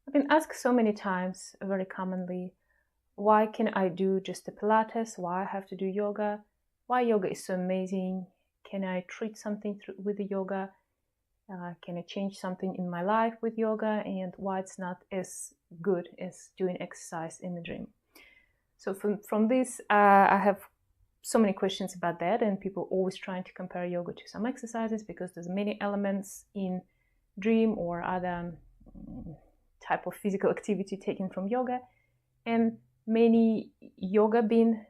I've been asked so many times, very commonly, why can I do just the Pilates? Why I have to do yoga? Why yoga is so amazing? Can I treat something with the yoga? Can I change something in my life with yoga? And why it's not as good as doing exercise in the gym? So from this, I have so many questions about that, and people always trying to compare yoga to some exercises because there's many elements in gym or other type of physical activity taken from yoga, and many yoga being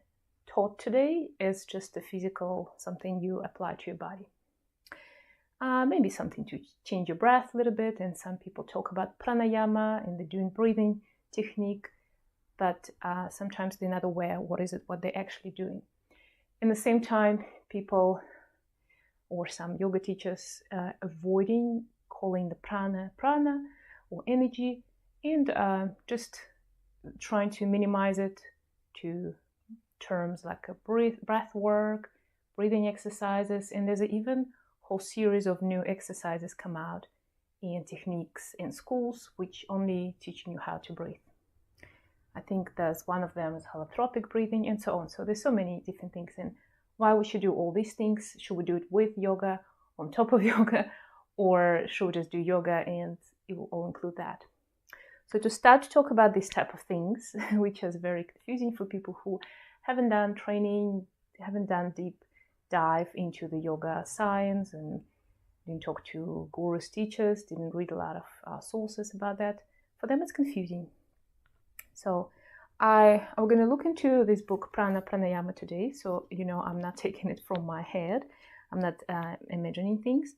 taught today is just a physical, something you apply to your body. Maybe something to change your breath a little bit, and some people talk about pranayama and they're doing breathing technique, but sometimes they're not aware what they're actually doing. In the same time, people or some yoga teachers avoiding calling the prana or energy, and just trying to minimize it to terms like a breath work, breathing exercises, and there's even whole series of new exercises come out and techniques in schools which only teaching you how to breathe. I think there's one of them is holotropic breathing and so on. So there's so many different things, and why we should do all these things. Should we do it with yoga, on top of yoga, or should we just do yoga and it will all include that? So to start to talk about these type of things, which is very confusing for people who haven't done training, haven't done deep dive into the yoga science, and didn't talk to gurus, teachers, didn't read a lot of sources about that. For them, it's confusing. So I'm going to look into this book, Prana Pranayama, today. So, I'm not taking it from my head. I'm not imagining things.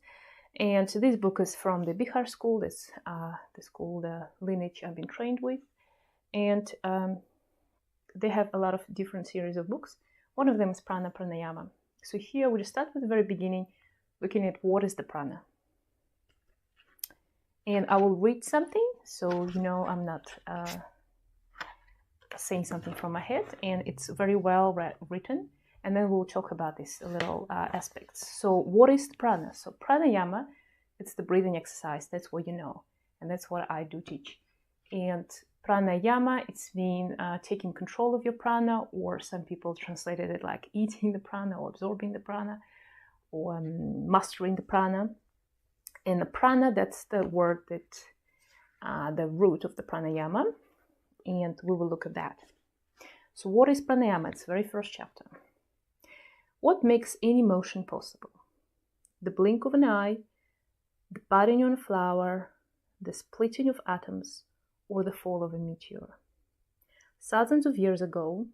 And so this book is from the Bihar school. That's the school, the lineage I've been trained with. And they have a lot of different series of books. One of them is Prana Pranayama. So here we just start with the very beginning, looking at what is the prana. And I will read something, so I'm not saying something from my head, and it's very well written. And then we'll talk about these little aspects. So what is the prana? So pranayama, it's the breathing exercise. That's what you know. And that's what I do teach. And pranayama, it's mean taking control of your prana, or some people translated it like eating the prana or absorbing the prana, or mastering the prana. And the prana, that's the word that, the root of the pranayama. And we will look at that. So what is pranayama? It's the very first chapter. What makes any motion possible? The blink of an eye, the budding on a flower, the splitting of atoms, or the fall of a meteor. Thousands of years ago,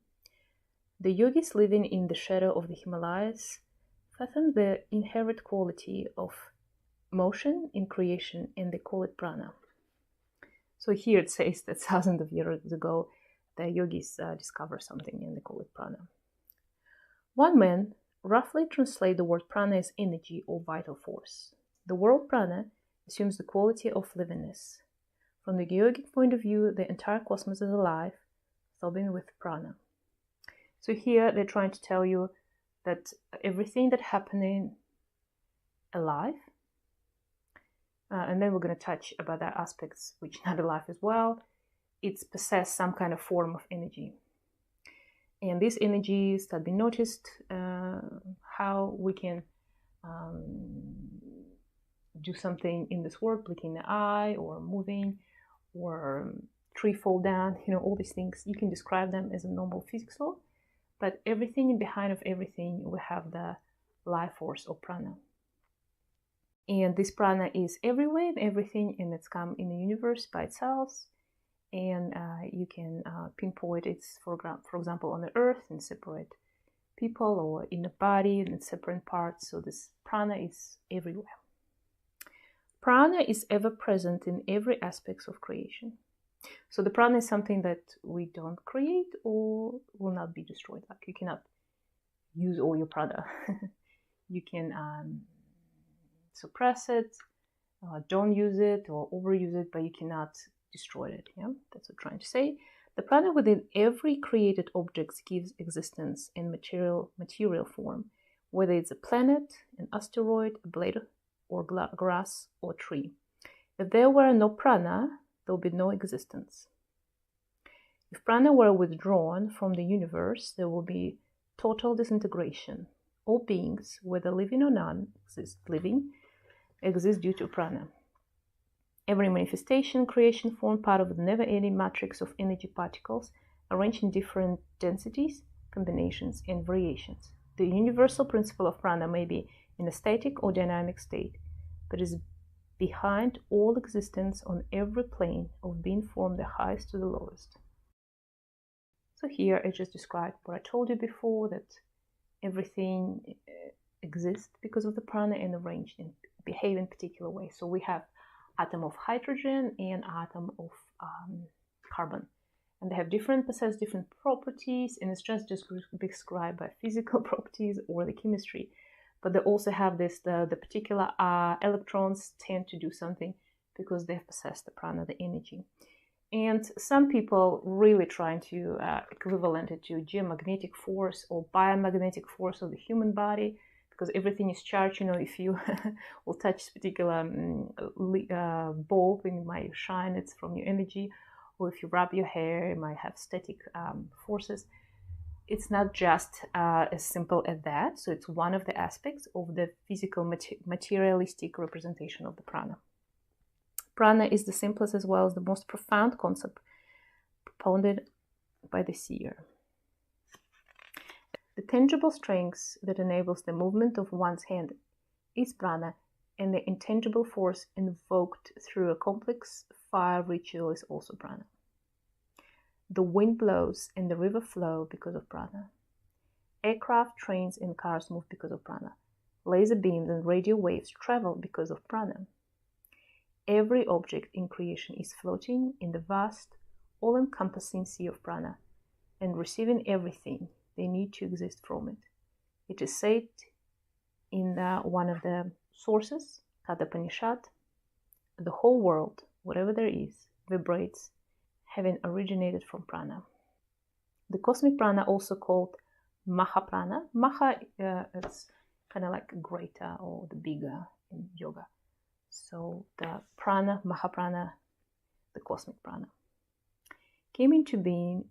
the yogis living in the shadow of the Himalayas fathomed the inherent quality of motion in creation, and they call it prana. So here it says that thousands of years ago, the yogis discovered something and they call it prana. One man roughly translates the word prana as energy or vital force. The word prana assumes the quality of livingness. From the yogic point of view, the entire cosmos is alive, throbbing with prana. So here they're trying to tell you that everything that's happening alive, and then we're going to touch about that aspects which not alive as well, it's possess some kind of form of energy. And these energies that been noticed, how we can do something in this world, blinking the eye or moving, or tree fall down, all these things, you can describe them as a normal physics law, but everything behind of everything, we have the life force or prana. And this prana is everywhere and everything, and it's come in the universe by itself. And you can pinpoint it, for example, on the earth and separate people, or in the body and in separate parts. So this prana is everywhere. Prana is ever present in every aspect of creation. So the prana is something that we don't create or will not be destroyed. Like you cannot use all your prana. You can suppress it, don't use it or overuse it, but you cannot destroy it. Yeah, that's what I'm trying to say. The prana within every created object gives existence in material form, whether it's a planet, an asteroid, a blade or grass or tree. If there were no prana, there will be no existence. If prana were withdrawn from the universe, there will be total disintegration. All beings, whether living or non-living, exist due to prana. Every manifestation, creation form part of the never-ending matrix of energy particles arranged in different densities, combinations, and variations. The universal principle of prana may be in a static or dynamic state, but is behind all existence on every plane of being from the highest to the lowest. So here I just described what I told you before, that everything exists because of the prana and arranged and behave in particular way. So we have atom of hydrogen and atom of carbon, and they have possess different properties, and it's just described by physical properties or the chemistry. But they also have this, the particular electrons tend to do something because they possess the prana, the energy. And some people really trying to equivalent it to geomagnetic force or biomagnetic force of the human body, because everything is charged. You know, if you will touch this particular bulb and it might shine, it's from your energy. Or if you rub your hair, it might have static forces. It's not just as simple as that. So it's one of the aspects of the physical materialistic representation of the prana. Prana is the simplest as well as the most profound concept propounded by the seer. The tangible strength that enables the movement of one's hand is prana, and the intangible force invoked through a complex fire ritual is also prana. The wind blows and the river flow because of prana. Aircraft, trains, and cars move because of prana. Laser beams and radio waves travel because of prana. Every object in creation is floating in the vast, all-encompassing sea of prana and receiving everything they need to exist from it. It is said in one of the sources, Katha, the whole world, whatever there is, vibrates, having originated from prana. The cosmic prana, also called Maha Prana. Maha is kind of like greater or the bigger in yoga. So the prana, Mahaprana, the cosmic prana, came into being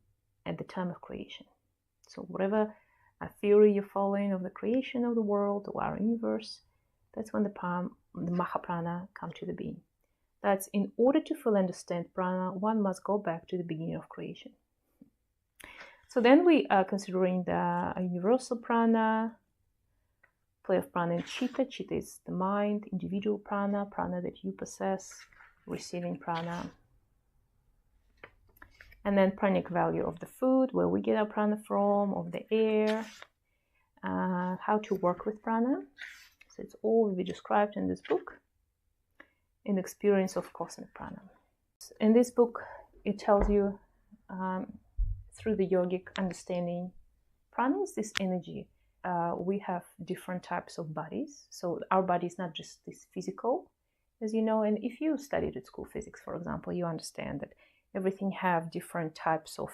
at the time of creation. So whatever theory you're following of the creation of the world or our universe, that's when the Mahaprana come to the being. That's in order to fully understand prana, one must go back to the beginning of creation. So then we are considering the universal prana, play of prana and chitta. Chitta is the mind, individual prana, prana that you possess, receiving prana. And then pranic value of the food, where we get our prana from, of the air, how to work with prana. So it's all will be described in this book, in the experience of cosmic prana. In this book, it tells you through the yogic understanding, prana is this energy. We have different types of bodies. So our body is not just this physical, as you know. And if you studied at school physics, for example, you understand that everything have different types of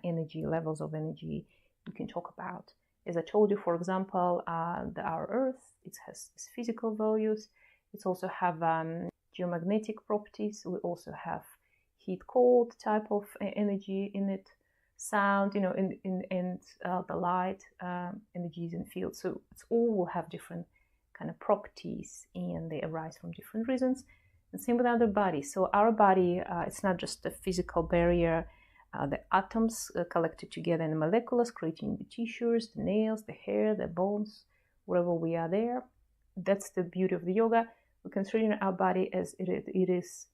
energy, levels of energy you can talk about. As I told you, for example, our Earth, it has physical values. It also have geomagnetic properties. We also have heat-cold type of energy in it. Sound, you know, and the light energies and fields. So it's all will have different kind of properties, and they arise from different reasons. And same with other bodies. So our body, it's not just the physical barrier, the atoms collected together in the molecules, creating the tissues, the nails, the hair, the bones, wherever we are there. That's the beauty of the yoga. We're considering our body as it is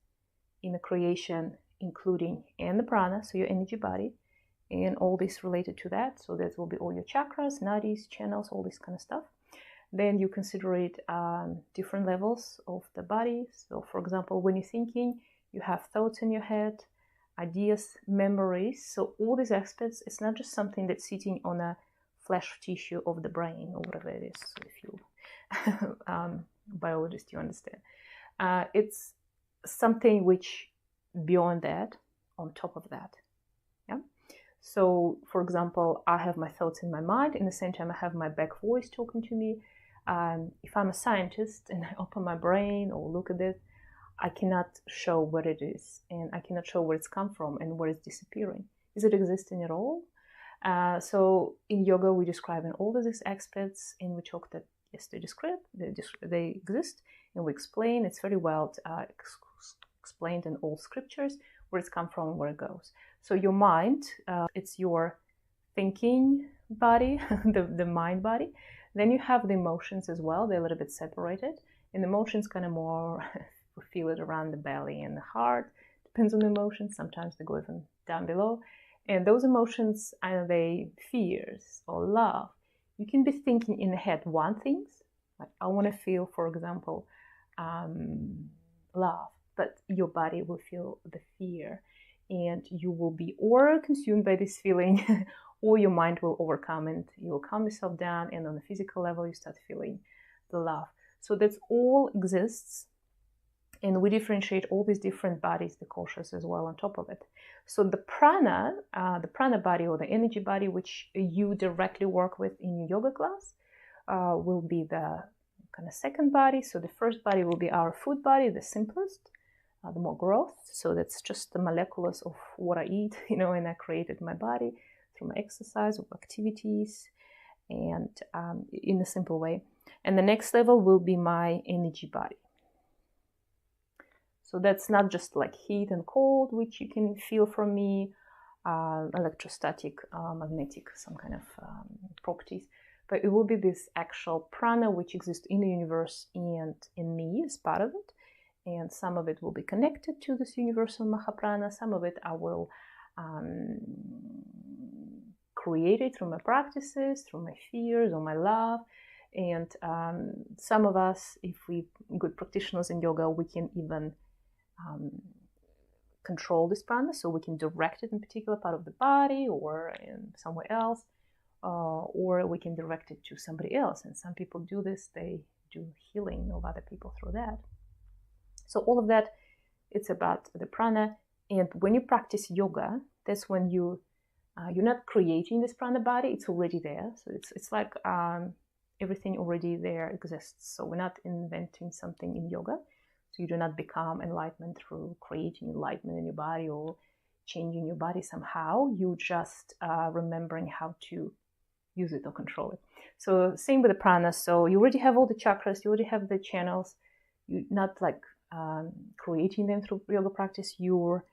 in the creation, including and the prana, so your energy body, and all this related to that. So that will be all your chakras, nadis, channels, all this kind of stuff. Then you consider it different levels of the body. So for example, when you're thinking, you have thoughts in your head, ideas, memories. So all these aspects, it's not just something that's sitting on a flesh tissue of the brain or whatever it is. So if you biologist, you understand. It's something which beyond that, on top of that. Yeah. So, for example, I have my thoughts in my mind. In the same time, I have my back voice talking to me. If I'm a scientist and I open my brain or look at it, I cannot show what it is, and I cannot show where it's come from and where it's disappearing. Is it existing at all? So in yoga, we describe in all of these aspects, and we talk that yes, they exist, and we explain. It's very well explained in all scriptures where it's come from and where it goes. So your mind, it's your thinking body, the mind body. Then you have the emotions as well. They're a little bit separated. And the emotions kind of more, we feel it around the belly and the heart. Depends on the emotions. Sometimes they go even down below. And those emotions, are they fears or love? You can be thinking in the head one thing, like I want to feel, for example, love, but your body will feel the fear, and you will be or consumed by this feeling, or your mind will overcome, and you will calm yourself down, and on the physical level, you start feeling the love. So that's all exists. And we differentiate all these different bodies, the koshas as well on top of it. So the prana body or the energy body, which you directly work with in your yoga class, will be the kind of second body. So the first body will be our food body, the simplest, the more growth. So that's just the molecules of what I eat, and I created my body through my exercise or activities, and in a simple way. And the next level will be my energy body. So that's not just like heat and cold, which you can feel from me, electrostatic, magnetic, some kind of properties. But it will be this actual prana which exists in the universe and in me as part of it. And some of it will be connected to this universal Mahaprana. Some of it I will create it through my practices, through my fears or my love. And some of us, if we good practitioners in yoga, we can even control this prana, so we can direct it in a particular part of the body or in somewhere else, or we can direct it to somebody else. And some people do this, they do healing of other people through that. So all of that, it's about the prana. And when you practice yoga, that's when you're not creating this prana body, it's already there. So it's like everything already there exists. So we're not inventing something in yoga. So you do not become enlightenment through creating enlightenment in your body or changing your body somehow. You just remembering how to use it or control it. So same with the prana. So you already have all the chakras, you already have the channels. You're not like creating them through yoga practice. You're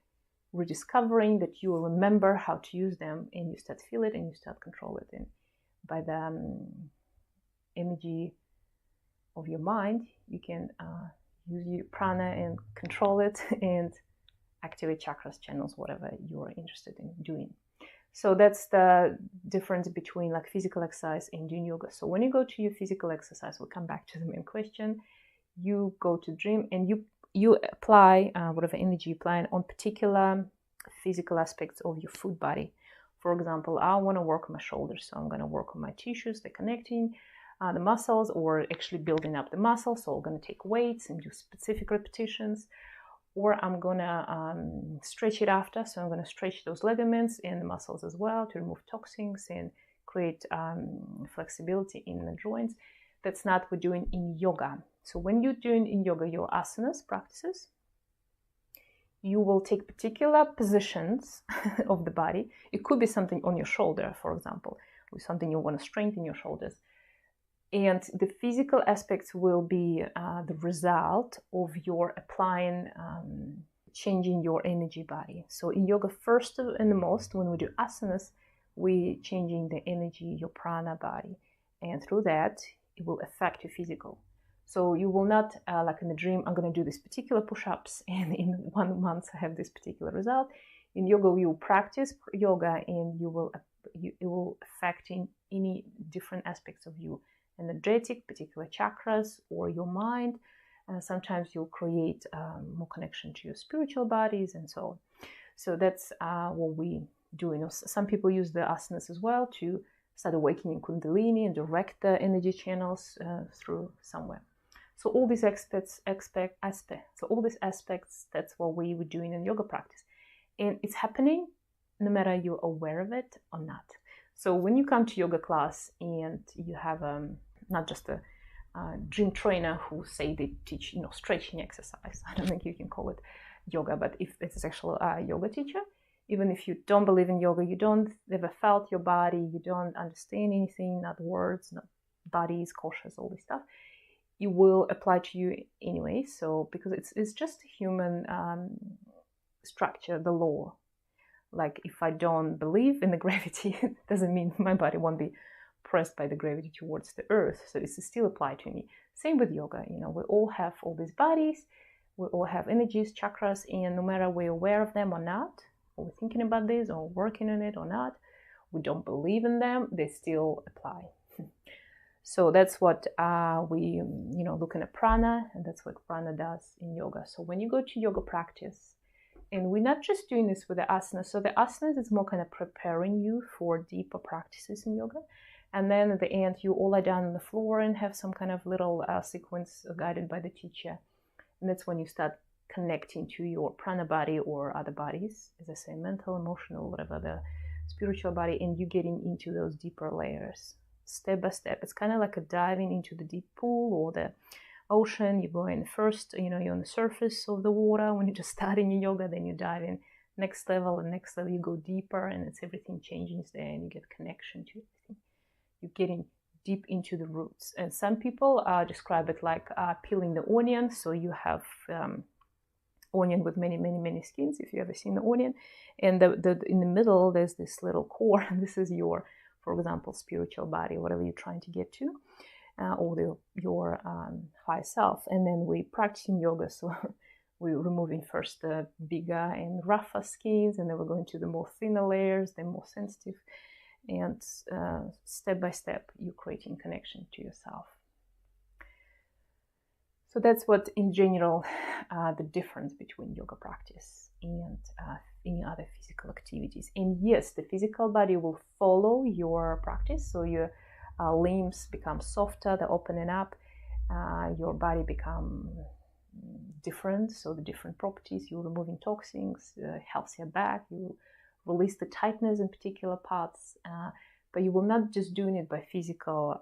rediscovering that you remember how to use them, and you start feel it and you start control it. And by the energy of your mind, you can use your prana and control it and activate chakras, channels, whatever you are interested in doing. So that's the difference between like physical exercise and doing yoga. So when you go to your physical exercise, we'll come back to the main question. You go to gym and you apply whatever energy you apply on particular physical aspects of your food body. For example, I want to work on my shoulders, so I'm going to work on my tissues, the connecting the muscles, or actually building up the muscles. So I'm going to take weights and do specific repetitions, or I'm going to stretch it after. So I'm going to stretch those ligaments and the muscles as well to remove toxins and create flexibility in the joints. That's not what we're doing in yoga. So when you're doing in yoga your asanas practices, you will take particular positions of the body. It could be something on your shoulder, for example, or something you want to strengthen your shoulders. And the physical aspects will be the result of your applying, changing your energy body. So in yoga, first and the most, when we do asanas, we changing the energy, your prana body. And through that, it will affect your physical. So you will not, like in the dream, I'm going to do this particular push-ups, and in 1 month I have this particular result. In yoga, you will practice yoga, and it will affect in any different aspects of you. Energetic, particular chakras, or your mind. Sometimes you'll create more connection to your spiritual bodies and so on. So that's what we do. Some people use the asanas as well to start awakening Kundalini and direct the energy channels through somewhere. So all these aspects, that's what we were doing in yoga practice. And it's happening no matter you're aware of it or not. So when you come to yoga class and you have not just a gym trainer who say they teach, stretching exercise. I don't think you can call it yoga, but if it's actually a yoga teacher, even if you don't believe in yoga, you don't ever felt your body, you don't understand anything, not words, not bodies, koshes, all this stuff, it will apply to you anyway. So because it's just a human structure, the law. Like if I don't believe in the gravity, it doesn't mean my body won't be pressed by the gravity towards the earth. So this still apply to me. Same with yoga. We all have all these bodies, we all have energies, chakras, and no matter we're aware of them or not, or we're thinking about this or working on it or not, we don't believe in them, they still apply. So that's what we, looking at prana, and that's what prana does in yoga. So when you go to yoga practice, and we're not just doing this with the asanas. So the asanas is more kind of preparing you for deeper practices in yoga. And then at the end, you all lie down on the floor and have some kind of little sequence guided by the teacher. And that's when you start connecting to your prana body or other bodies, as I say, mental, emotional, whatever, the spiritual body, and you getting into those deeper layers, step by step. It's kind of like a diving into the deep pool or the ocean. You go in first, you're on the surface of the water when you're just starting your yoga, then you dive in next level, and next level you go deeper, and it's everything changes there, and you get connection to everything. You're getting deep into the roots. And some people describe it like peeling the onion. So you have onion with many, many, many skins, if you ever seen the onion, and in the middle there's this little core, and this is your, for example, spiritual body, whatever you're trying to get to. Or your higher self. And then we practicing yoga, so we're removing first the bigger and rougher skins, and then we're going to the more thinner layers, the more sensitive, and step by step you're creating connection to yourself. So that's what in general the difference between yoga practice and any other physical activities. And yes, the physical body will follow your practice, so your limbs become softer, they're opening up, your body become different, so the different properties, you're removing toxins, helps your back, you release the tightness in particular parts, but you will not just doing it by physical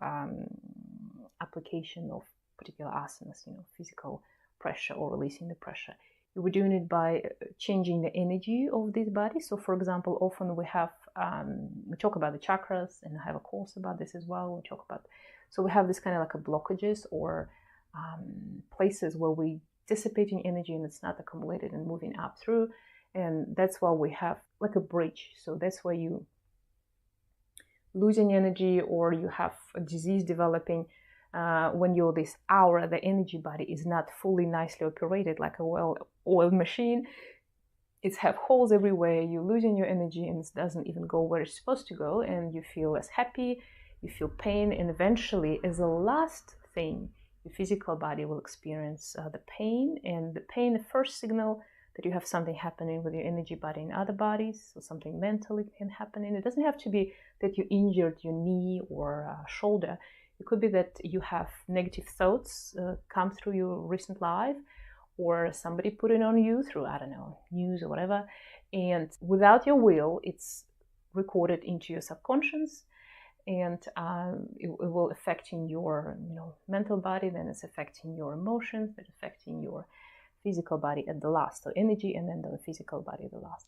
application of particular asanas, physical pressure or releasing the pressure. You were doing it by changing the energy of this body. So for example, often we have, we talk about the chakras, and I have a course about this as well. We talk about, so we have this kind of like a blockages or places where we dissipating energy and it's not accumulated and moving up through. And that's why we have like a bridge. So that's where you losing energy or you have a disease developing. When you're this aura, the energy body is not fully nicely operated like a well-oiled machine. It's have holes everywhere, you're losing your energy and it doesn't even go where it's supposed to go, and you feel less happy, you feel pain, and eventually, as a last thing, your physical body will experience the pain. And the pain, the first signal that you have something happening with your energy body in other bodies, or something mentally can happen. And it doesn't have to be that you injured your knee or shoulder. It could be that you have negative thoughts come through your recent life, or somebody put it on you through, I don't know, news or whatever. And without your will, it's recorded into your subconscious, and it will affecting your mental body, then it's affecting your emotions, it's affecting your physical body at the last. So energy and then the physical body at the last.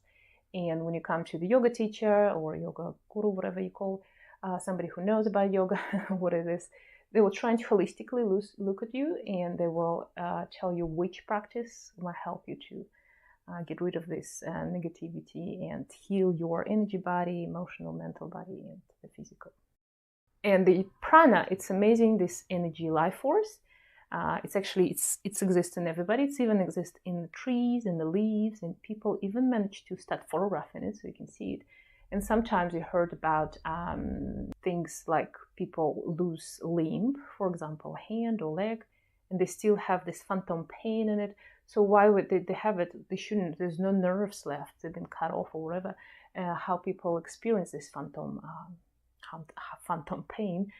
And when you come to the yoga teacher or yoga guru, whatever you call somebody who knows about yoga, what it is, they will try to holistically look at you, and they will tell you which practice will help you to get rid of this negativity and heal your energy body, emotional, mental body, and the physical. And the prana, it's amazing, this energy life force. It's exists in everybody. It's even exists in the trees, in the leaves, and people even manage to start photographing it so you can see it. And sometimes you heard about things like people lose limb, for example, hand or leg, and they still have this phantom pain in it. So why would they have it? They shouldn't. There's no nerves left. They've been cut off or whatever. How people experience this phantom pain.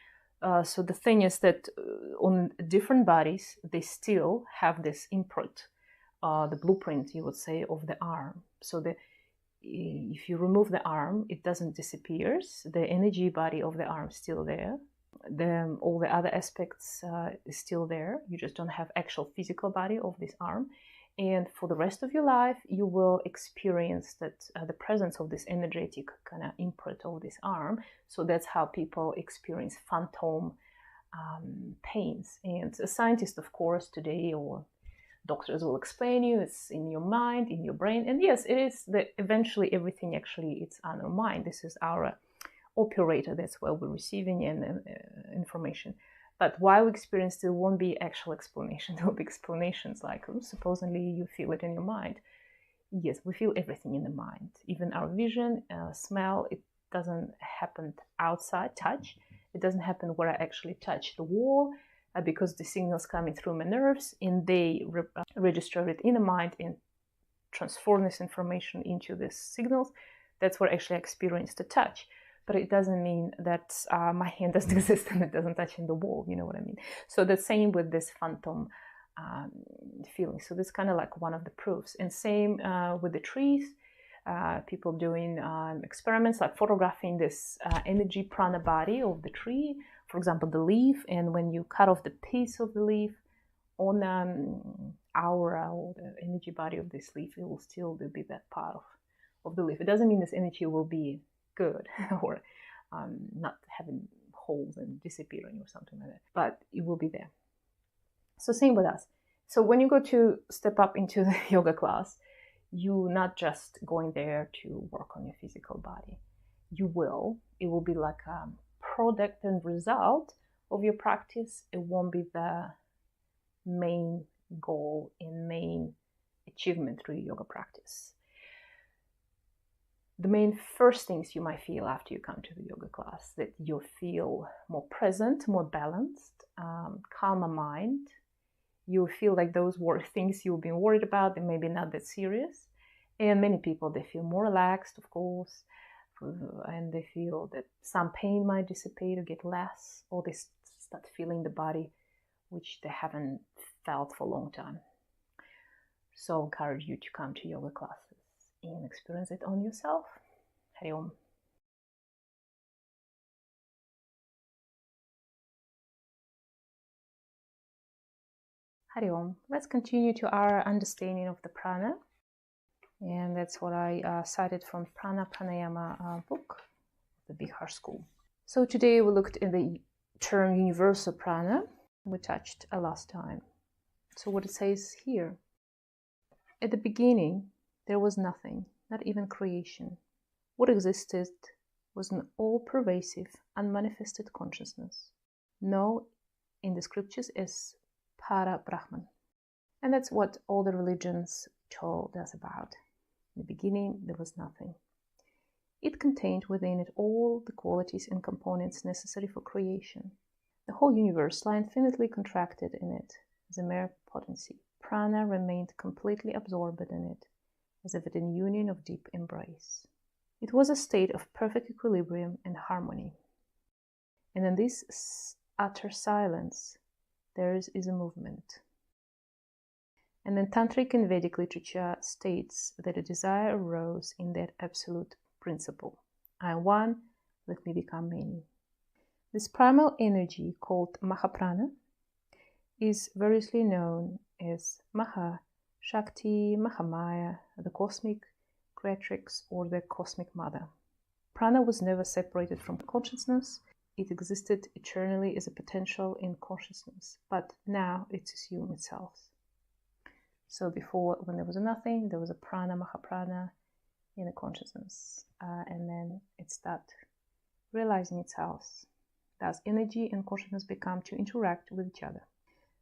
So the thing is that on different bodies, they still have this imprint, the blueprint, you would say, of the arm. So if you remove the arm, it doesn't disappear. The energy body of the arm is still there. all the other aspects is still there. You just don't have actual physical body of this arm. And for the rest of your life, you will experience that the presence of this energetic kind of imprint of this arm. So that's how people experience phantom pains. And a scientist, of course, today, or doctors will explain you, it's in your mind, in your brain. And yes, it is that eventually everything actually it's on our mind. This is our operator. That's where we're receiving information. But why we experience, there won't be actual explanation. There will be explanations like, supposedly you feel it in your mind. Yes, we feel everything in the mind. Even our vision, smell, it doesn't happen outside, touch. It doesn't happen where I actually touch the wall, because the signals coming through my nerves, and they register it in the mind and transform this information into these signals. That's where actually I experience the touch. But it doesn't mean that my hand doesn't exist and it doesn't touch in the wall, you know what I mean? So the same with this phantom feeling. So this is kind of like one of the proofs. And same with the trees. People doing experiments like photographing this energy prana body of the tree, for example, the leaf. And when you cut off the piece of the leaf on aura or the energy body of this leaf, it will still be that part of the leaf. It doesn't mean this energy will be good or not having holes and disappearing or something like that, but it will be there. So same with us. So when you go to step up into the yoga class, you're not just going there to work on your physical body. It will be like a product and result of your practice. It won't be the main goal and main achievement through your yoga practice. The main first things you might feel after you come to the yoga class, that you'll feel more present, more balanced, calmer mind. You'll feel like those were things you've been worried about, they may be not that serious. And many people, they feel more relaxed, of course, and they feel that some pain might dissipate or get less, or they start feeling the body, which they haven't felt for a long time. So I encourage you to come to yoga classes and experience it on yourself. Hari Om. Hari Om. Let's continue to our understanding of the prana. And that's what I cited from Prana Pranayama book, the Bihar school. So today we looked at the term universal prana. We touched last time. So what it says here. At the beginning, there was nothing, not even creation. What existed was an all-pervasive, unmanifested consciousness, known in the scriptures as Para Brahman. And that's what all the religions told us about. In the beginning, there was nothing. It contained within it all the qualities and components necessary for creation. The whole universe lay infinitely contracted in it as a mere potency. Prana remained completely absorbed in it, as if in union of deep embrace. It was a state of perfect equilibrium and harmony. And in this utter silence, there is a movement. And then Tantric and Vedic literature states that a desire arose in that absolute principle. I am one, let me become many. This primal energy, called Mahaprana, is variously known as Maha, Shakti, Mahamaya, the cosmic creatrix, or the cosmic mother. Prana was never separated from consciousness. It existed eternally as a potential in consciousness, but now it assumed itself. So before, when there was a nothing, there was a prana, Mahaprana in the consciousness, and then it started realizing itself. Thus, energy and consciousness become to interact with each other.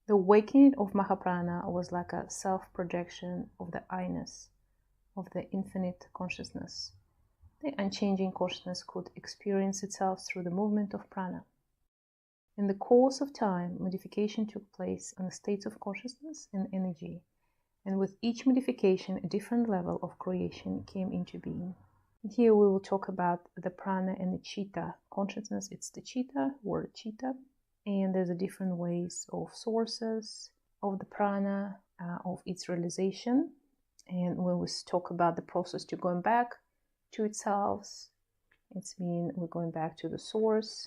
The awakening of Mahaprana was like a self-projection of the I-ness, of the infinite consciousness. The unchanging consciousness could experience itself through the movement of prana. In the course of time, modification took place on the states of consciousness and energy, and with each modification, a different level of creation came into being. Here we will talk about the prana and the chitta. Consciousness, it's the chitta, word chitta, and there's a different ways of sources of the prana, of its realization. And when we talk about the process to going back to itself, it's mean we're going back to the source,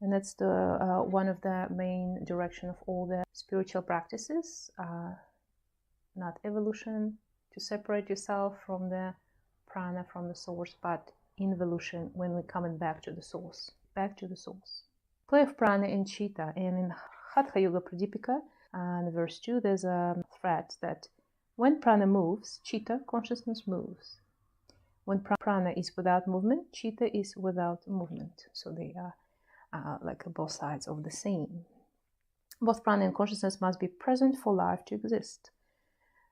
And that's the one of the main direction of all the spiritual practices, not evolution, to separate yourself from the prana, from the source, but involution, when we're coming back to the source, Play of prana in Chitta, and in Hatha Yoga Pradipika, in verse 2, there's a thread that when prana moves, Chitta, consciousness, moves. When prana is without movement, Chitta is without movement. So they are like both sides of the same. Both prana and consciousness must be present for life to exist.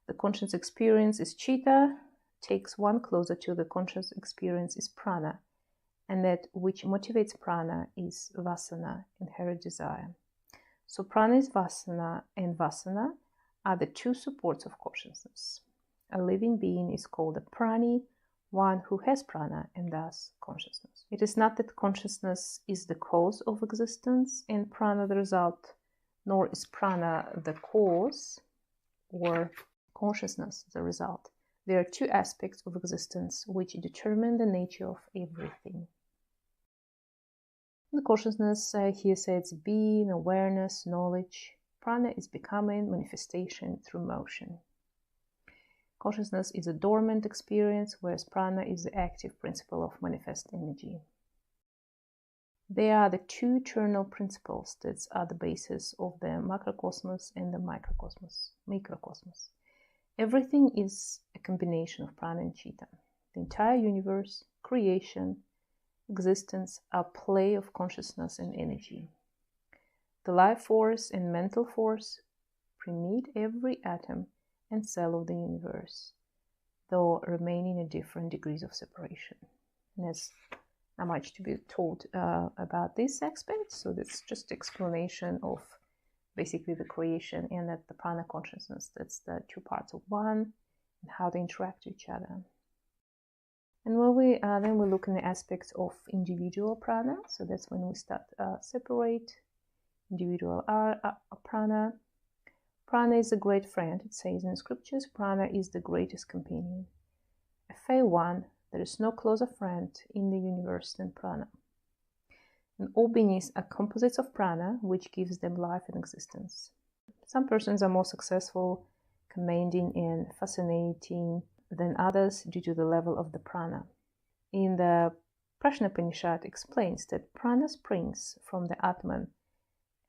The conscious experience is Chitta, takes one closer to the conscious experience is prana, and that which motivates prana is vasana, inherent desire. So prana is vasana, and vasana are the two supports of consciousness. A living being is called a prani, one who has prana and thus consciousness. It is not that consciousness is the cause of existence and prana the result, nor is prana the cause or consciousness the result. There are two aspects of existence which determine the nature of everything. The consciousness here says being, awareness, knowledge. Prana is becoming, manifestation through motion. Consciousness is a dormant experience, whereas prana is the active principle of manifest energy. They are the two eternal principles that are the basis of the macrocosmos and the microcosmos. Everything is a combination of prana and chitta. The entire universe, creation, existence are play of consciousness and energy. The life force and mental force permeate every atom and cell of the universe, though remaining at different degrees of separation. And there's not much to be told about this aspect, so that's just explanation of basically the creation and that the prana consciousness, that's the two parts of one and how they interact with each other. And when we then we look in the aspects of individual prana, so that's when we start separate individual prana. Prana is a great friend, it says in the scriptures. Prana is the greatest companion. A Fei one, there is no closer friend in the universe than prana. And all beings are composites of prana, which gives them life and existence. Some persons are more successful, commanding and fascinating than others due to the level of the prana. In the Prana Pranayama explains that prana springs from the Atman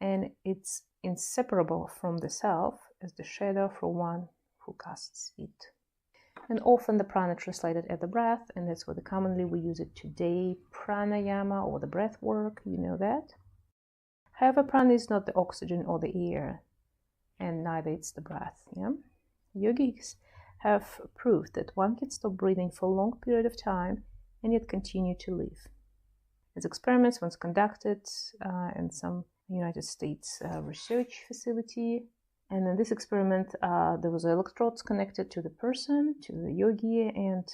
and it's inseparable from the self as the shadow for one who casts it. And often the prana translated as the breath, and that's what commonly we use it today, pranayama or the breathwork, you know that. However, prana is not the oxygen or the air, and neither it's the breath. Yeah? Yogis have proved that one can stop breathing for a long period of time and yet continue to live. As experiments once conducted in some United States research facility, and in this experiment there was electrodes connected to the person, to the yogi, and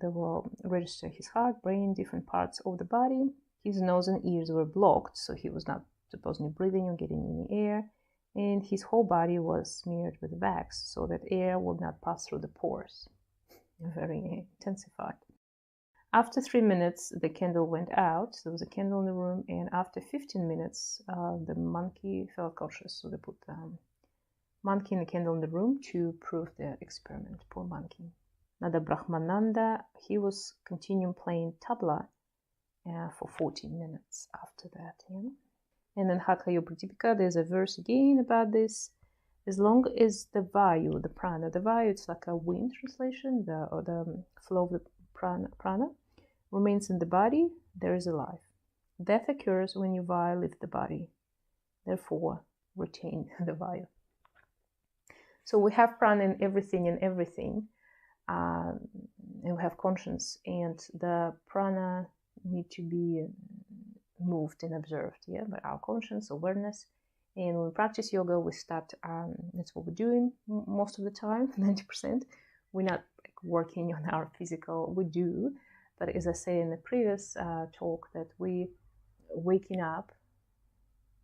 they will register his heart, brain, different parts of the body. His nose and ears were blocked, so he was not supposedly breathing or getting any air, and his whole body was smeared with wax so that air would not pass through the pores. Very intensified. After 3 minutes, the candle went out. There was a candle in the room, and after 15 minutes, the monkey felt conscious. So they put the monkey and the candle in the room to prove the experiment. Poor monkey. Now the Brahmananda, he was continuing playing tabla for 14 minutes after that. Yeah? And in Hatha Yoga Pradipika, there's a verse again about this. As long as the vayu, the prana, the vayu, it's like a wind translation, or the flow of the prana remains in the body, there is a life. Death occurs when your vayu leaves the body. Therefore, retain the vayu. So we have prana in everything and we have conscience, and the prana need to be moved and observed, yeah, by our conscience, awareness. And when we practice yoga, we start, that's what we're doing most of the time, 90%. We're not working on our physical, we do, but as I say in the previous talk, that we waking up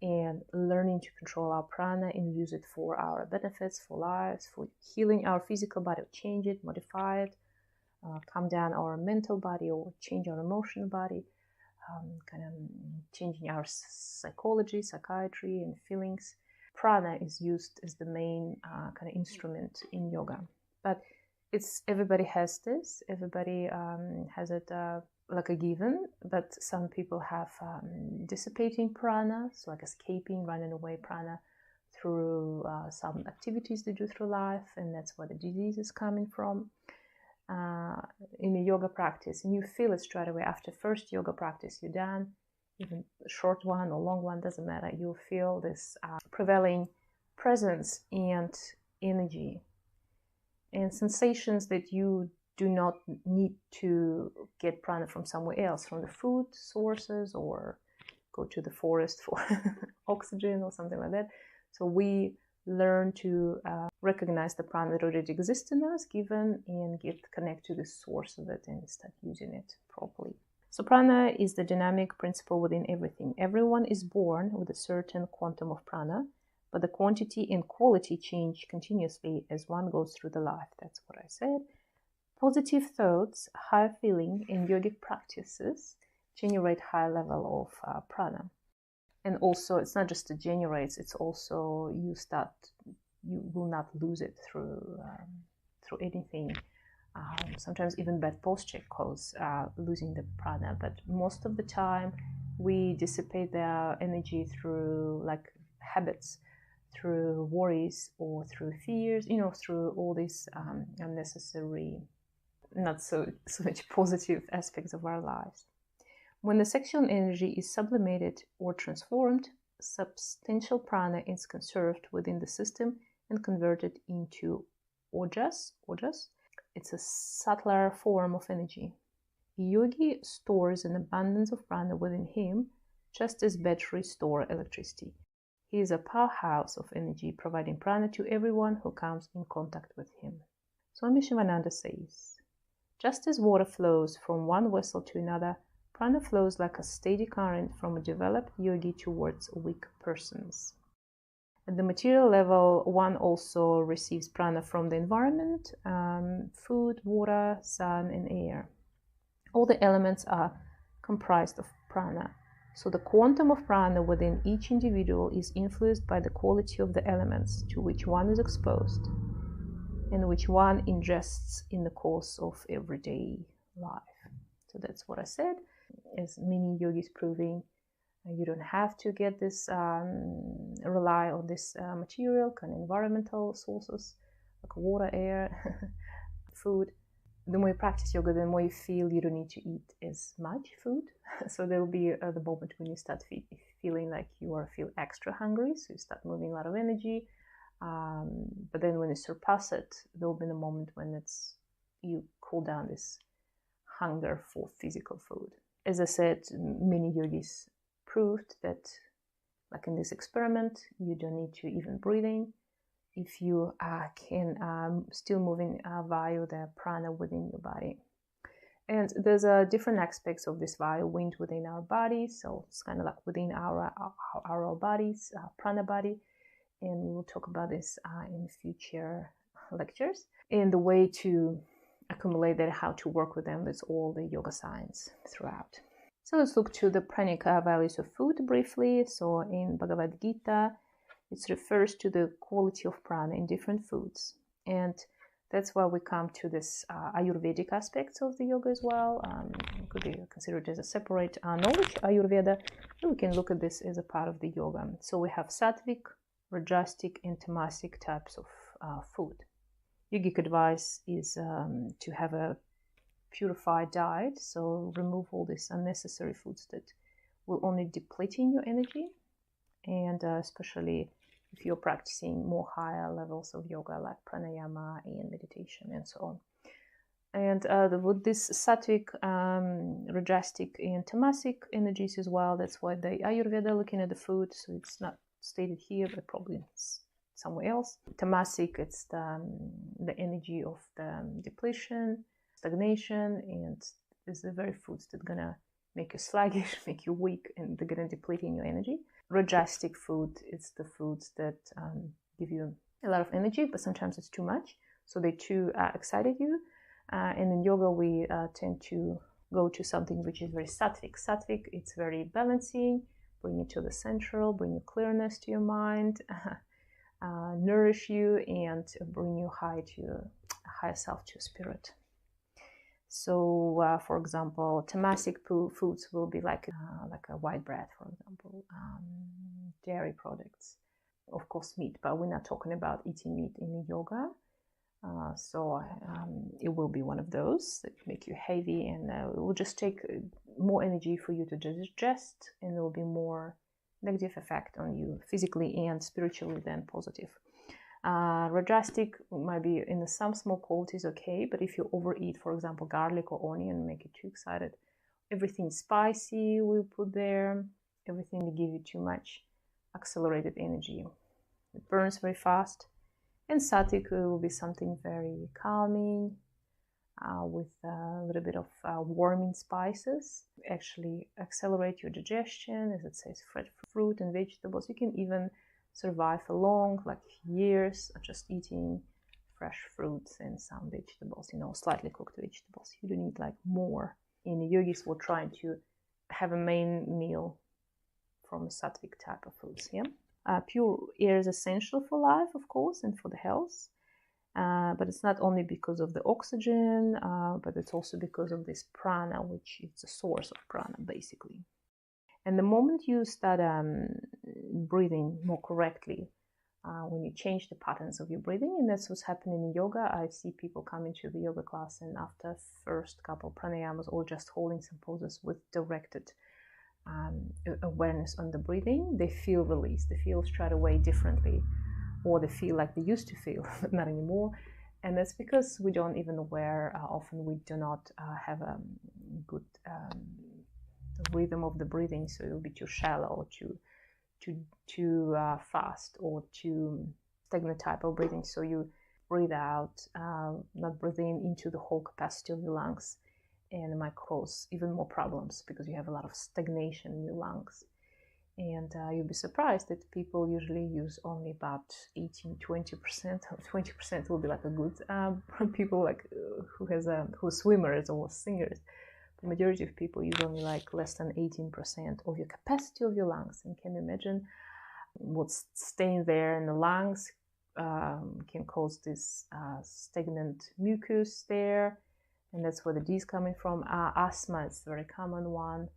and learning to control our prana and use it for our benefits, for lives, for healing our physical body, change it, modify it, calm down our mental body, or change our emotional body, kind of changing our psychology, psychiatry, and feelings. Prana is used as the main kind of instrument in yoga, but everybody has this. Everybody has it like a given, but some people have dissipating prana, so like escaping, running away prana through some activities they do through life, and that's where the disease is coming from. In a yoga practice, and you feel it straight away after first yoga practice you're done, even a short one or long one, doesn't matter, you feel this prevailing presence and energy and sensations that you do not need to get prana from somewhere else, from the food sources or go to the forest for oxygen or something like that. So we learn to recognize the prana that already exists in us, given, and connect to the source of it and start using it properly. So prana is the dynamic principle within everything. Everyone is born with a certain quantum of prana, but the quantity and quality change continuously as one goes through the life. That's what I said. Positive thoughts, high feeling, and yogic practices generate high level of prana. And also, it's not just it generates; it's also you will not lose it through anything. Sometimes even bad posture cause losing the prana, but most of the time we dissipate their energy through like habits, through worries, or through fears. Through all these unnecessary, not so much positive aspects of our lives. When the sexual energy is sublimated or transformed, substantial prana is conserved within the system and converted into ojas. It's a subtler form of energy. A yogi stores an abundance of prana within him, just as batteries store electricity. He is a powerhouse of energy, providing prana to everyone who comes in contact with him. Swami Shivananda says, just as water flows from one vessel to another, prana flows like a steady current from a developed yogi towards weak persons. At the material level, one also receives prana from the environment, food, water, sun, and air. All the elements are comprised of prana. So the quantum of prana within each individual is influenced by the quality of the elements to which one is exposed and which one ingests in the course of everyday life. So that's what I said. As many yogis proving, you don't have to get this, rely on this material, kind of environmental sources like water, air, food. The more you practice yoga, the more you feel you don't need to eat as much food. So there will be the moment when you start feeling like you feel extra hungry, so you start moving a lot of energy. But then when you surpass it, there will be the moment when you cool down this hunger for physical food. As I said, many yogis proved that, like in this experiment, you don't need to even breathe in if you can still moving via the prana within your body. And there's different aspects of this via wind within our body, so it's kind of like within our bodies, prana body, and we will talk about this in future lectures. And the way to accumulate that, how to work with them, that's all the yoga science throughout. So let's look to the pranic values of food briefly. So in Bhagavad Gita, it refers to the quality of prana in different foods. And that's why we come to this Ayurvedic aspects of the yoga as well. It could be considered as a separate knowledge, Ayurveda. And we can look at this as a part of the yoga. So we have sattvic, rajasic, and tamasic types of food. Yogic advice is to have a purified diet, so remove all these unnecessary foods that will only depleting your energy, and especially if you're practicing more higher levels of yoga like pranayama and meditation and so on. And with this sattvic, rajasic, and tamasic energies as well, that's why the Ayurveda looking at the food, so it's not stated here, but probably it's somewhere else. Tamasic, it's the energy of the depletion, stagnation, and it's the very foods that are gonna make you sluggish, make you weak, and they're gonna deplete in your energy. Rajasic food, it's the foods that give you a lot of energy, but sometimes it's too much, so they too excited you. And in yoga, we tend to go to something which is very sattvic. Sattvic, it's very balancing, bring you to the central, bring you clearness to your mind, nourish you, and bring you higher self, to spirit. So, for example, tamasic foods will be like a white bread, for example, dairy products, of course meat, but we're not talking about eating meat in yoga. So it will be one of those that make you heavy, and it will just take more energy for you to digest, and there will be more negative effect on you physically and spiritually than positive. Rajastic might be in some small quantities, okay, but if you overeat, for example, garlic or onion, make you too excited, everything spicy we put there, everything that give you too much accelerated energy, it burns very fast. And sattvic will be something very calming, with a little bit of warming spices, actually accelerate your digestion, as it says, fruit and vegetables. You can even survive for long, like years, of just eating fresh fruits and some vegetables, slightly cooked vegetables. You don't need like more. In the yogis, we're trying to have a main meal from a sattvic type of foods. Pure air is essential for life, of course, and for the health. But it's not only because of the oxygen, but it's also because of this prana, which is the source of prana, basically. And the moment you start breathing more correctly, when you change the patterns of your breathing, and that's what's happening in yoga. I see people come into the yoga class, and after first couple pranayamas or just holding some poses with directed awareness on the breathing, they feel released. They feel straight away differently, or they feel like they used to feel, but not anymore. And that's because we don't even aware. Often we do not have a good rhythm of the breathing, so it'll be too shallow, or too fast, or too stagnant type of breathing. So you breathe out, not breathing into the whole capacity of your lungs, and it might cause even more problems because you have a lot of stagnation in your lungs. And you'll be surprised that people usually use only about 18-20%. 20% will be like a good people like who are swimmers or singers. The majority of people use only like less than 18% of your capacity of your lungs. And can you imagine what's staying there in the lungs can cause this stagnant mucus there, and that's where the D is coming from. Asthma is a very common one.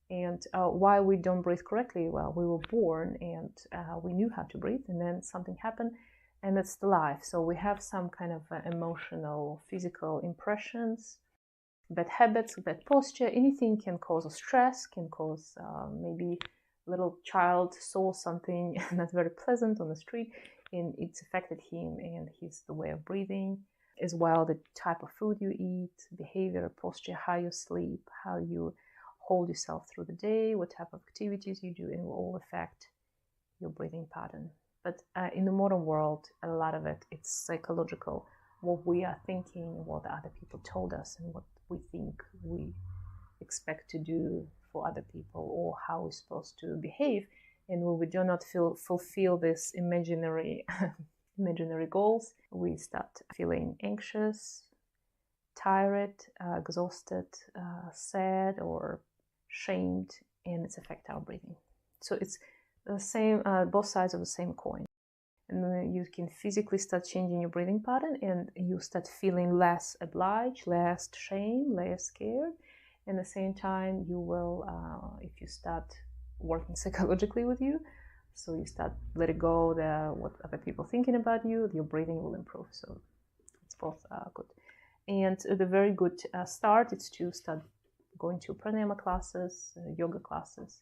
And why we don't breathe correctly? Well, we were born and we knew how to breathe, and then something happened, and that's the life. So we have some kind of emotional, physical impressions, bad habits, bad posture. Anything can cause a stress, can cause maybe a little child saw something not very pleasant on the street, and it's affected him and the way of breathing. As well, the type of food you eat, behavior, posture, how you sleep, how you hold yourself through the day, what type of activities you do, and it will all affect your breathing pattern. But in the modern world, a lot of it's psychological. What we are thinking, what other people told us, and what we think we expect to do for other people, or how we're supposed to behave. And when we do not fulfill this imaginary goals, we start feeling anxious, tired, exhausted, sad, or shamed, and it's affect our breathing. So it's the same, both sides of the same coin. And then you can physically start changing your breathing pattern, and you start feeling less obliged, less shame, less scared. And at the same time, you will, if you start working psychologically with you, so you start letting go what other people thinking about you, your breathing will improve. So it's both good. And the very good start is to start going to pranayama classes, yoga classes,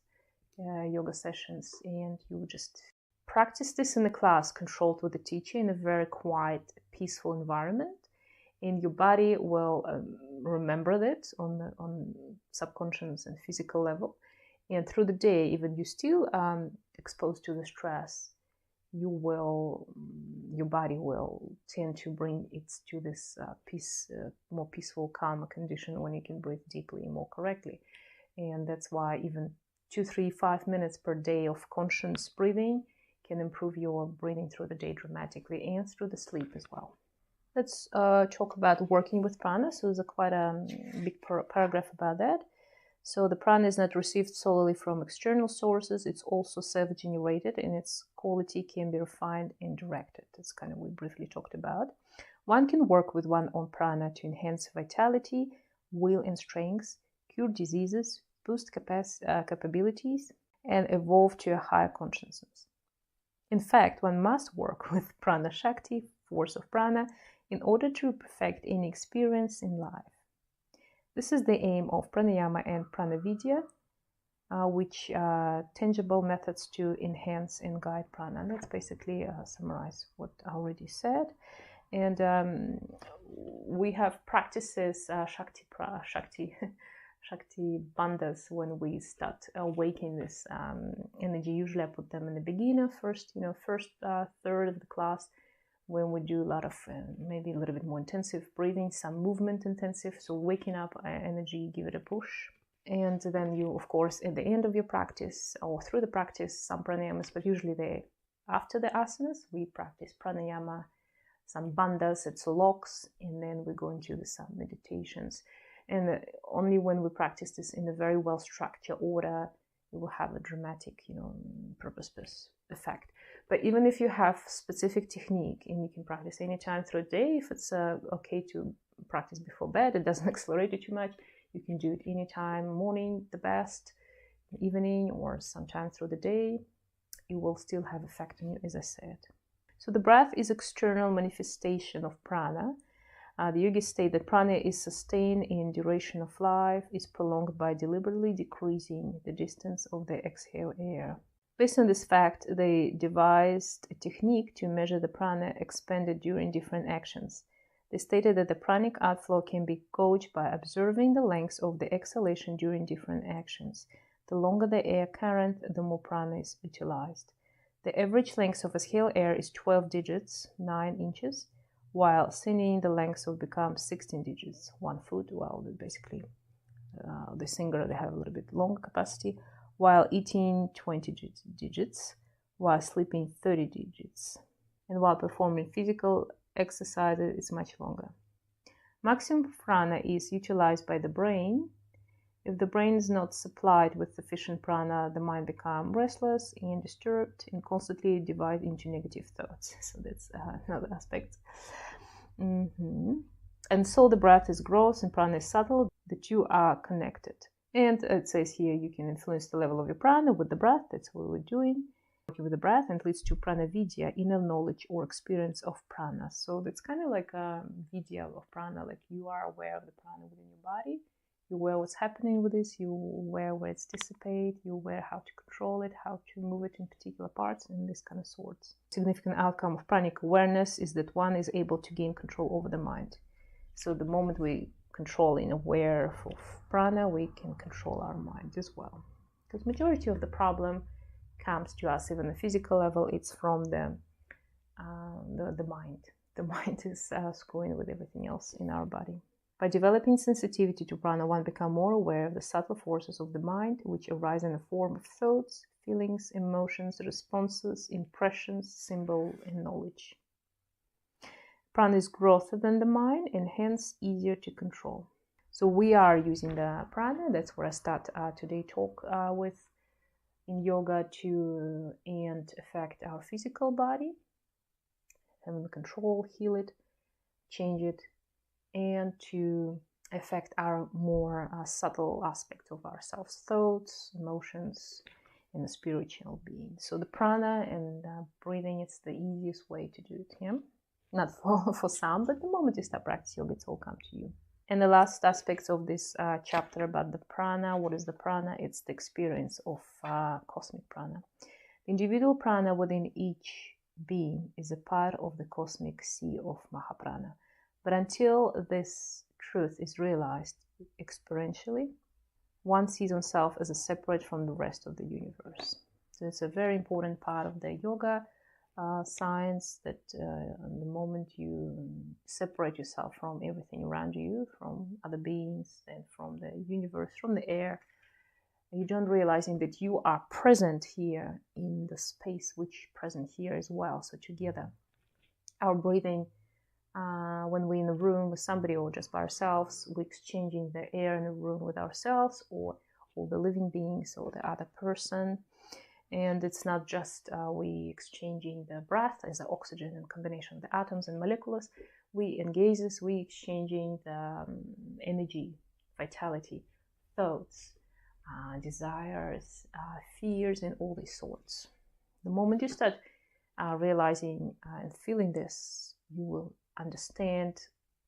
yoga sessions, and you just practice this in the class, controlled with the teacher, in a very quiet, peaceful environment. And your body will remember that on subconscious and physical level. And through the day, even you still exposed to the stress, your body will tend to bring it to this more peaceful, calmer condition when you can breathe deeply and more correctly. And that's why even 2, 3, 5 minutes per day of conscious breathing can improve your breathing through the day dramatically, and through the sleep as well. Let's talk about working with prana. So there's quite a big paragraph about that. So the prana is not received solely from external sources. It's also self-generated, and its quality can be refined and directed. That's kind of what we briefly talked about. One can work with one's own prana to enhance vitality, will and strength, cure diseases, boost capabilities, and evolve to a higher consciousness. In fact, one must work with prana shakti, force of prana, in order to perfect any experience in life. This is the aim of pranayama and pranavidya, which are tangible methods to enhance and guide prana. And that's basically summarize what I already said. And we have practices, shakti bandhas, when we start awakening this energy. Usually I put them in the beginner, first third of the class, when we do a lot of maybe a little bit more intensive breathing, some movement intensive, so waking up energy, give it a push. And then you, of course, at the end of your practice or through the practice, some pranayamas, but usually after the asanas, we practice pranayama, some bandhas, it's locks, and then we go into some meditations. And only when we practice this in a very well structured order, it will have a dramatic, purpose effect. But even if you have specific technique and you can practice anytime through the day, if it's okay to practice before bed, it doesn't accelerate you too much, you can do it anytime, morning the best, evening, or sometime through the day. It will still have effect on you, as I said. So the breath is external manifestation of prana. The yogis state that prana is sustained in duration of life, is prolonged by deliberately decreasing the distance of the exhale air. Based on this fact, they devised a technique to measure the prana expended during different actions. They stated that the pranic outflow can be gauged by observing the length of the exhalation during different actions. The longer the air current, the more prana is utilized. The average length of exhale air is 12 digits, 9 inches, while singing the length will become 16 digits, 1 foot. Well, basically, the singer, they have a little bit longer capacity, while eating 20 digits, while sleeping 30 digits, and while performing physical exercises, it's much longer. Maximum prana is utilized by the brain. If the brain is not supplied with sufficient prana, the mind becomes restless and disturbed and constantly divided into negative thoughts. So that's another aspect. And so the breath is gross and prana is subtle. The two are connected. And it says here you can influence the level of your prana with the breath. That's what we're doing. Working with the breath, and leads to pranavidya, inner knowledge or experience of prana. So that's kind of like a vidya of prana, like you are aware of the prana within your body. You're aware what's happening with this, you're aware where it's dissipated, you're aware how to control it, how to move it in particular parts, and this kind of sorts. Significant outcome of pranic awareness is that one is able to gain control over the mind. So the moment we control and aware of prana, we can control our mind as well. Because majority of the problem comes to us, even on the physical level, it's from the mind. The mind is screwing with everything else in our body. By developing sensitivity to prana, one becomes more aware of the subtle forces of the mind, which arise in the form of thoughts, feelings, emotions, responses, impressions, symbol, and knowledge. Prana is grosser than the mind and hence easier to control. So we are using the prana. That's where I start today talk with in yoga to and affect our physical body, and control, heal it, change it, and to affect our more subtle aspect of ourselves, thoughts, emotions, and the spiritual being. So the prana and breathing, it's the easiest way to do it. Yeah? Not for some, but the moment you start practicing yoga, it's all come to you. And the last aspects of this chapter about the prana. What is the prana? It's the experience of cosmic prana. The individual prana within each being is a part of the cosmic sea of Mahaprana. But until this truth is realized experientially, one sees oneself as a separate from the rest of the universe. So it's a very important part of the yoga science that the moment you separate yourself from everything around you, from other beings and from the universe, from the air, you don't realizing that you are present here in the space which present here as well. So together, our breathing When we're in a room with somebody or just by ourselves, we're exchanging the air in the room with ourselves or the living beings or the other person. And it's not just we exchanging the breath as the oxygen and combination of the atoms and molecules. We in gases, we exchanging the energy, vitality, thoughts, desires, fears, and all these sorts. The moment you start realizing and feeling this, you will understand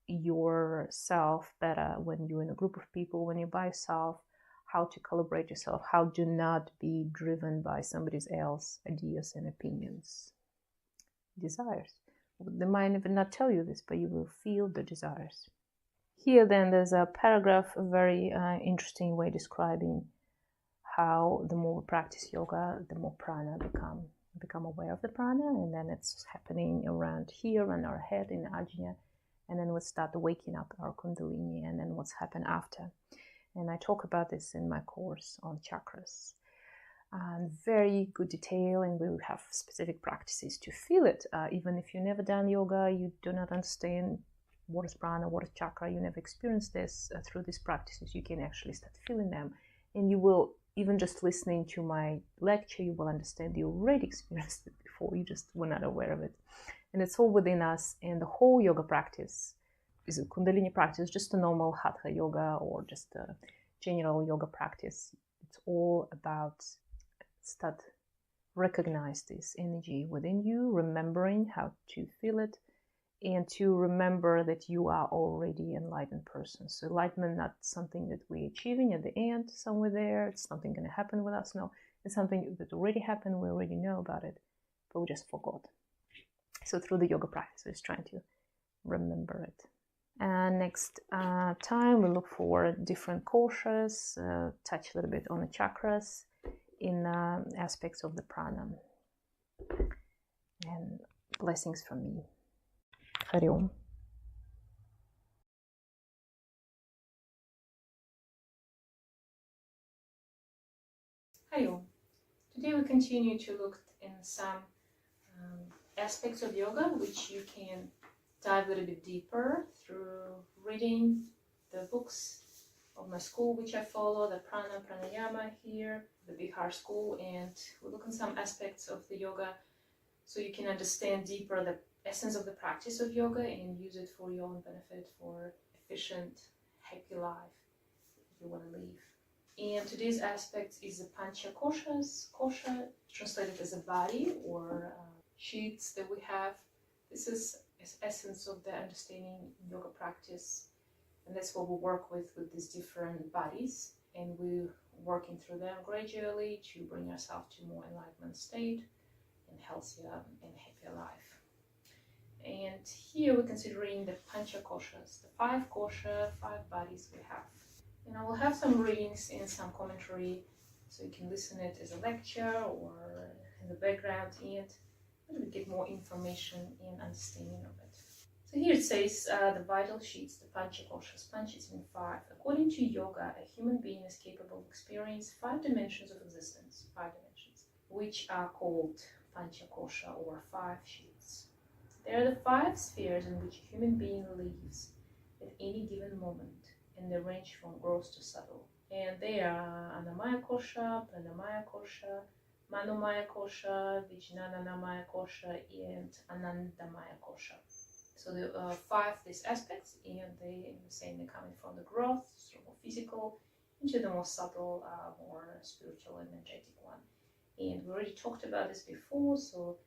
yourself better when you're in a group of people, when you're by yourself, how to calibrate yourself, how to not be driven by somebody else's ideas and opinions, desires. They might even not tell you this, but you will feel the desires. Here then there's a paragraph, a very interesting way describing how the more we practice yoga, the more prana become aware of the prana, and then it's happening around here on our head in ajna, and then we start waking up our kundalini, and then what's happened after. And I talk about this in my course on chakras. Very good detail, and we will have specific practices to feel it. Even if you've never done yoga, you do not understand what is prana, what is chakra, you never experienced this, through these practices, you can actually start feeling them. And you will, even just listening to my lecture, you will understand you already experienced it before, you just were not aware of it. And it's all within us, and the whole yoga practice is a Kundalini practice, just a normal Hatha yoga or just a general yoga practice. It's all about start recognize this energy within you, remembering how to feel it, and to remember that you are already an enlightened person. So enlightenment, not something that we're achieving at the end, somewhere there, it's something going to happen with us. No, it's something that already happened, we already know about it, but we just forgot. So through the yoga practice, we're just trying to remember it. And next time we look for different koshas, touch a little bit on the chakras in aspects of the prana. And blessings from me. Hari Om. Hari Om. Today we continue to look in some aspects of yoga which you can dive a little bit deeper through reading the books of my school which I follow, the Prana Pranayama here, the Bihar school, and we look at some aspects of the yoga so you can understand deeper the essence of the practice of yoga and use it for your own benefit, for efficient, happy life you want to live. And today's aspect is the Pancha Koshas. Kosha translated as a body or sheets that we have. This is essence of the understanding yoga practice, and that's what we work with these different bodies, and we're working through them gradually to bring ourselves to more enlightenment state and healthier and happier life. And here we're considering the Pancha Koshas, the 5 kosha, 5 bodies we have. And I will have some readings and some commentary so you can listen it as a lecture or in the background and get more information and understanding of it. So here it says the vital sheets, the Pancha Koshas. Panchas mean 5. According to yoga, a human being is capable of experiencing 5 dimensions of existence, 5 dimensions, which are called Pancha Kosha or 5 sheets. They are the 5 spheres in which a human being lives at any given moment, and they range from gross to subtle. And they are Annamaya Kosha, Pranamaya Kosha, Manomaya Kosha, Vijnanamaya Kosha, and Anandamaya Kosha. So the 5 these aspects, and they the same, they're coming from the growth, so more physical, into the more subtle, more spiritual, energetic one. And we already talked about this before, so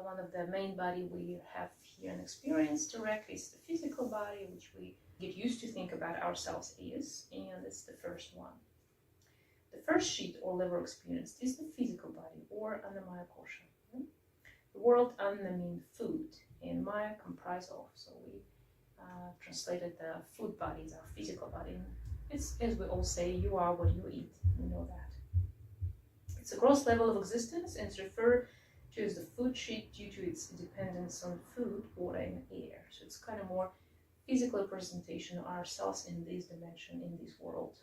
one of the main body we have here and experience directly is the physical body, which we get used to think about ourselves as, and it's the first one. The first sheet or level experience is the physical body or Annamaya Kosha. The word Anna means food, and Maya comprise of, so we translated the food bodies, our physical body. It's, as we all say, you are what you eat, we know that. It's a gross level of existence and it's referred to as the food sheet due to its dependence on food, water, and air. So it's kind of more physical representation of ourselves in this dimension, in this world.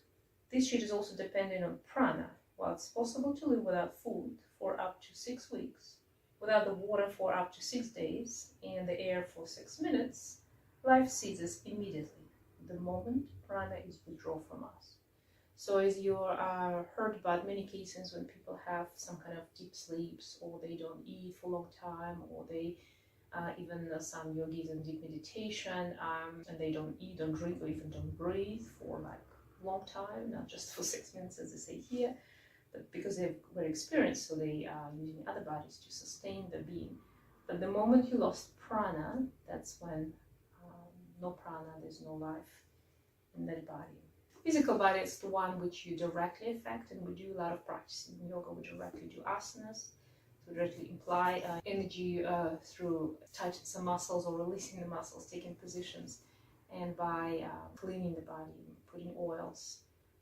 This sheet is also dependent on prana. While it's possible to live without food for up to 6 weeks, without the water for up to 6 days, and the air for 6 minutes, life ceases immediately the moment prana is withdrawn from us. So as you heard about many cases when people have some kind of deep sleeps, or they don't eat for a long time, or they even some yogis in deep meditation, and they don't eat, don't drink, or even don't breathe for like a long time, not just for 6 minutes as they say here, but because they're very experienced, so they are using other bodies to sustain their being. But the moment you lost prana, that's when no prana, there's no life in that body. Physical body is the one which you directly affect, and we do a lot of practice in yoga. We directly do asanas to directly imply energy through tightening some muscles or releasing the muscles, taking positions, and by cleaning the body, putting oils,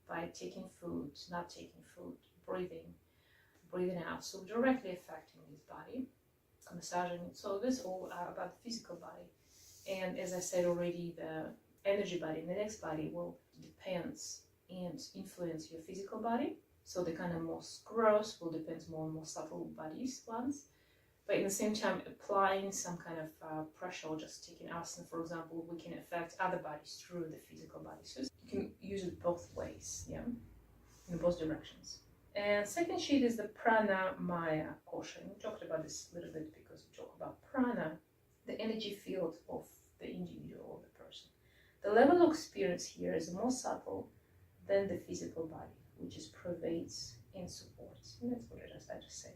by taking food, not taking food, breathing out. So directly affecting this body, massaging it. So this is all about the physical body. And as I said already, the energy body, the next body will depends and influence your physical body. So the kind of most gross will depend more on more subtle bodies ones. But at the same time, applying some kind of pressure, or just taking asana, for example, we can affect other bodies through the physical body. So you can use it both ways, yeah, in both directions. And second sheet is the Pranamaya kosha. We talked about this a little bit because we talk about prana, the energy field of the individual or the person. The level of experience here is more subtle than the physical body, which is pervades and supports. And that's what I just said.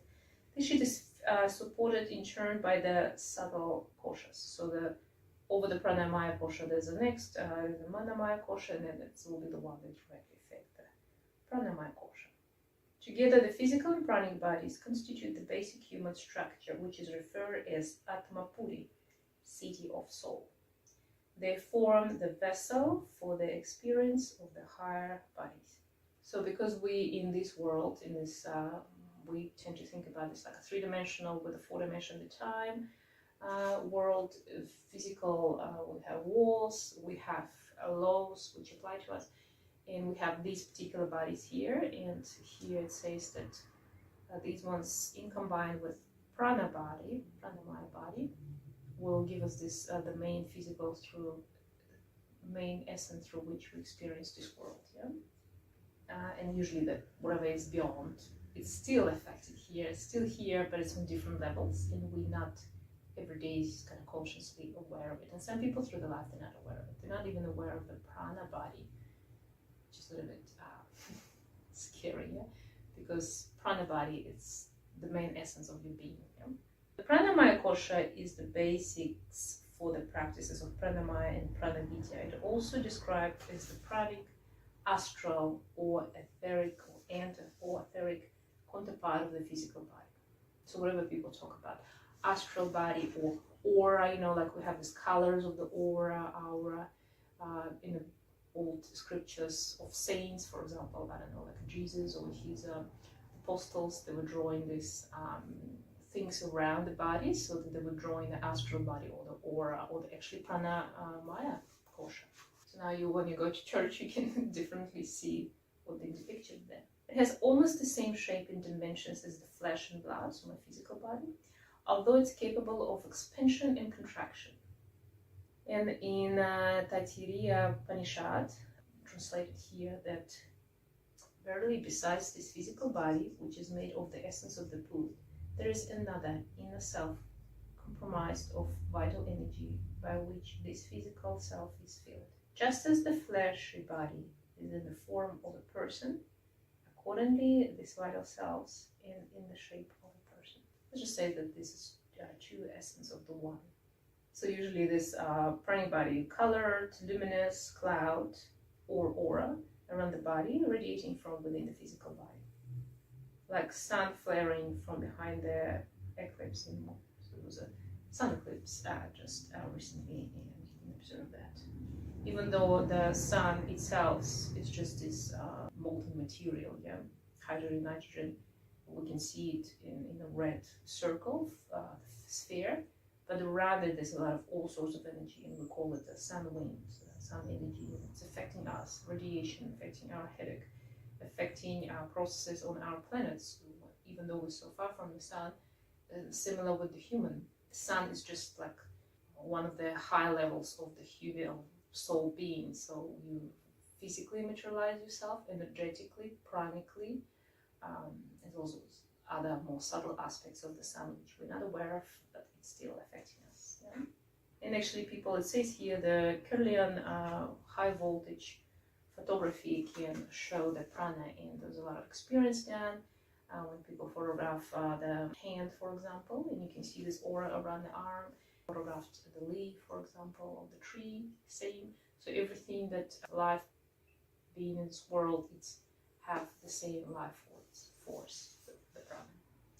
This sheet is supported in turn by the subtle koshas. So over the Pranamaya kosha, there's the next, the Manamaya kosha, and then it will be the one that directly affect the Pranamaya kosha. Together, the physical and pranic bodies constitute the basic human structure, which is referred as Atmapuri, city of soul. They form the vessel for the experience of the higher bodies. So because we in this world, we tend to think about this like a three-dimensional with a four-dimensional time world, physical, we have walls, we have laws which apply to us, and we have these particular bodies here, and here it says that these ones in combined with prana body, pranamaya body, will give us this the main physical through main essence through which we experience this world, yeah. And usually that whatever is beyond, it's still affected here, it's still here, but it's on different levels, and we're not every day kind of consciously aware of it. And some people through the life they're not aware of it. They're not even aware of the prana body, which is a little bit scary, yeah, because prana body is the main essence of your being. Yeah? The Pranamaya kosha is the basics for the practices of Pranamaya and Pranavidya. It also described as the pranic, astral, or etheric, or etheric counterpart of the physical body. So whatever people talk about, astral body or aura, like we have these colors of the aura, in the old scriptures of saints, for example, I don't know, like Jesus or his apostles, they were drawing these things around the body, so that they were drawing the astral body or the aura or the actually Pranamaya kosha. So now when you go to church, you can differently see what they depicted there. It has almost the same shape and dimensions as the flesh and blood, so my physical body, although it's capable of expansion and contraction. And in Taittiriya Upanishad, translated here, that verily besides this physical body, which is made of the essence of the Buddha, there is another inner self comprised of vital energy by which this physical self is filled. Just as the fleshy body is in the form of a person, accordingly this vital selves in the shape of a person. Let's just say that this is two essence of the one. So usually this pranic body, colored, luminous cloud or aura around the body, radiating from within the physical body, like sun flaring from behind the eclipse in Mo. So it was a sun eclipse just recently, and you can observe that. Even though the sun itself is just this molten material, yeah, hydrogen, nitrogen, we can see it in a red circle, sphere, but around it there's a lot of all sorts of energy, and we call it the sun winds, sun energy. It's affecting us, radiation, affecting our headache, affecting our processes on our planets. Even though we're so far from the sun, similar with the human, the sun is just like one of the high levels of the human soul being. So you physically materialize yourself, energetically, pranically. There's also other more subtle aspects of the sun which we're not aware of, but it's still affecting us. Yeah? And actually, people, it says here, the Kirlian high voltage photography can show the prana, and there's a lot of experience done when people photograph the hand, for example, and you can see this aura around the arm. Photographed the leaf, for example, of the tree, same. So everything that life being in this world, it's have the same life force, the prana,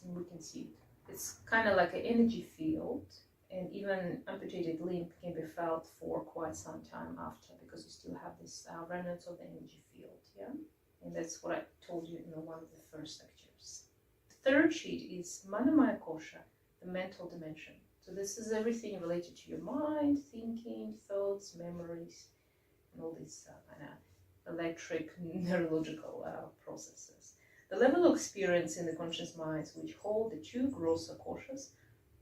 and we can see it. It's kind of like an energy field, and even amputated limb can be felt for quite some time after, because you still have this remnants of the energy field. Yeah, and that's what I told you in one of the first lectures. The third sheet is Manamaya Kosha, the mental dimension. So this is everything related to your mind, thinking, thoughts, memories, and all these kind of electric neurological processes. The level of experience in the conscious minds which hold the two grosser koshas,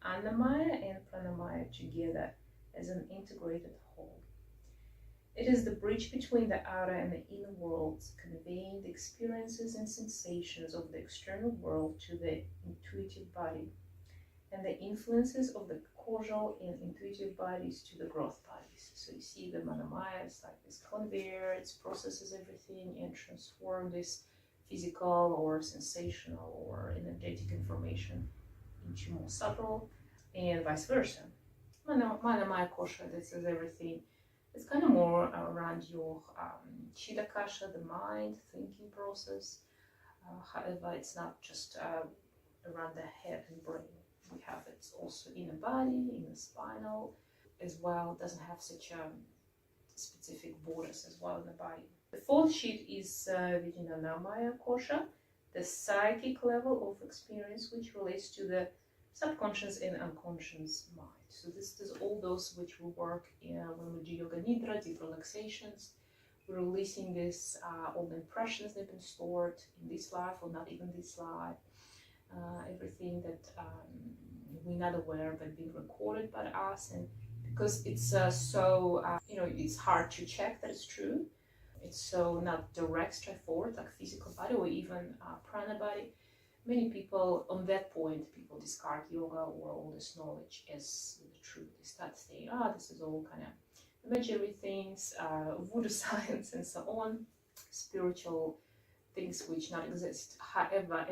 Annamaya and Pranamaya, together as an integrated whole. It is the bridge between the outer and the inner worlds, conveying the experiences and sensations of the external world to the intuitive body, and the influences of the causal and intuitive bodies to the growth bodies. So you see the Manamaya is like this conveyor, it processes everything and transforms this physical or sensational or energetic information into more subtle, and vice versa. Manamaya Kosha, this is everything. It's kind of more around your Chitta Kasha, the mind, thinking process. However, it's not just around the head and brain. We have it also in the body, in the spinal as well. It doesn't have such specific borders as well in the body. The fourth sheet is Vijnanamaya Kosha, the psychic level of experience which relates to the subconscious and unconscious mind. So this is all those which will work when we do Yoga Nidra, deep relaxations. We're releasing this, all the impressions that have been stored in this life or not even this life. Everything that we're not aware but being recorded by us, and because it's it's hard to check that it's true. It's so not direct, straightforward, like physical body or even prana body. Many people on that point, people discard yoga or all this knowledge as the truth. They start saying, this is all kind of imaginary things, voodoo science and so on, spiritual things which not exist. However,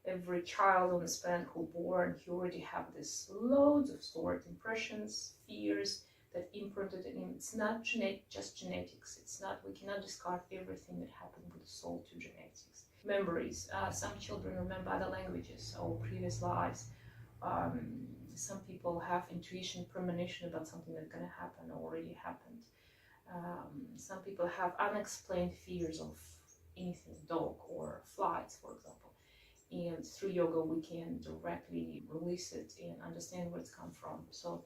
every child on this planet who born, he already have this loads of stored impressions, fears that imprinted in him. It's not just genetics. It's not, we cannot discard everything that happened with the soul to genetics. Memories. Some children remember other languages or previous lives. Some people have intuition, premonition about something that's going to happen or already happened. Some people have unexplained fears of anything, dog or flies, for example. And through yoga, we can directly release it and understand where it's come from. So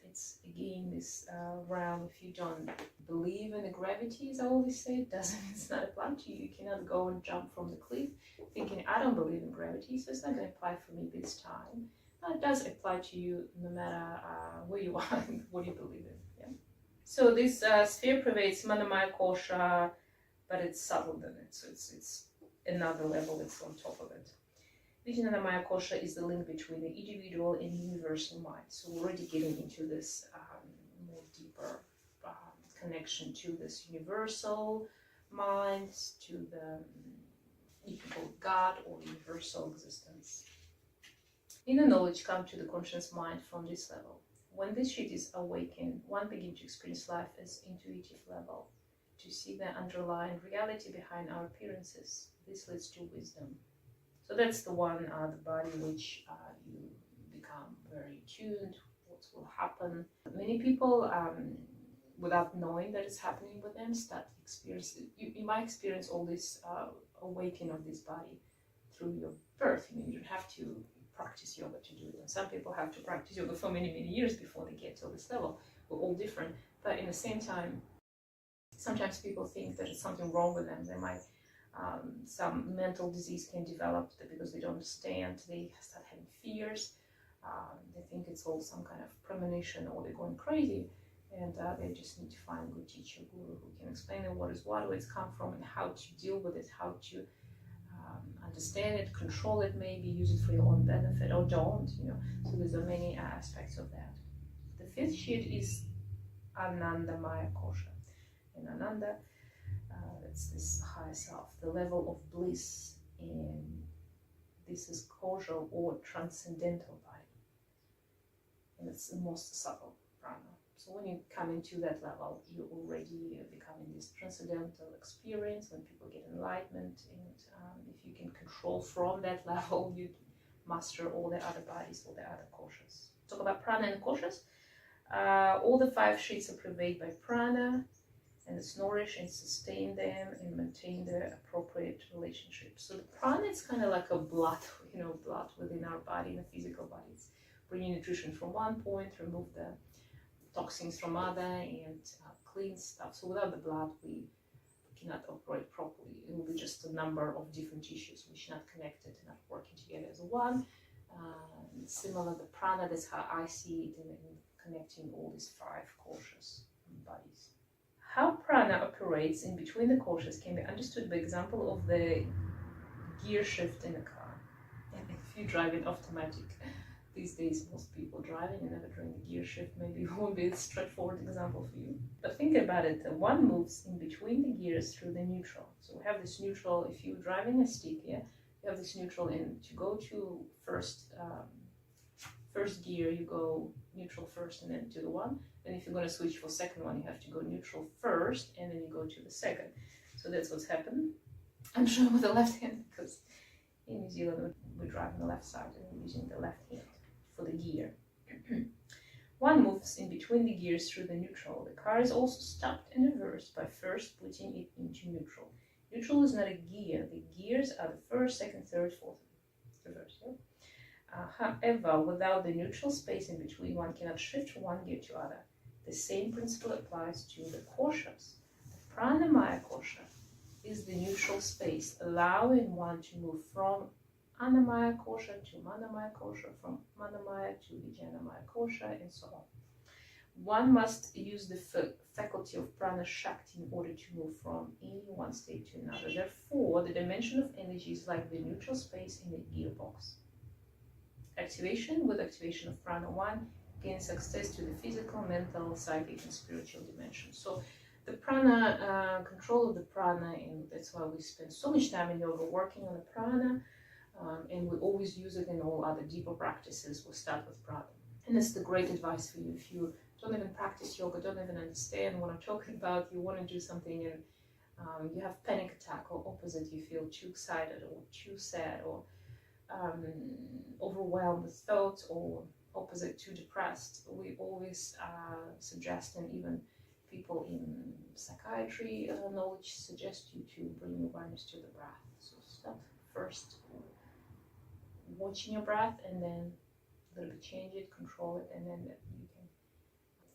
it's again this realm. If you don't believe in the gravity, as I always say, it's not apply to you. You cannot go and jump from the cliff thinking, I don't believe in gravity, so it's not going to apply for me this time. No, it does apply to you no matter where you are and what you believe in. Yeah? So this sphere pervades Manamaya Kosha, but it's subtle than it. So it's another level that's on top of it. Vijnanamaya Kosha is the link between the individual and universal mind. So we're already getting into this more deeper connection to this universal mind, to the you can call it God or universal existence. Inner knowledge comes to the conscious mind from this level. When this sheet is awakened, one begins to experience life as intuitive level, to see the underlying reality behind our appearances. This leads to wisdom. So that's the one, the body which you become very tuned, what will happen. Many people, without knowing that it's happening with them, start experiencing, you might experience all this awakening of this body through your birth. You don't have to practice yoga to do it. And some people have to practice yoga for many, many years before they get to this level. We're all different. But in the same time, sometimes people think that it's something wrong with them. They might, some mental disease can develop because they don't understand. They start having fears. They think it's all some kind of premonition or they're going crazy. And they just need to find a good teacher, guru, who can explain them what is what, where it's come from, and how to deal with it, how to understand it, control it, maybe use it for your own benefit, or don't, So there's many aspects of that. The fifth sheet is Ananda Maya Kosha. And Ananda, it's this higher self, the level of bliss, and this is causal or transcendental body. And it's the most subtle prana. So when you come into that level, you already becoming this transcendental experience when people get enlightenment. And if you can control from that level, you master all the other bodies, all the other koshas. Talk about prana and koshas. All the 5 sheets are pervaded by prana, and it's nourish and sustain them and maintain the appropriate relationship. So the prana is kind of like a blood, blood within our body, in the physical body. It's bringing nutrition from one point, remove the toxins from other, and clean stuff. So without the blood, we cannot operate properly. It will be just a number of different tissues which are not connected, not working together as one. Similar, the prana, that's how I see it in connecting all these 5 koshas bodies. How prana operates in between the koshas can be understood by example of the gear shift in a car. And if you drive it automatic, these days most people driving and never doing the gear shift, maybe it won't be a straightforward example for you. But think about it, one moves in between the gears through the neutral. So we have this neutral, if you're driving a stick, you have this neutral, and to go to first gear, you go neutral first and then to the one. And if you're going to switch for second one, you have to go neutral first and then you go to the second. So that's what's happened. I'm showing with the left hand because in New Zealand we drive on the left side and we're using the left hand for the gear. One moves in between the gears through the neutral. The car is also stopped and reversed by first putting it into neutral. Neutral is not a gear. The gears are the first, second, third, fourth. Reverse. Yeah? However, without the neutral space in between, one cannot shift from one gear to other. The same principle applies to the koshas. The pranamaya kosha is the neutral space, allowing one to move from annamaya kosha to manamaya kosha, from manamaya to vijnanamaya kosha, and so on. One must use the faculty of prana shakti in order to move from any one state to another. Therefore, the dimension of energy is like the neutral space in the gearbox. Activation with activation of prana 1 gains access to the physical, mental, psychic, and spiritual dimension. So the prana, control of the prana, and that's why we spend so much time in yoga working on the prana, and we always use it in all other deeper practices. We start with prana. And that's the great advice for you. If you don't even practice yoga, don't even understand what I'm talking about, you want to do something and you have panic attack, or opposite, you feel too excited or too sad, or overwhelmed with thoughts, or opposite, too depressed, we always suggest, and even people in psychiatry knowledge suggest you to bring your awareness to the breath. So start first watching your breath, and then a little bit change it, control it, and then you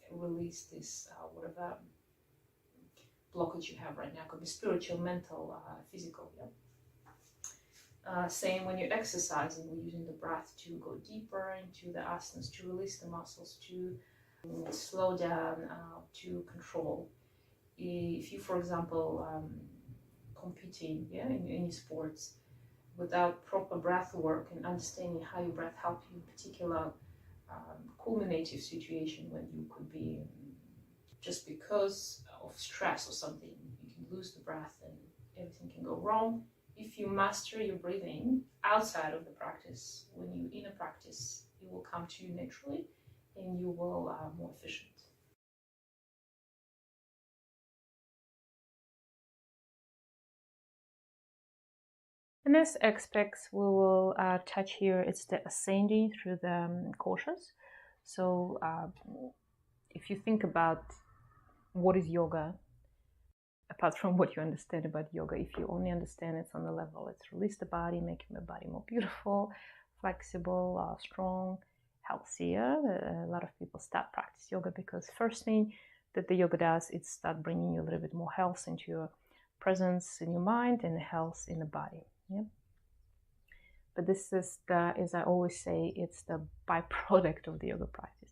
can release this whatever blockage you have right now. It could be spiritual, mental, physical. Yeah. Same when you're exercising, we're using the breath to go deeper into the asanas, to release the muscles, to slow down, to control. If you, for example, competing in any sports, without proper breath work and understanding how your breath helps you in particular culminative situation, when you could be just because of stress or something, you can lose the breath and everything can go wrong. If you master your breathing outside of the practice, when you're in a practice, it will come to you naturally and you will more efficient. The next aspects we will touch here is the ascending through the koshas. So if you think about what is yoga, apart from what you understand about yoga, if you only understand it's on the level, let's release the body, making the body more beautiful, flexible, strong, healthier. A lot of people start practice yoga because first thing that the yoga does is start bringing you a little bit more health into your presence in your mind and health in the body. Yeah. but this is the, as I always say, it's the byproduct of the yoga practice.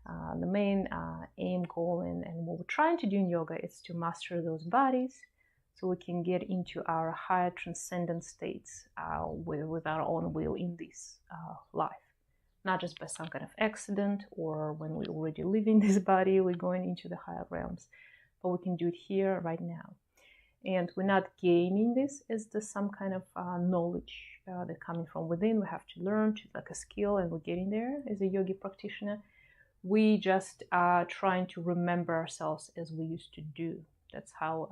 The main aim, goal, and what we're trying to do in yoga is to master those bodies so we can get into our higher transcendent states with our own will in this life. Not just by some kind of accident or when we already live in this body, we're going into the higher realms, but we can do it here right now. And we're not gaining this as some kind of knowledge that's coming from within. We have to learn to like a skill, and we're getting there as a yogi practitioner. We just are trying to remember ourselves as we used to do. That's how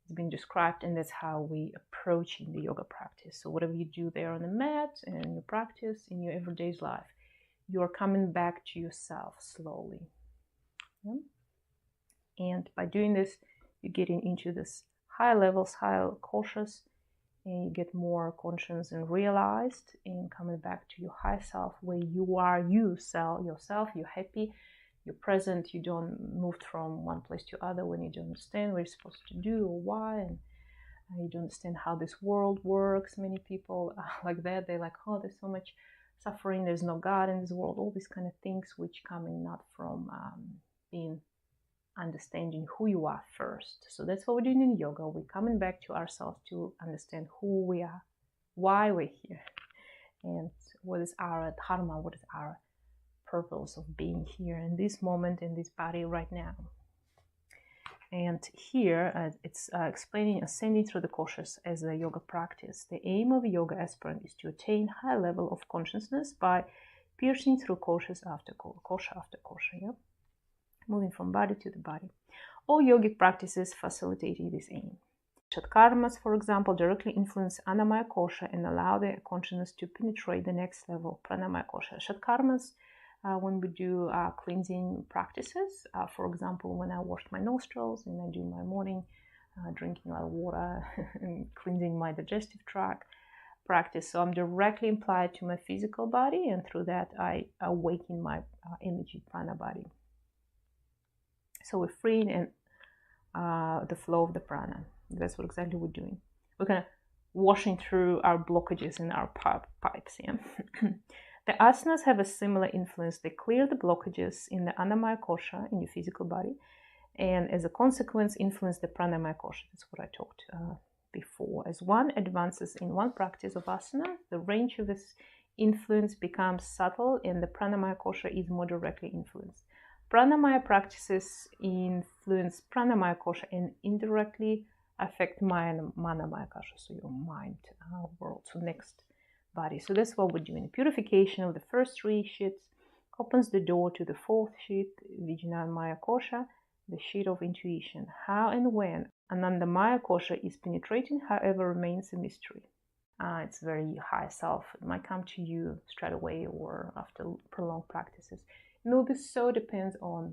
it's been described, and that's how we approach in the yoga practice. So whatever you do there on the mat and in your practice, in your everyday life, you're coming back to yourself slowly. Yeah? And by doing this, you're getting into this higher levels, higher cautious, and you get more conscious and realized, and coming back to your higher self, where you are yourself, you're happy, you're present, you don't move from one place to other when you don't understand what you're supposed to do or why, and you don't understand how this world works. Many people like that, they're like, oh, there's so much suffering, there's no God in this world, all these kind of things which coming not from being understanding who you are first. So that's what we're doing in yoga. We're coming back to ourselves to understand who we are, why we're here, and what is our dharma, what is our purpose of being here in this moment, in this body right now. And here it's explaining ascending through the koshas as a yoga practice. The aim of a yoga aspirant is to attain high level of consciousness by piercing through koshas after kosha after kosha. Yeah? Moving from body to the body. All yogic practices facilitating this aim. Shatkarmas, for example, directly influence Annamaya kosha and allow the consciousness to penetrate the next level, Pranamaya kosha. Shatkarmas, when we do cleansing practices, for example, when I wash my nostrils and I do my morning drinking a lot of water and cleansing my digestive tract practice. So I'm directly applied to my physical body, and through that I awaken my energy prana body. So we're freeing and the flow of the prana. That's what exactly we're doing. We're kind of washing through our blockages in our pipes. Yeah? The asanas have a similar influence. They clear the blockages in the Annamaya kosha in your physical body, and as a consequence influence the Pranamaya kosha. That's what I talked before. As one advances in one practice of asana, the range of this influence becomes subtle, and the Pranamaya kosha is more directly influenced. Pranamaya practices influence Pranamaya kosha and indirectly affect Manamaya kosha, so your mind world, so next body. So that's what we're doing. Purification of the first three sheets opens the door to the fourth sheet, Vijnanamaya kosha, the sheet of intuition. How and when Anandamaya kosha is penetrating, however, remains a mystery. It's very high self. It might come to you straight away or after prolonged practices. No, this so depends on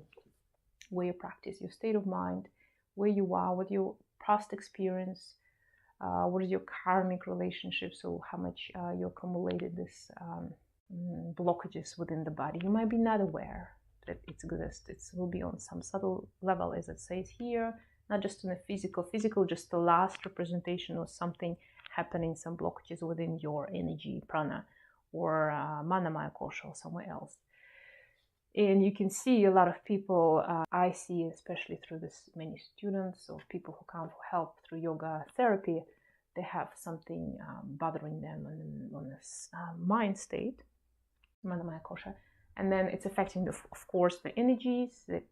where you practice, your state of mind, where you are, what your past experience, what is your karmic relationship, so how much you accumulated this blockages within the body. You might be not aware that it exists. It will be on some subtle level, as it says here, not just in the physical, just the last representation of something happening, some blockages within your energy, prana, or manamaya kosha, or somewhere else. And you can see a lot of people, I see, especially through this many students or people who come for help through yoga therapy, they have something bothering them on this mind state, Manamaya kosha, and then it's affecting, of course, the energies that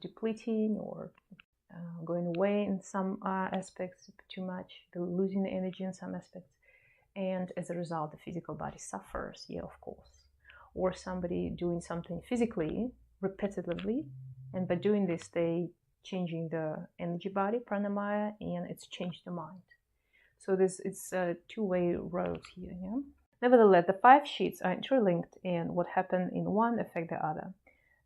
depleting or going away in some aspects too much, losing the energy in some aspects, and as a result, the physical body suffers. Yeah, of course. Or somebody doing something physically repetitively, and by doing this they changing the energy body, pranamaya, and it's changed the mind. So it's a two-way road here. Yeah. Nevertheless, the 5 sheets are interlinked, and what happened in one affect the other.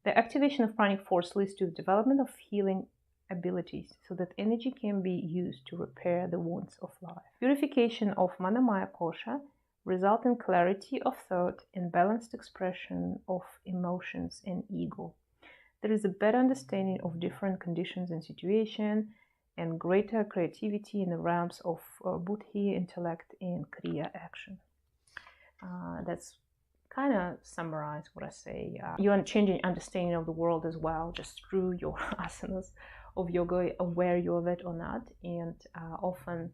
The activation of pranic force leads to the development of healing abilities, so that energy can be used to repair the wounds of life. Purification of manamaya kosha result in clarity of thought and balanced expression of emotions and ego. There is a better understanding of different conditions and situations, and greater creativity in the realms of buddhi, intellect, and kriya action. That's kind of summarize what I say. You are changing understanding of the world as well, just through your asanas of yoga, aware you of it or not. And often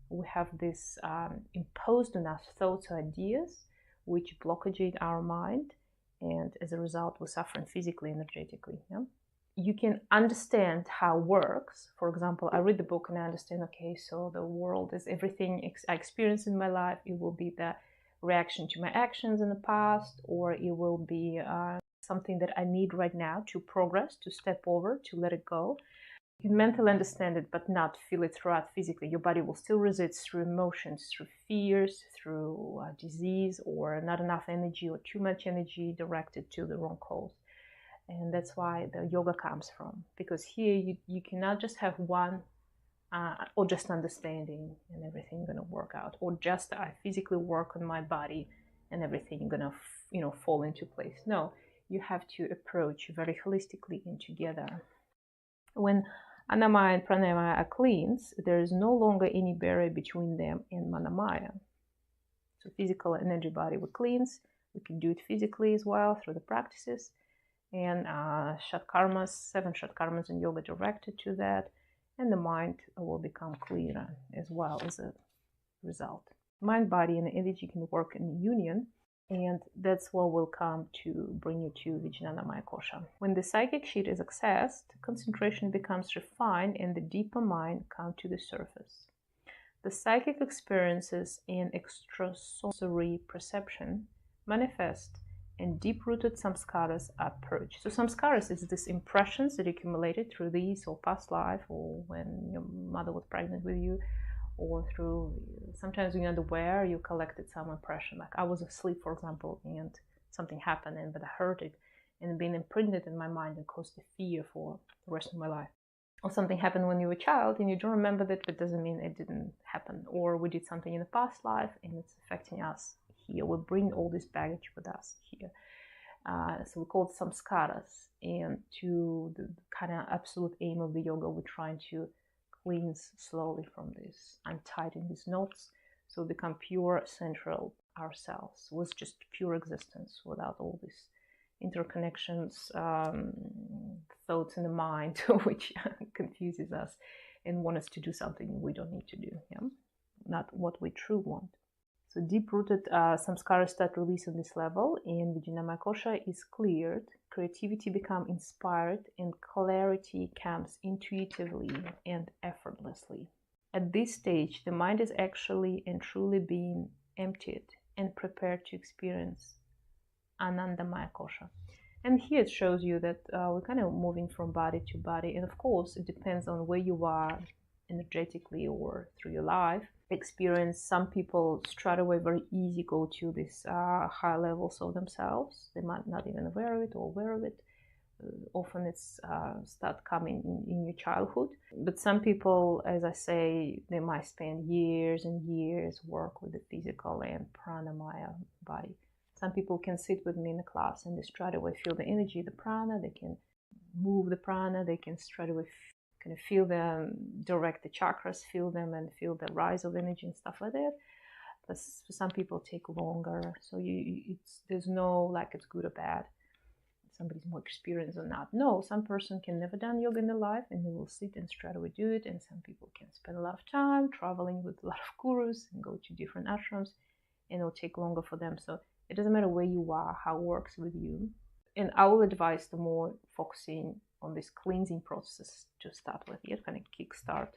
we have this imposed on us thoughts or ideas which blockade our mind, and as a result we're suffering physically, energetically. Yeah? You can understand how it works. For example, I read the book and I understand, okay, so the world is everything I experience in my life. It will be the reaction to my actions in the past, or it will be something that I need right now to progress, to step over, to let it go. You can mentally understand it, but not feel it throughout physically. Your body will still resist through emotions, through fears, through disease, or not enough energy, or too much energy directed to the wrong cause. And that's why the yoga comes from, because here you cannot just have one or just understanding and everything gonna work out, or just I physically work on my body and everything gonna fall into place. No, you have to approach very holistically and together. When Annamaya and Pranayama are cleansed, there is no longer any barrier between them and Manamaya. So physical energy body we cleanse. We can do it physically as well through the practices. And shatkarmas, 7 shatkarmas in yoga directed to that. And the mind will become clearer as well as a result. Mind, body, and energy can work in union, and that's what will come to bring you to Vijnanamaya Kosha. When the psychic sheet is accessed, concentration becomes refined and the deeper mind comes to the surface. The psychic experiences and extrasensory perception manifest, and deep-rooted samskaras are purged. So samskaras is this impressions that accumulated through these or past life, or when your mother was pregnant with you, or through sometimes when you're unaware you collected some impression. Like I was asleep, for example, and something happened, but I heard it, and it been imprinted in my mind and caused a fear for the rest of my life. Or something happened when you were a child and you don't remember that, but doesn't mean it didn't happen. Or we did something in the past life and it's affecting us here. We bring all this baggage with us here. So we call it samskaras. And to the kind of absolute aim of the yoga, we're trying to cleanse slowly from this, untighten these knots, so become pure central ourselves with just pure existence without all these interconnections, thoughts in the mind, which confuses us and want us to do something we don't need to do, yeah? Not what we truly want. So deep-rooted samskaras start releasing this level, and Vijnanamaya Kosha is cleared, creativity becomes inspired, and clarity comes intuitively and effortlessly. At this stage, the mind is actually and truly being emptied and prepared to experience Anandamaya Kosha. And here it shows you that we're kind of moving from body to body, and of course it depends on where you are energetically or through your life experience. Some people straight away very easy go to this high levels of themselves. They might not even aware of it or aware of it. Often it's start coming in your childhood. But some people, as I say, they might spend years and years work with the physical and pranamaya body. Some people can sit with me in the class and they straight away feel the energy, the prana. They can move the prana. They can straight away kind of feel them, direct the chakras, feel them, and feel the rise of energy and stuff like that. But for some people, take longer. So there's no like it's good or bad. Somebody's more experienced or not. No, some person can never done yoga in their life and they will sit and straight away do it. And some people can spend a lot of time traveling with a lot of gurus and go to different ashrams, and it'll take longer for them. So it doesn't matter where you are, how it works with you. And I will advise the more focusing on this cleansing process to start with. You kind of kickstart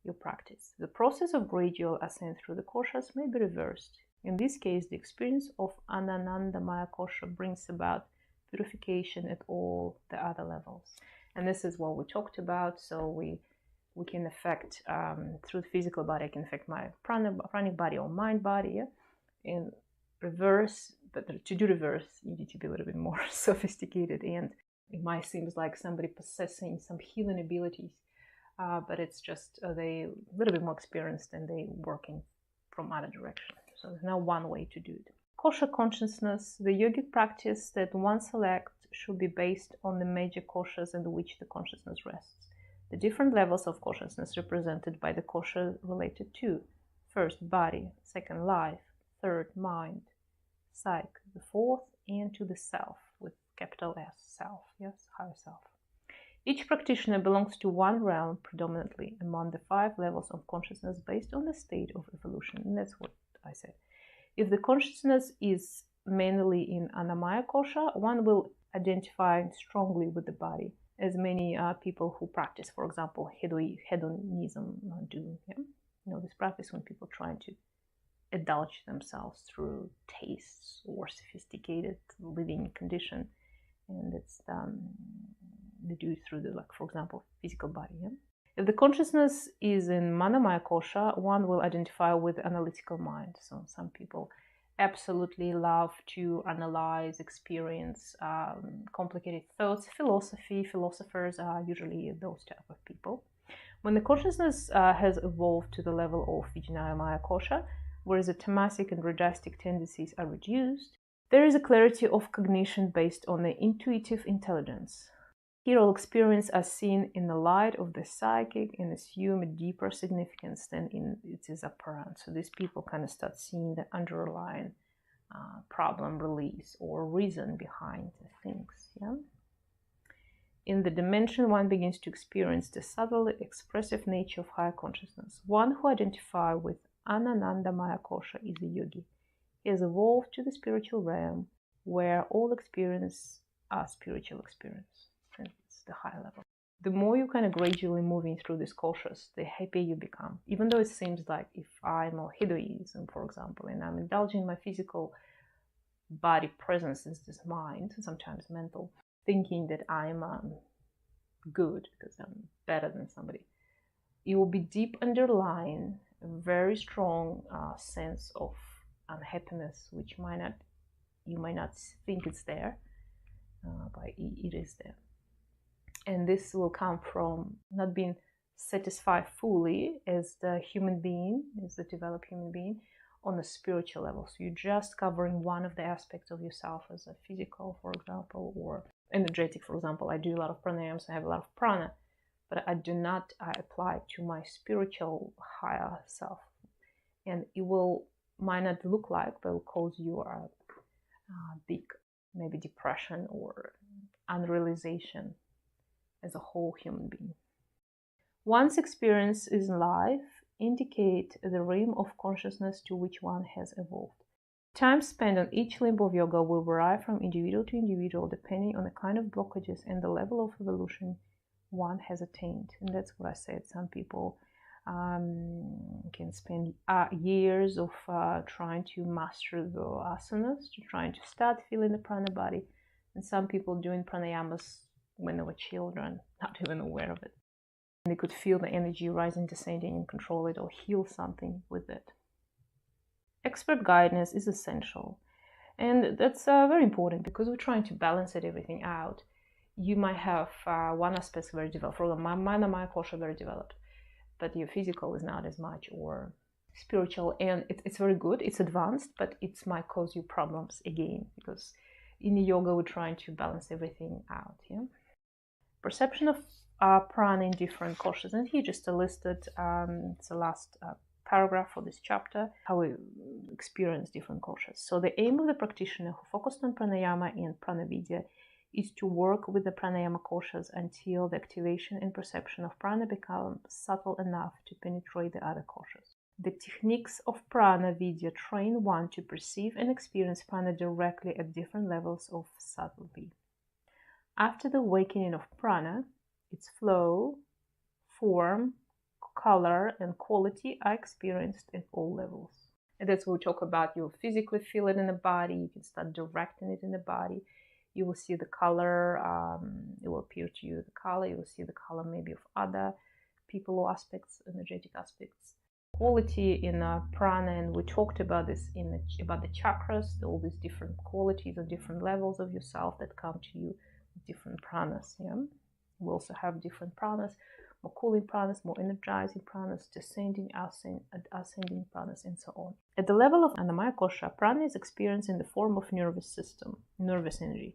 your practice. The process of gradual ascent through the koshas may be reversed. In this case, the experience of Anandamaya Kosha brings about purification at all the other levels. And this is what we talked about. So we can affect, through the physical body, I can affect my pranic body or mind body, yeah? And reverse, but to do reverse, you need to be a little bit more sophisticated, and it might seem like somebody possessing some healing abilities, but it's just they a little bit more experienced and they working from other direction. So there's no one way to do it. Kosha consciousness, the yogic practice that one selects, should be based on the major koshas in which the consciousness rests. The different levels of consciousness represented by the kosha related to: first, body; second, life; third, mind; psyche, the fourth, and to the self, with capital S, self, yes, higher self. Each practitioner belongs to one realm predominantly among the 5 levels of consciousness based on the state of evolution. And that's what I said. If the consciousness is mainly in Annamaya Kosha, one will identify strongly with the body, as many people who practice, for example, hedonism do. Yeah? You know, this practice when people try to indulge themselves through tastes or sophisticated living condition, and it's they do it through the, like, for example, physical body. Yeah? If the consciousness is in Manomaya Kosha, one will identify with analytical mind. So some people absolutely love to analyze, experience complicated thoughts. Philosophers are usually those type of people. When the consciousness has evolved to the level of Vijnanamaya Kosha, whereas the tamasic and rajasic tendencies are reduced, there is a clarity of cognition based on the intuitive intelligence. Here all experience are seen in the light of the psychic and assume a deeper significance than in its apparent. So these people kind of start seeing the underlying problem release or reason behind the things. Yeah? In the dimension, one begins to experience the subtle expressive nature of higher consciousness. One who identifies with Anandamaya Kosha is a yogi. He has evolved to the spiritual realm where all experience are spiritual experience. It's the high level. The more you kind of gradually moving through this koshas, the happier you become. Even though it seems like if I'm a hedonism, for example, and I'm indulging my physical body presence is this mind, sometimes mental, thinking that I'm good because I'm better than somebody, it will be deep underlying, a very strong sense of unhappiness, which you might not think it's there, but it is there. And this will come from not being satisfied fully as the human being, as the developed human being, on a spiritual level. So you're just covering one of the aspects of yourself as a physical, for example, or energetic, for example. I do a lot of pranayams, I have a lot of prana, but I apply it to my spiritual higher self. And it might not look like, but it will cause you a big, maybe depression or unrealization as a whole human being. One's experiences in life indicate the realm of consciousness to which one has evolved. Time spent on each limb of yoga will vary from individual to individual depending on the kind of blockages and the level of evolution one has attained. And that's what I said. Some people can spend years of trying to master the asanas, trying to start feeling the prana body. And some people doing pranayamas when they were children, not even aware of it. And they could feel the energy rising, descending, and control it or heal something with it. Expert guidance is essential. And that's very important because we're trying to balance everything out. You might have one aspect very developed. For example, my kosha very developed, but your physical is not as much, or spiritual, and it's very good, it's advanced, but it might cause you problems again, because in yoga we're trying to balance everything out. Yeah? Perception of prana in different koshas, and here just listed, it's the last paragraph for this chapter, how we experience different koshas. So the aim of the practitioner who focused on pranayama and pranavidya is to work with the pranayama koshas until the activation and perception of prana become subtle enough to penetrate the other koshas. The techniques of prana vidya train one to perceive and experience prana directly at different levels of subtlety. After the awakening of prana, its flow, form, color, and quality are experienced at all levels. And that's what we talk about. You'll physically feel it in the body. You can start directing it in the body. You will see the color. It will appear to you the color. You will see the color maybe of other people or aspects, energetic aspects. Quality in prana, and we talked about this about the chakras, all these different qualities and different levels of yourself that come to you with different pranas. Yeah? We also have different pranas, more cooling pranas, more energizing pranas, descending, ascending pranas, and so on. At the level of Annamaya Kosha, prana is experienced in the form of nervous energy.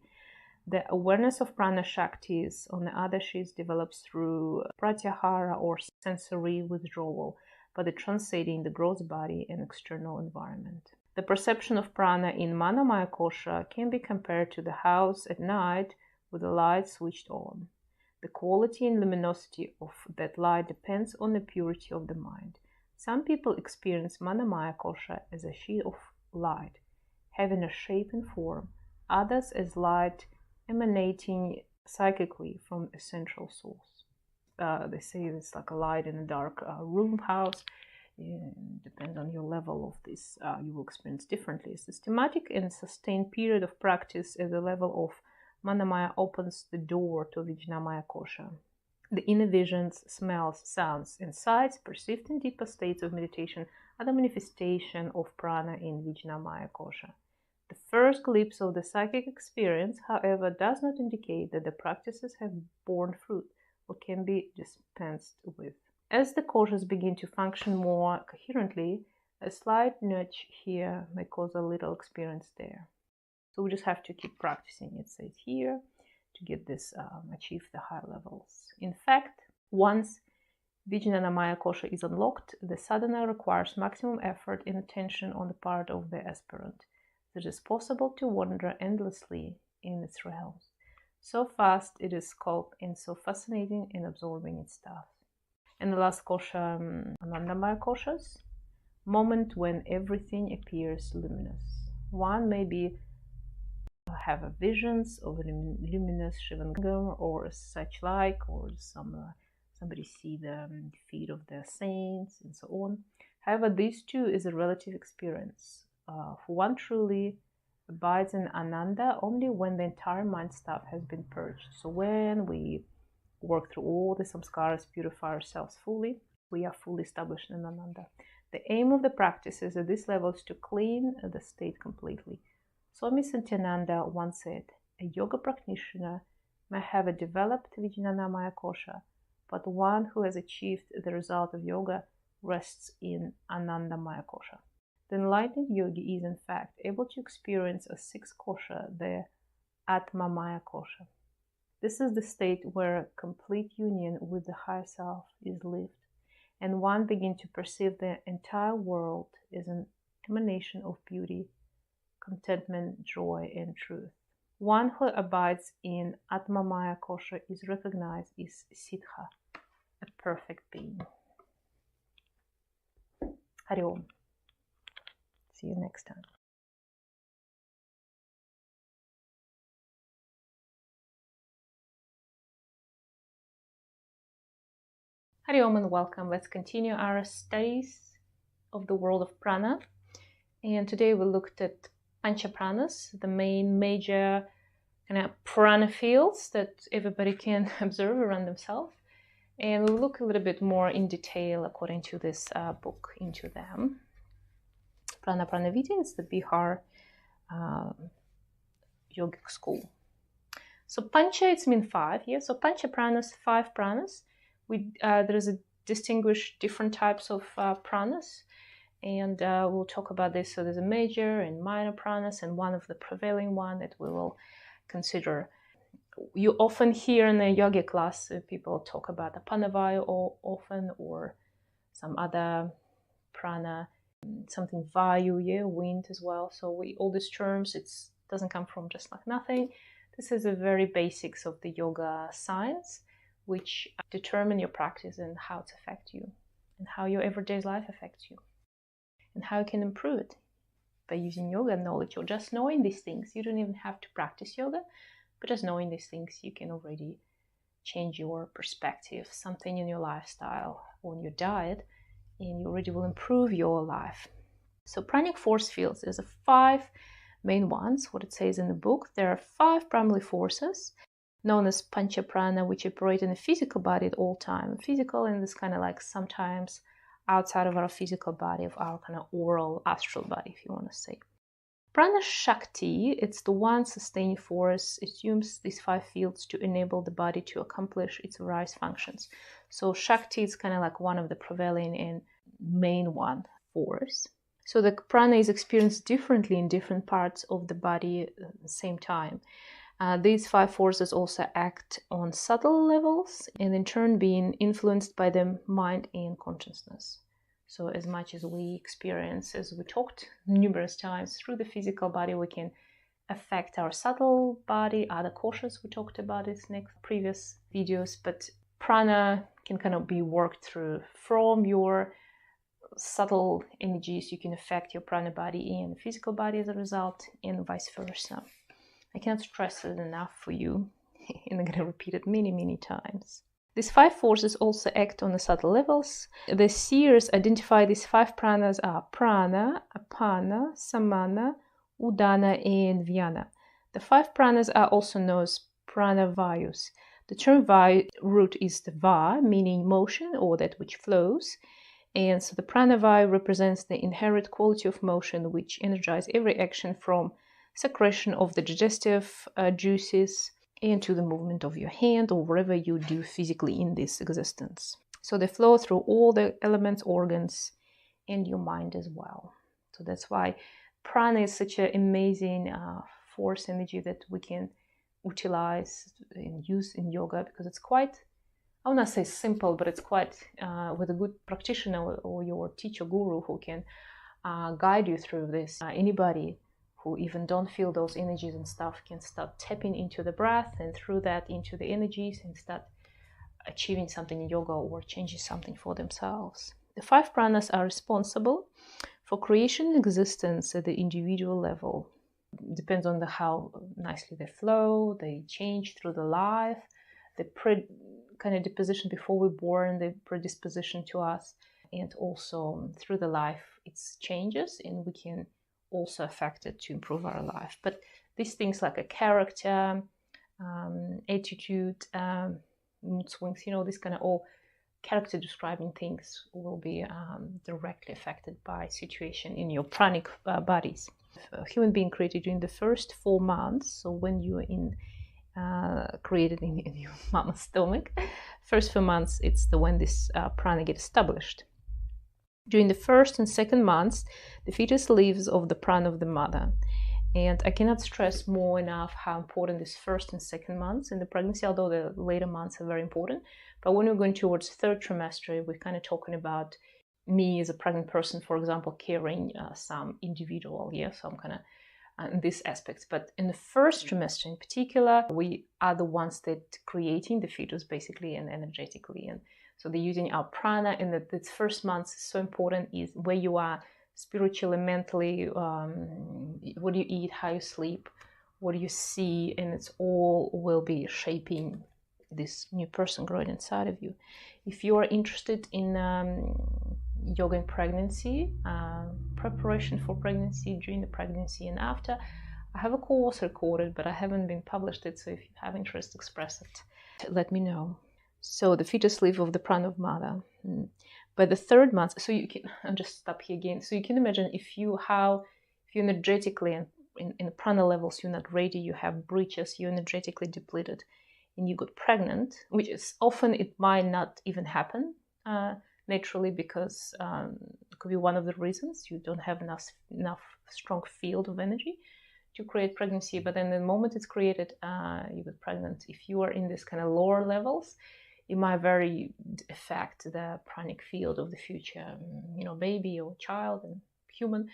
The awareness of prana shaktis on the other sheets develops through pratyahara or sensory withdrawal, by the translating the gross body and external environment. The perception of prana in Manamaya Kosha can be compared to the house at night with the light switched on. The quality and luminosity of that light depends on the purity of the mind. Some people experience Manamaya Kosha as a sheet of light, having a shape and form, others as light emanating psychically from a central source. They say it's like a light in a dark room house. Depends on your level of this, you will experience differently. A systematic and sustained period of practice at the level of Manamaya opens the door to Vijnanamaya Kosha. The inner visions, smells, sounds, and sights perceived in deeper states of meditation are the manifestation of prana in Vijnanamaya Kosha. The first glimpse of the psychic experience, however, does not indicate that the practices have borne fruit or can be dispensed with. As the koshas begin to function more coherently, a slight nudge here may cause a little experience there. So we just have to keep practicing, it says here, to get this, achieve the high levels. In fact, once Vijnanamaya Kosha is unlocked, the sadhana requires maximum effort and attention on the part of the aspirant. It is possible to wander endlessly in its realms. So fast it is scope and so fascinating and absorbing its stuff. And the last kosha, Anandamaya koshas, moment when everything appears luminous. One may have visions of a luminous Shivangam or such like, or somebody see the feet of the saints and so on. However, these two is a relative experience. For one truly abides in Ananda only when the entire mind stuff has been purged. So when we work through all the samskaras, purify ourselves fully, we are fully established in Ananda. The aim of the practices at this level is to clean the state completely. Swami Satyananda once said, a yoga practitioner may have a developed Vijnanamaya Kosha, but one who has achieved the result of yoga rests in Anandamaya Kosha. The enlightened yogi is in fact able to experience a sixth kosha, the Atmamaya Kosha. This is the state where complete union with the higher self is lived, and one begins to perceive the entire world as an emanation of beauty, contentment, joy, and truth. One who abides in Atmamaya Kosha is recognized as Siddha, a perfect being. Hari Om. See you next time. Hari Om and welcome. Let's continue our studies of the world of prana. And today we looked at Pancha Pranas, the major kind of prana fields that everybody can observe around themselves. And we'll look a little bit more in detail according to this book into them. Prana Pranayama is the Bihar yogic school. So Pancha, it's mean five, yeah. So Pancha Pranas, 5 pranas. There is a distinguished different types of pranas, and we'll talk about this. So there's a major and minor pranas, and one of the prevailing one that we will consider. You often hear in a yoga class people talk about the Panavayu often, or some other prana, something Vayu, yeah, wind as well. So all these terms, it doesn't come from just like nothing. This is the very basics of the yoga science, which determine your practice and how it affects you, and how your everyday life affects you, and how you can improve it by using yoga knowledge or just knowing these things. You don't even have to practice yoga, but just knowing these things, you can already change your perspective, something in your lifestyle or in your diet, and you already will improve your life. So pranic force fields, there's 5 main ones, what it says in the book. There are 5 primary forces known as Pancha Prana, which operate in the physical body at all time. Physical, and this kind of like sometimes outside of our physical body, of our kind of oral astral body, if you want to say. Prana Shakti, it's the one sustaining force, assumes these 5 fields to enable the body to accomplish its various functions. So Shakti is kind of like one of the prevailing and main one force. So the prana is experienced differently in different parts of the body at the same time. These 5 forces also act on subtle levels and in turn being influenced by the mind and consciousness. So as much as we experience, as we talked numerous times, through the physical body, we can affect our subtle body, other koshas, we talked about this in previous videos, but prana can kind of be worked through from your subtle energies. You can affect your prana body and physical body as a result, and vice versa. I cannot stress it enough for you, and I'm going to repeat it many, many times. These 5 forces also act on the subtle levels. The seers identify these 5 pranas are prana, apana, samana, udana, and vyana. The 5 pranas are also known as prana vayus. The term vayu root is the va, meaning motion or that which flows. And so the prana vayu represents the inherent quality of motion which energizes every action from secretion of the digestive juices and to the movement of your hand or whatever you do physically in this existence. So they flow through all the elements, organs, and your mind as well. So that's why prana is such an amazing force energy that we can utilize and use in yoga, because it's quite, I will not say simple, but it's quite, with a good practitioner or your teacher guru who can guide you through this. Anybody who even don't feel those energies and stuff can start tapping into the breath, and through that into the energies, and start achieving something in yoga or changing something for themselves. The 5 pranas are responsible for creation and existence at the individual level. It depends on how nicely they flow, they change through the life, the kind of disposition before we're born, the predisposition to us, and also through the life it changes, and we can also affect it to improve our life. But these things like a character, attitude, mood swings, these kind of all character describing things will be directly affected by situation in your pranic bodies. A human being created in the first 4 months, so when you're created in your mama's stomach, first 4 months, it's when this prana gets established. During the first and second months, the fetus lives of the prana of the mother. And I cannot stress more enough how important this first and second months in the pregnancy, although the later months are very important. But when we're going towards third trimester, we're kind of talking about me as a pregnant person, for example, carrying some individual, some kind of in these aspects. But in the first trimester in particular, we are the ones that creating the fetus basically and energetically. And so they're using our prana, and that this first month is so important, is where you are spiritually, mentally, what do you eat, how you sleep, what do you see, and it's all will be shaping this new person growing inside of you. If you are interested in yoga in pregnancy, preparation for pregnancy, during the pregnancy and after, I have a course recorded, but I haven't been published it, so if you have interest, express it. Let me know. So the fetus live of the prana of mother. By the 3rd month, so you can, I'll just stop here again. So you can imagine if you energetically and in the prana levels, you're not ready, you have breaches, you're energetically depleted, and you got pregnant, which is often, it might not even happen naturally, because it could be one of the reasons you don't have enough strong field of energy to create pregnancy. But then the moment it's created, you get pregnant. If you are in this kind of lower levels, it might very affect the pranic field of the future, baby or child and human,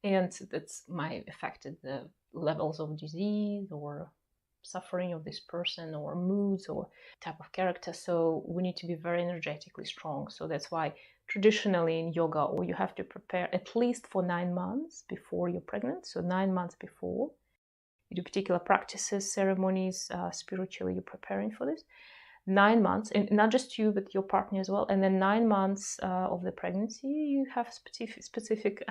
and that's might affect the levels of disease or suffering of this person, or moods or type of character. So we need to be very energetically strong. So that's why traditionally in yoga, or you have to prepare at least for 9 months before you're pregnant. So 9 months before you do particular practices, ceremonies, spiritually you're preparing for this. 9 months, and not just you, but your partner as well. And then 9 months of the pregnancy, you have specific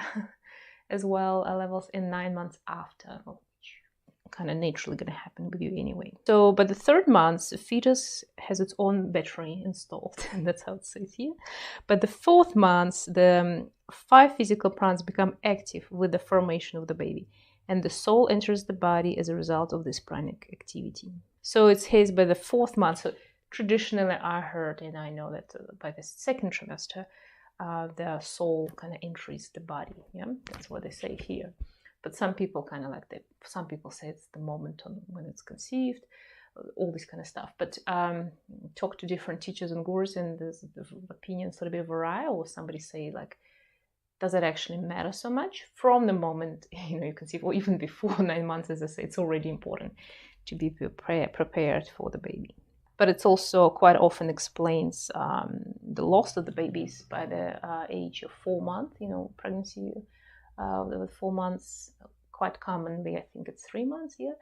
as well levels, in 9 months after, which kind of naturally going to happen with you anyway. So, but the 3rd month, the fetus has its own battery installed, and that's how it says here. But the 4th month, the 5 physical pranas become active with the formation of the baby, and the soul enters the body as a result of this pranic activity. So it says by the 4th month. So traditionally, I heard, and I know that by the 2nd trimester, the soul kind of enters the body. Yeah, that's what they say here. But some people kind of like that. Some people say it's the moment when it's conceived, all this kind of stuff. But talk to different teachers and gurus, and the opinions sort of vary. Or somebody say like does it actually matter so much? From the moment, you can see, or even before 9 months, as I say, it's already important to be prepared for the baby. But it's also quite often explains the loss of the babies by the age of 4 months, pregnancy with 4 months, quite commonly, I think it's 3 months here,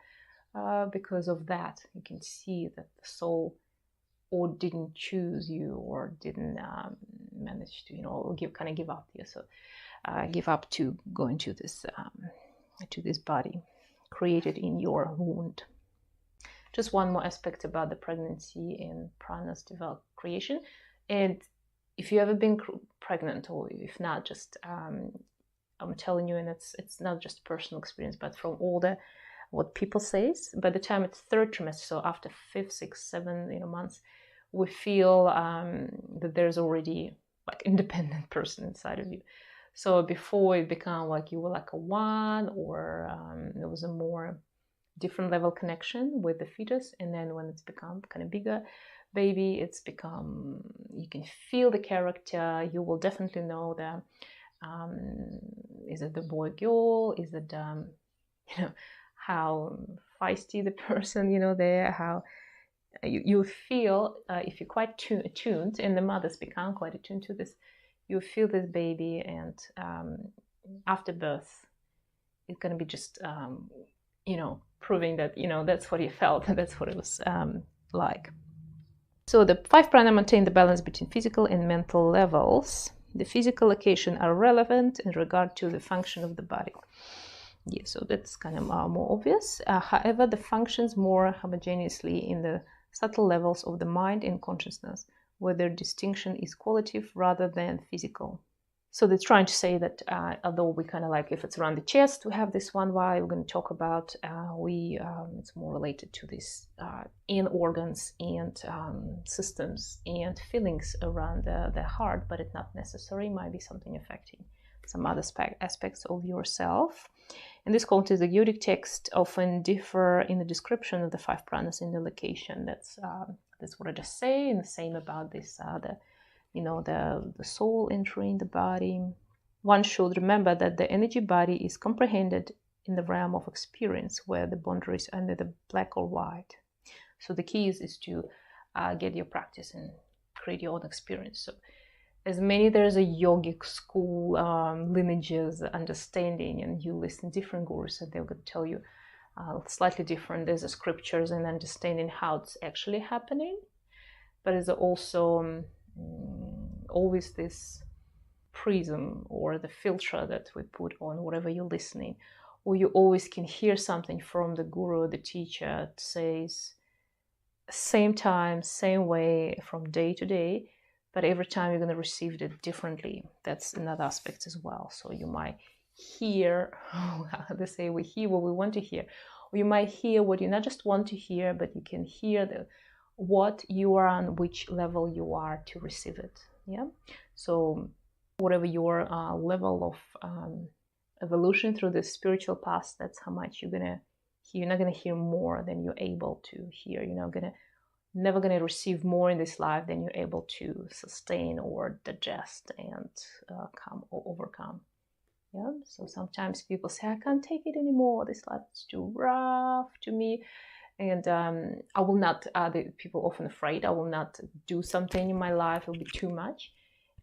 because of that. You can see that the soul or didn't choose you or didn't manage to, give up here. So give up to go into this body created in your wound. Just one more aspect about the pregnancy and prana's creation. And if you ever been pregnant, or if not, just I'm telling you, and it's not just personal experience, but from all what people says, by the time it's third trimester, so after 5, 6, 7 months, we feel that there's already like independent person inside of you. So before it became like you were like a one, or there was a more different level connection with the fetus, and then when it's become kind of bigger baby, it's become, you can feel the character. You will definitely know that is it the boy girl, is it how feisty the person there, how you feel if you're quite attuned, and the mothers become quite attuned to this, you feel this baby, and after birth it's going to be just proving that that's what you felt and that's what it was like. So the 5 prana maintain the balance between physical and mental levels. The physical location are relevant in regard to the function of the body. Yeah, so that's kind of more obvious. However, the functions more homogeneously in the subtle levels of the mind and consciousness, where their distinction is qualitative rather than physical. So they're trying to say that although we kind of like, if it's around the chest, we have this one why we're going to talk about, it's more related to this in organs and systems and feelings around the heart, but it's not necessary, might be something affecting some other aspects of yourself. In this context, the yogic texts often differ in the description of the 5 pranas in the location. That's what I just say, and the same about this the soul entering the body. One should remember that the energy body is comprehended in the realm of experience, where the boundaries are neither black or white. So the key is to get your practice and create your own experience. So as many there's a yogic school lineages, understanding, and you listen to different gurus, and they're going to tell you slightly different. There's the scriptures and understanding how it's actually happening, but it's also always this prism or the filter that we put on whatever you're listening, or you always can hear something from the guru or the teacher. It says same time, same way from day to day, but every time you're going to receive it differently. That's another aspect as well. So you might hear, they say we hear what we want to hear, or you might hear what you not just want to hear, but you can hear what you are on, which level you are to receive it. Yeah. So whatever your level of evolution through the spiritual path, that's how much you're gonna hear. You're not gonna hear more than you're able to hear. You're never gonna receive more in this life than you're able to sustain or digest and overcome. Yeah. So sometimes people say, I can't take it anymore. This life is too rough to me. And I will not, people often afraid, I will not do something in my life, it will be too much.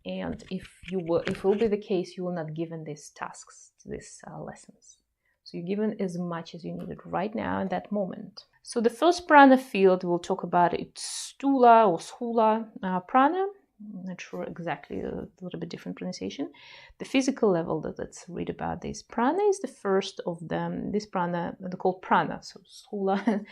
And if it will be the case, you will not given these tasks, these lessons. So you're given as much as you needed right now in that moment. So the first prana field, we'll talk about it, stula or sthula prana. I'm not sure exactly, a little bit different pronunciation. The physical level, let's read about this. Prana is the first of them. This prana, they're called prana. So sthula,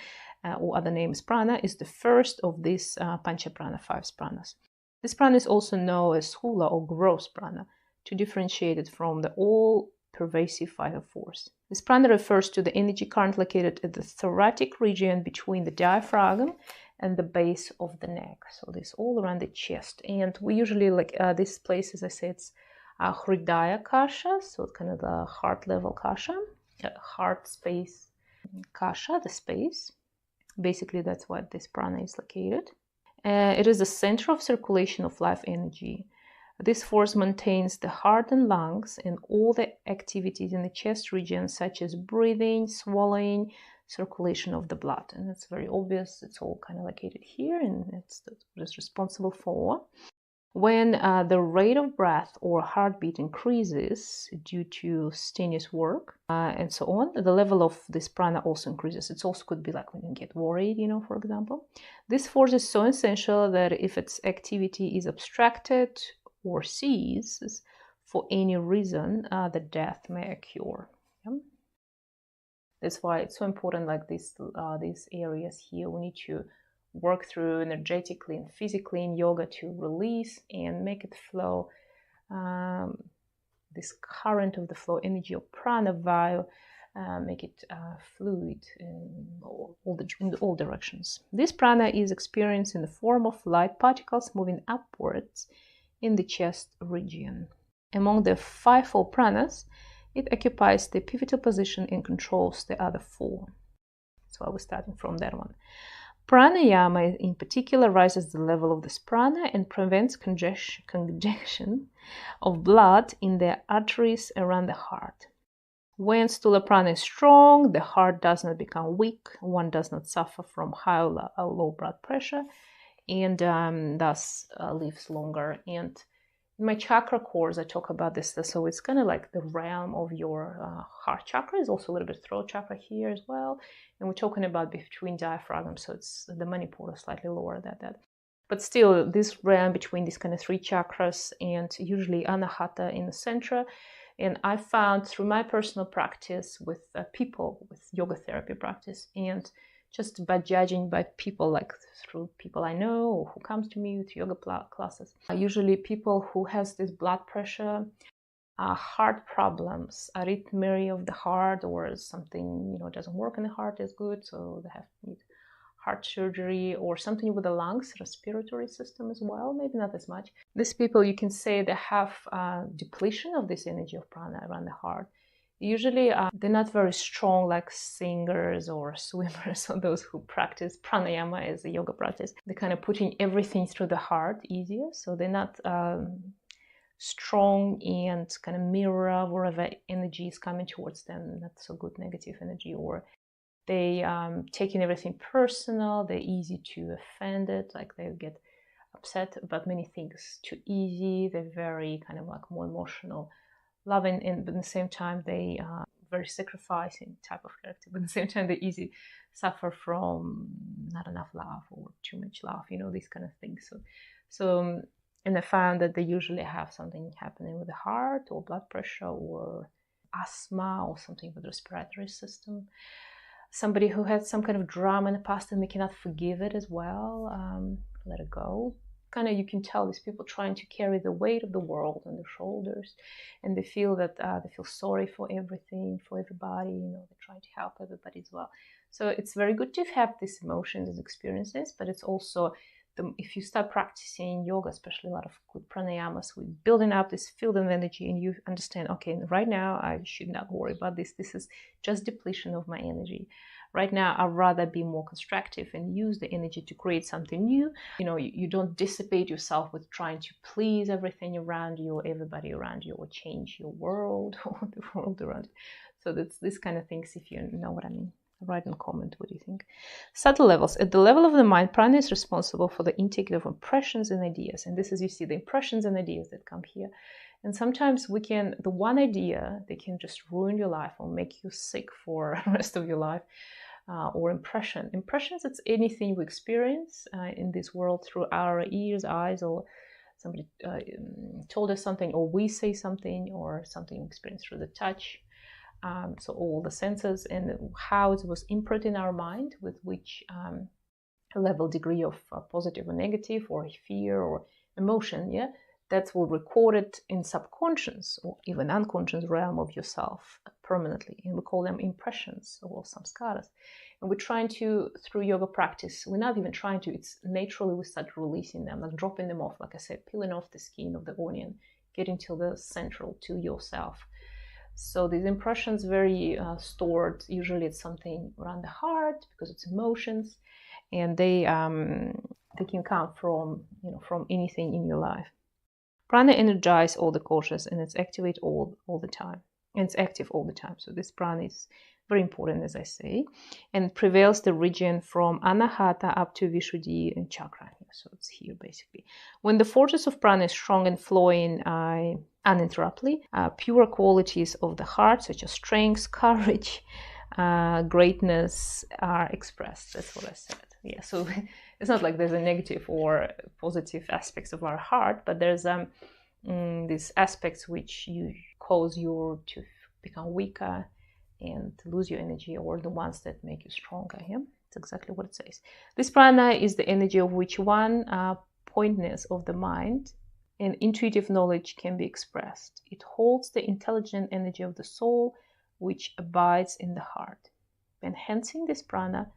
or other name is prana, is the first of these pancha prana, 5 pranas. This prana is also known as sthula or gross prana, to differentiate it from the all-pervasive vital force. This prana refers to the energy current located at the thoracic region between the diaphragm and the base of the neck. So this all around the chest. And we usually this place, as I say, it's Hridaya Kasha, so it's kind of the heart level Kasha, heart space Kasha, the space. Basically, that's what this prana is located. It is the center of circulation of life energy. This force maintains the heart and lungs and all the activities in the chest region, such as breathing, swallowing, circulation of the blood. And it's very obvious, it's all kind of located here, and that's what it's responsible for. When the rate of breath or heartbeat increases due to strenuous work and so on, the level of this prana also increases. It also could be like when you get worried, for example. This force is so essential that if its activity is abstracted or ceases for any reason, the death may occur. Yeah? That's why it's so important, like these areas here, we need to work through energetically and physically in yoga to release and make it flow, this current of the flow energy of prana vayu, make it fluid in all directions. This prana is experienced in the form of light particles moving upwards in the chest region. Among the fivefold pranas, it occupies the pivotal position and controls the other four. So I was starting from that one. Pranayama in particular raises the level of this prana and prevents congestion of blood in the arteries around the heart. When Stula Prana is strong, the heart does not become weak, one does not suffer from high or low blood pressure, and thus lives longer. And in my chakra course, I talk about this. So it's kind of like the realm of your heart chakra. Is also a little bit throat chakra here as well. And we're talking about between diaphragm, so it's the Manipura is slightly lower than that. But still, this realm between these kind of three chakras and usually Anahata in the center. And I found through my personal practice with people, with yoga therapy practice, and just by judging by people, like through people I know or who comes to me with yoga classes, usually people who has this blood pressure, heart problems, arrhythmia of the heart, or something doesn't work in the heart as good, so they have to need heart surgery, or something with the lungs, respiratory system as well, maybe not as much. These people, you can say they have depletion of this energy of prana around the heart. Usually they're not very strong like singers or swimmers or those who practice pranayama as a yoga practice. They're kind of putting everything through the heart easier, so they're not strong and kind of mirror wherever energy is coming towards them, not so good negative energy, or they taking everything personal, they're easy to offend it, like they get upset about many things too easy, they're very kind of like more emotional, loving, and but at the same time they very sacrificing type of character, but at the same time they easy suffer from not enough love or too much love, these kind of things. So and I found that they usually have something happening with the heart or blood pressure or asthma or something with the respiratory system. Somebody who had some kind of drama in the past and they cannot forgive it as well, let it go. Kind of, you can tell these people trying to carry the weight of the world on their shoulders, and they feel that they feel sorry for everything, for everybody. They're trying to help everybody as well. So it's very good to have these emotions and experiences, but it's also if you start practicing yoga, especially a lot of good pranayamas, we're building up this field of energy, and you understand, okay, right now I should not worry about this. This is just depletion of my energy. Right now, I'd rather be more constructive and use the energy to create something new. You don't dissipate yourself with trying to please everything around you or everybody around you, or change your world or the world around you. So that's this kind of things, if you know what I mean. Write in comment, what do you think? Subtle levels. At the level of the mind, prana is responsible for the intake of impressions and ideas. And this is, you see, the impressions and ideas that come here. And sometimes the one idea, they can just ruin your life or make you sick for the rest of your life. Or impressions, it's anything we experience in this world through our ears, eyes, or somebody told us something, or we say something, or something experienced through the touch. So all the senses, and how it was imprinted in our mind, with which level, degree of positive or negative, or fear or emotion, that will record it in subconscious or even unconscious realm of yourself permanently, and we call them impressions or samskaras. And we're trying to, through yoga practice, we're not even trying to, it's naturally we start releasing them, like dropping them off, like I said, peeling off the skin of the onion, getting to the central, to yourself. So these impressions very stored. Usually it's something around the heart because it's emotions, and they can come from from anything in your life. Prana energizes all the koshas and it's activate all the time. And it's active all the time. So this prana is very important, as I say, and prevails the region from Anahata up to Vishuddhi chakra. So it's here basically. When the forces of prana is strong and flowing uninterruptedly, pure qualities of the heart, such as strength, courage, greatness, are expressed. That's what I said. Yeah. So it's not like there's a negative or positive aspects of our heart, but there's these aspects which you cause you to become weaker and lose your energy, or the ones that make you stronger. Yeah, that's exactly what it says. This prana is the energy of which one pointness of the mind and intuitive knowledge can be expressed. It holds the intelligent energy of the soul, which abides in the heart. Enhancing this prana,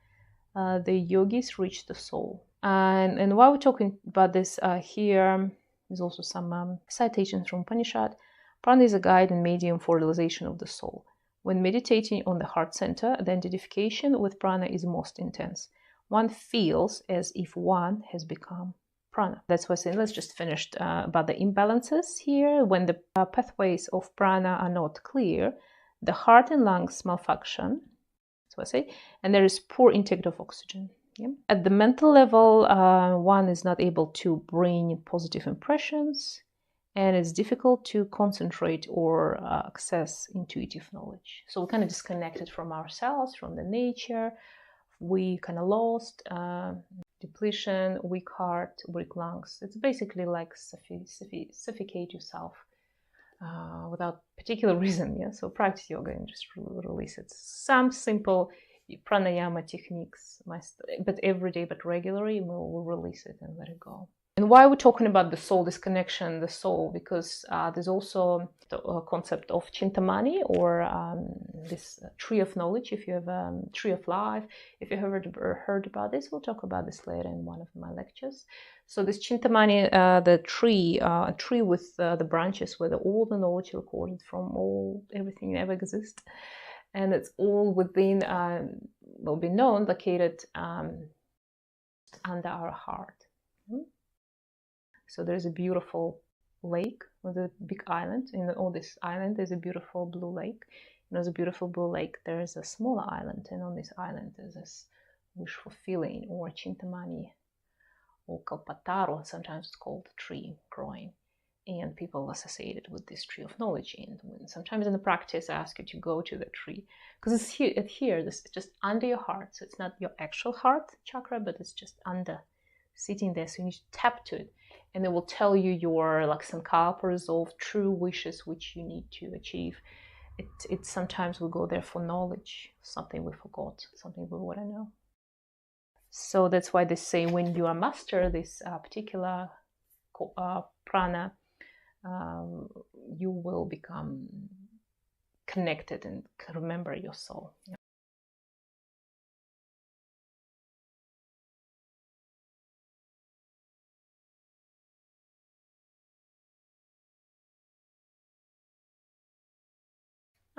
the yogis reach the soul. And while we're talking about this here, there's also some citations from Upanishad. Prana is a guide and medium for realization of the soul. When meditating on the heart center, the identification with prana is most intense. One feels as if one has become prana. That's why I'm saying let's just finish about the imbalances here. When the pathways of prana are not clear, the heart and lungs malfunction. That's what I say. And there is poor intake of oxygen. Yeah. At the mental level, one is not able to bring positive impressions, and it's difficult to concentrate or access intuitive knowledge. So we're kind of disconnected from ourselves, from the nature. We kind of lost, depletion, weak heart, weak lungs. It's basically like suffocate yourself without particular reason. Yeah. So practice yoga and just release it. Some simple pranayama techniques, but every day, but regularly, we'll release it and let it go. And why we're talking about the soul, this connection, the soul, because there's also the concept of Chintamani, or this tree of knowledge. If you have a tree of life, if you have heard about this, we'll talk about this later in one of my lectures. So this Chintamani, the tree, a tree with the branches where all the knowledge recorded from everything that ever exists. And it's all within, will be known, located under our heart. So there's a beautiful lake with a big island. In all this island, there's a beautiful blue lake. And there's a beautiful blue lake. There's a smaller island, and on this island there's this wish fulfilling, or Chintamani, or Kalpataru. Sometimes it's called the tree growing. And people associate it with this tree of knowledge. And sometimes in the practice, I ask you to go to the tree, because it's here. This is just under your heart. So it's not your actual heart chakra, but it's just under, sitting there. So you need to tap to it, and it will tell you your sankalpa resolve, true wishes which you need to achieve. It sometimes will go there for knowledge, something we forgot, something we want to know. So that's why they say when you are master this particular prana, you will become connected and remember your soul. Yeah.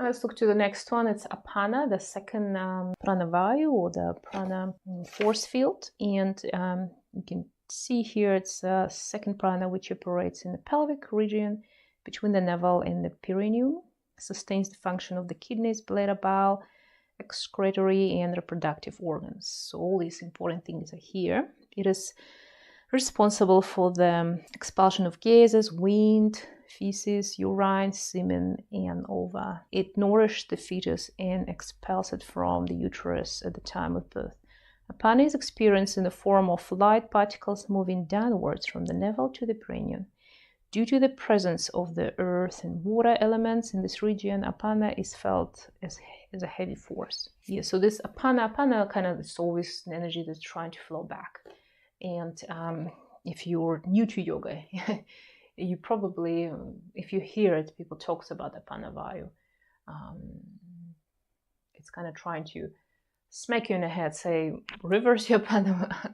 Let's look to the next one. It's Apana, the second pranavayu, or the prana force field. And you can see here it's a second prana which operates in the pelvic region between the navel and the perineum, sustains the function of the kidneys, bladder, bowel, excretory, and reproductive organs. So all these important things are here. It is responsible for the expulsion of gases, wind, feces, urine, semen, and ova. It nourishes the fetus and expels it from the uterus at the time of birth. Apana is experienced in the form of light particles moving downwards from the navel to the perineum. Due to the presence of the earth and water elements in this region, Apana is felt as a heavy force. Yeah, so this Apana kind of is always an energy that's trying to flow back. And if you're new to yoga, you probably, if you hear it, people talks about Apana Vayu. It's kind of trying to smack you in the head, say, reverse your Apana.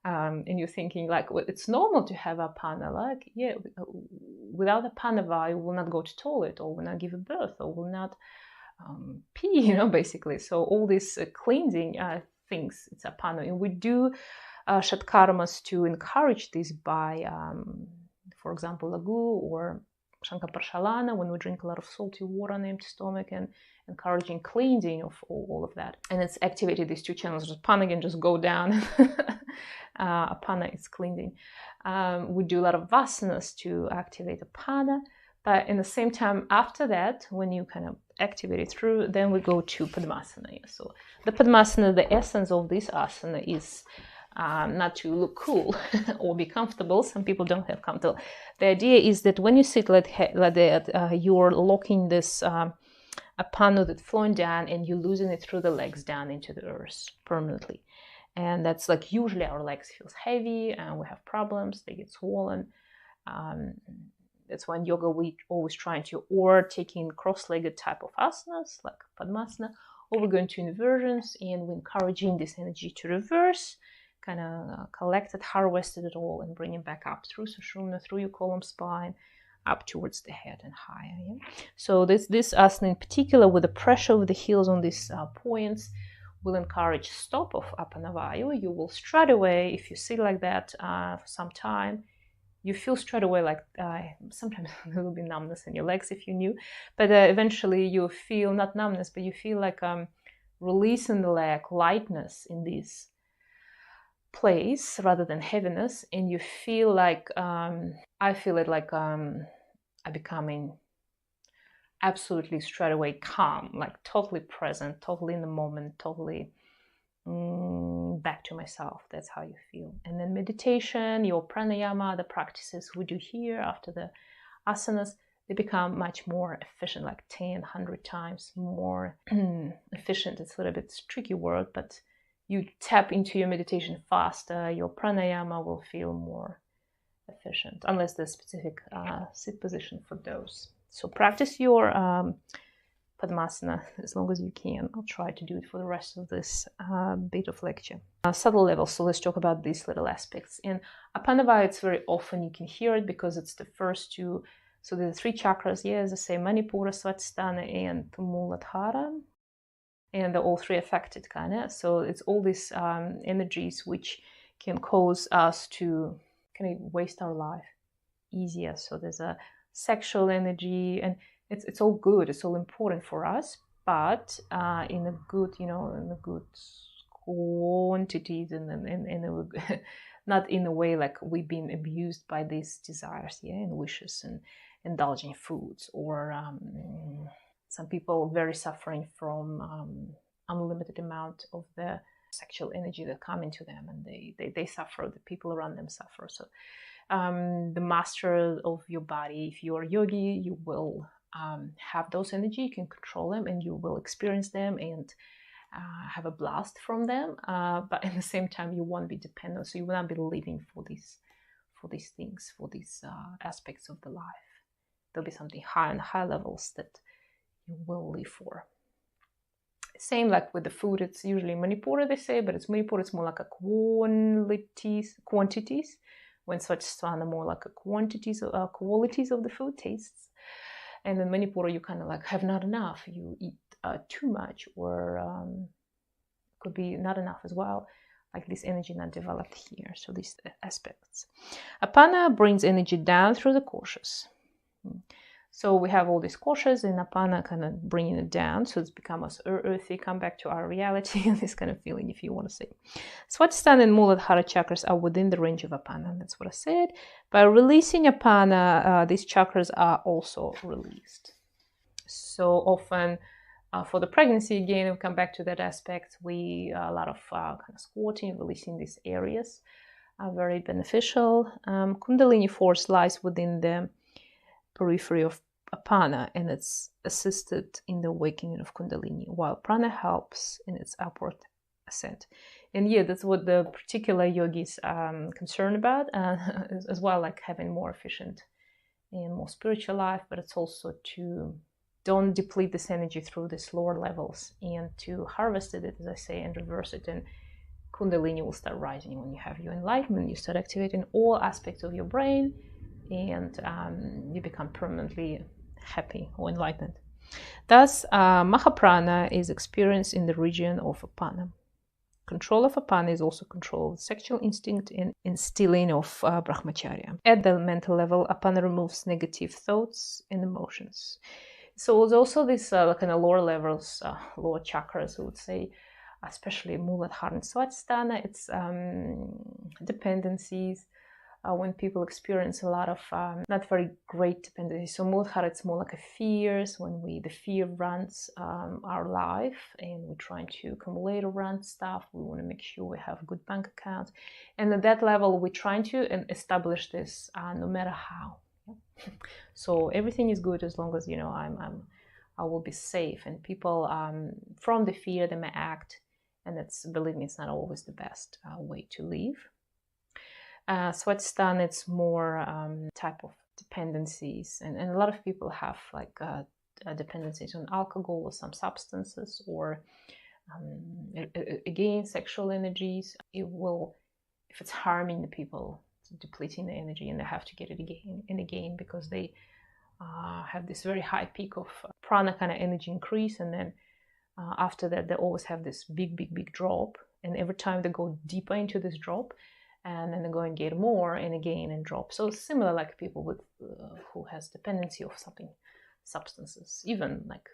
And you're thinking like, well, it's normal to have Apana. Like, yeah, without Apana Vayu, will not go to toilet, or will not give a birth, or will not pee, basically. So all these cleansing things, it's Apana. And we do Shatkarmas to encourage this by for example, Lagu or Shankaparshalana, when we drink a lot of salty water on an empty stomach, and encouraging cleansing of all of that. And it's activated these two channels. Just Apana can just go down. Apana is cleansing. We do a lot of vasanas to activate Apana. But in the same time, after that, when you kind of activate it through, then we go to Padmasana. So the Padmasana, the essence of this asana is not to look cool or be comfortable. Some people don't have comfortable. The idea is that when you sit like that, you're locking this Apana that's flowing down, and you're losing it through the legs down into the earth permanently. And that's like usually our legs feels heavy and we have problems, they get swollen. That's why in yoga we always trying to, or taking cross-legged type of asanas like Padmasana, or we're going to inversions, and we're encouraging this energy to reverse, kind of collect it, harvested it all, and bring it back up through Sushumna, through your column spine, up towards the head and higher. Yeah? So this asana in particular, with the pressure of the heels on these points, will encourage stop of Apanavayu. You will straight away, if you sit like that for some time, you feel straight away like sometimes there will be numbness in your legs if you knew, but eventually you feel not numbness, but you feel like release in the leg, lightness in this place rather than heaviness, and you feel like I feel it like I'm becoming absolutely straight away calm, like totally present, totally in the moment, totally back to myself. That's how you feel. And then meditation, your pranayama, the practices we do here after the asanas, they become much more efficient, like 10, 100 times more efficient. It's a little bit tricky word, but you tap into your meditation faster, your pranayama will feel more efficient, unless there's specific sit position for those. So practice your Padmasana as long as you can. I'll try to do it for the rest of this bit of lecture. Subtle levels, so let's talk about these little aspects. In Apanavaya, it's very often you can hear it because it's the first two. So there are three chakras, as I say, Manipura, Svatisthana, and Muladhara. And they're all three affected, kind of. So it's all these energies which can cause us to kind of waste our life easier. So there's a sexual energy, and it's all good, it's all important for us, but in a good, in a good quantities, and not in a way like we've been abused by these desires, and wishes, and indulging foods, or some people very suffering from unlimited amount of the sexual energy that come into them, and they suffer, the people around them suffer. So the master of your body, if you're a yogi, you will have those energy, you can control them, and you will experience them and have a blast from them, but at the same time you won't be dependent, so you will not be living for these things, for these aspects of the life. There'll be something high and high levels that you will live for. Same like with the food, it's usually Manipura, they say, but it's Manipura, it's more like a quantities, when Svatisthana more like a qualities of the food, tastes. And then Manipura, you kind of like have not enough, you eat too much, or could be not enough as well, like this energy not developed here. So these aspects. Apana brings energy down through the koshas. So we have all these koshas, and Apana kind of bringing it down, so it's become us earthy, come back to our reality, and this kind of feeling, if you want to say. Svatisthana and Muladhara chakras are within the range of Apana, that's what I said. By releasing Apana, these chakras are also released. So often, for the pregnancy, again, we'll come back to that aspect, a lot of kind of squatting, releasing these areas are very beneficial. Kundalini force lies within the periphery of Apana, and it's assisted in the awakening of Kundalini, while Prana helps in its upward ascent. And that's what the particular yogis are concerned about, as well, like having more efficient and more spiritual life, but it's also to don't deplete this energy through these lower levels, and to harvest it, as I say, and reverse it, and Kundalini will start rising when you have your enlightenment, you start activating all aspects of your brain, and you become permanently happy or enlightened. Thus, Mahaprana is experienced in the region of Apana. control of apana is also control of sexual instinct and instilling of brahmacharya. At the mental level, apana removes negative thoughts and emotions. So there's also this kind of lower levels, lower chakras, I would say, especially Muladhara and Swadhisthana. It's dependencies. When people experience a lot of not very great dependency. So Muladhara, it's more like a fears, when the fear runs our life and we're trying to accumulate around stuff. We want to make sure we have good bank accounts. And at that level, we're trying to establish this no matter how. So everything is good as long as, I will be safe. And people from the fear, they may act. And that's, believe me, it's not always the best way to live. Swadhisthana, it's more type of dependencies, and a lot of people have like dependencies on alcohol or some substances, or again, sexual energies. It will, if it's harming the people, it's depleting the energy, and they have to get it again and again, because they have this very high peak of prana kind of energy increase, and then after that they always have this big drop, and every time they go deeper into this drop, and then they go and get more and again and drop. So similar like people with who has dependency of something, substances, even like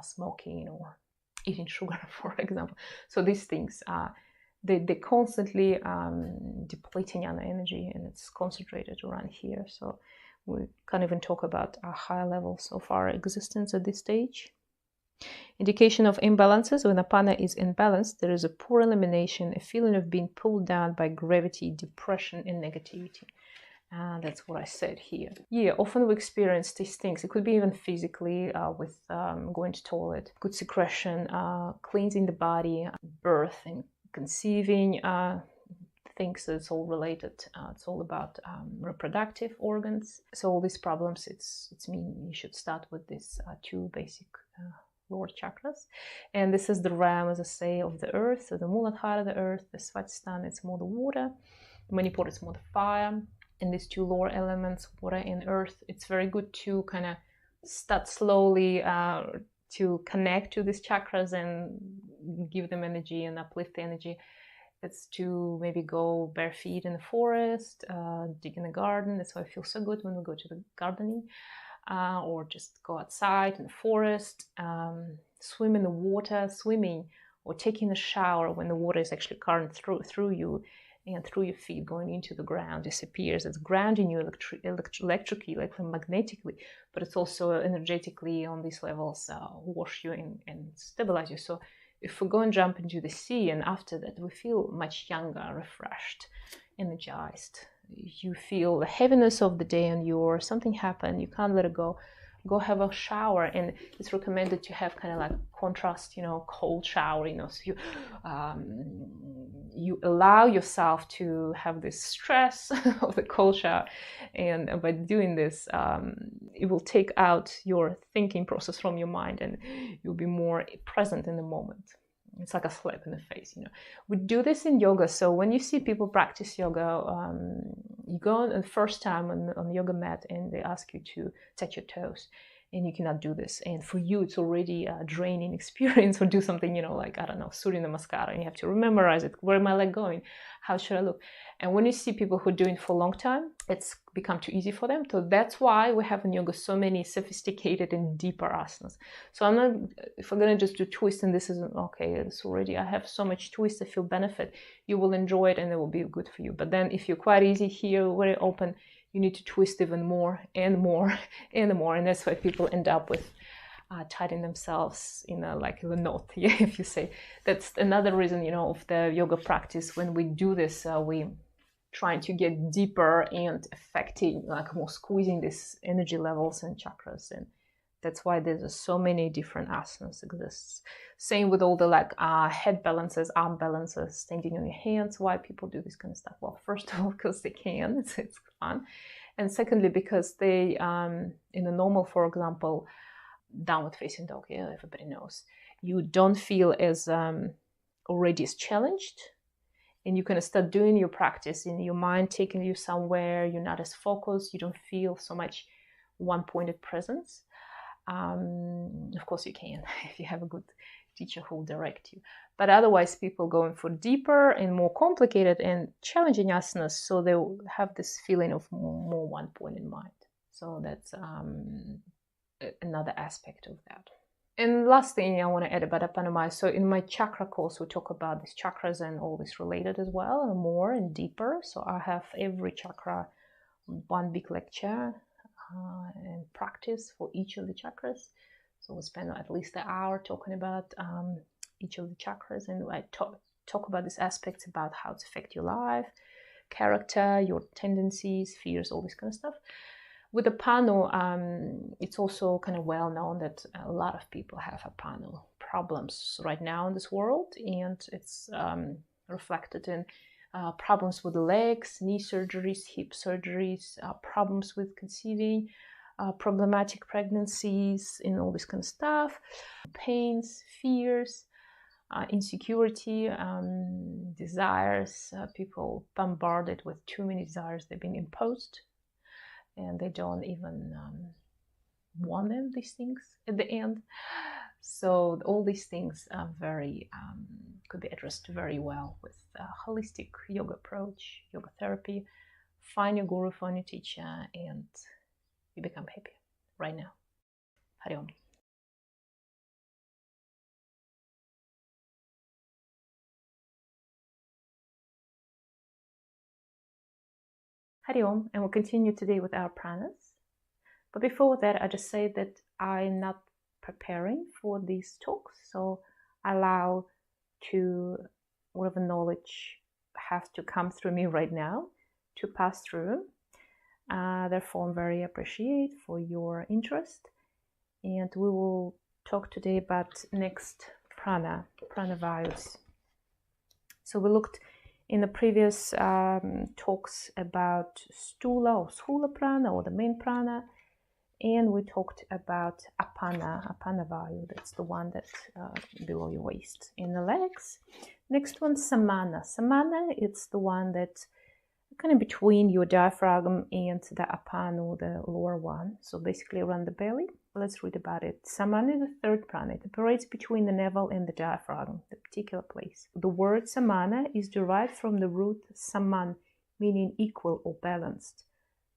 smoking or eating sugar, for example. So these things, they constantly depleting our energy, and it's concentrated around here. So we can't even talk about higher levels of our existence at this stage. Indication of imbalances: when apana is imbalanced, there is a poor elimination, a feeling of being pulled down by gravity, depression, and negativity. That's what I said here. Yeah, often we experience these things. It could be even physically with going to toilet, good secretion, cleansing the body, birth and conceiving, things that's all related. It's all about reproductive organs. So all these problems, it's mean you should start with these two basic lower chakras. And this is the realm, as I say, of the earth. So the Muladhara, the earth; the Swadhisthana, it's more the water; the Manipura, it's more the fire. And these two lower elements, water and earth, it's very good to kind of start slowly to connect to these chakras and give them energy and uplift the energy. It's to maybe go bare feet in the forest, dig in the garden. That's why I feel so good when we go to the gardening. Or just go outside in the forest, swim in the water, swimming or taking a shower when the water is actually current through you and through your feet, going into the ground, disappears. It's grounding you electrically, magnetically, but it's also energetically on these levels, wash you and stabilize you. So if we go and jump into the sea, and after that we feel much younger, refreshed, energized. You feel the heaviness of the day on you, or something happened, you can't let it go have a shower. And it's recommended to have kind of like contrast, cold shower, so you allow yourself to have this stress of the cold shower. And by doing this, it will take out your thinking process from your mind, and you'll be more present in the moment. It's like a slap in the face, We do this in yoga. So when you see people practice yoga, you go on the first time on the yoga mat, and they ask you to touch your toes, and you cannot do this. And for you, it's already a draining experience. Or do something, like, I don't know, Surya Namaskara, and you have to memorize it. Where am I going? How should I look? And when you see people who are doing it for a long time, it's become too easy for them. So that's why we have in yoga so many sophisticated and deeper asanas. So I'm not, if I'm going to just do twist and this isn't okay, it's already, I have so much twist, I feel benefit. You will enjoy it and it will be good for you. But then if you're quite easy here, very open, you need to twist even more and more and more. And that's why people end up with tightening themselves in a knot. Yeah, if you say. That's another reason, of the yoga practice. When we do this, we trying to get deeper and affecting, more squeezing these energy levels and chakras. And that's why there's so many different asanas exists. Same with all the head balances, arm balances, standing on your hands. Why people do this kind of stuff? Well, first of all, because they can, it's fun. And secondly, because they, in a normal, for example, downward facing dog, yeah, everybody knows, you don't feel as already as challenged. And you can start doing your practice in your mind, taking you somewhere, you're not as focused, you don't feel so much one-pointed presence. Of course you can if you have a good teacher who will direct you. But otherwise, people going for deeper and more complicated and challenging asanas, so they will have this feeling of more one point in mind. So that's another aspect of that. And last thing I want to add about Pranayama. So in my chakra course, we talk about these chakras and all this related as well, and more and deeper. So I have every chakra one big lecture and practice for each of the chakras. So we'll spend at least an hour talking about each of the chakras, and I talk about these aspects about how it affects your life, character, your tendencies, fears, all this kind of stuff. With the Pano, it's also kind of well known that a lot of people have Pano problems right now in this world, and it's reflected in problems with the legs, knee surgeries, hip surgeries, problems with conceiving, problematic pregnancies, and all this kind of stuff, pains, fears, insecurity, desires, people bombarded with too many desires they've been imposed, and they don't even want them, these things, at the end. So all these things are very, could be addressed very well with a holistic yoga approach, yoga therapy. Find your guru, find your teacher, and you become happy right now. Hari Om. Hari Om, and we'll continue today with our pranas. But before that, I just say that I'm not preparing for these talks, so I allow to whatever knowledge has to come through me right now to pass through. Therefore, I'm very appreciate for your interest, and we will talk today about next prana vayus. So we looked in the previous talks about stula or sthula prana, or the main prana, and we talked about apana vayu. That's the one that's below your waist in the legs. Next one, samana. Samana, it's the one that's kind of between your diaphragm and the apana, the lower one. So basically around the belly. Let's read about it. Samana is the third prana. It operates between the navel and the diaphragm, the particular place. The word samana is derived from the root saman, meaning equal or balanced.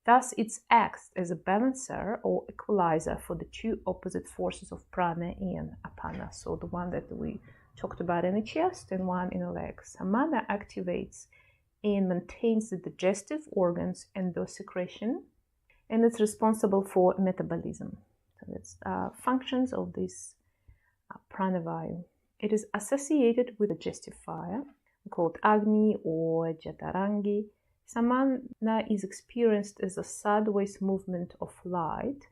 Thus, it acts as a balancer or equalizer for the two opposite forces of prana and apana. So the one that we talked about in the chest and one in the legs. Samana activates and maintains the digestive organs and the secretion, and it's responsible for metabolism. So that's functions of this pranavayu. It is associated with digestive fire, called Agni or Jatarangi. Samana is experienced as a sideways movement of light,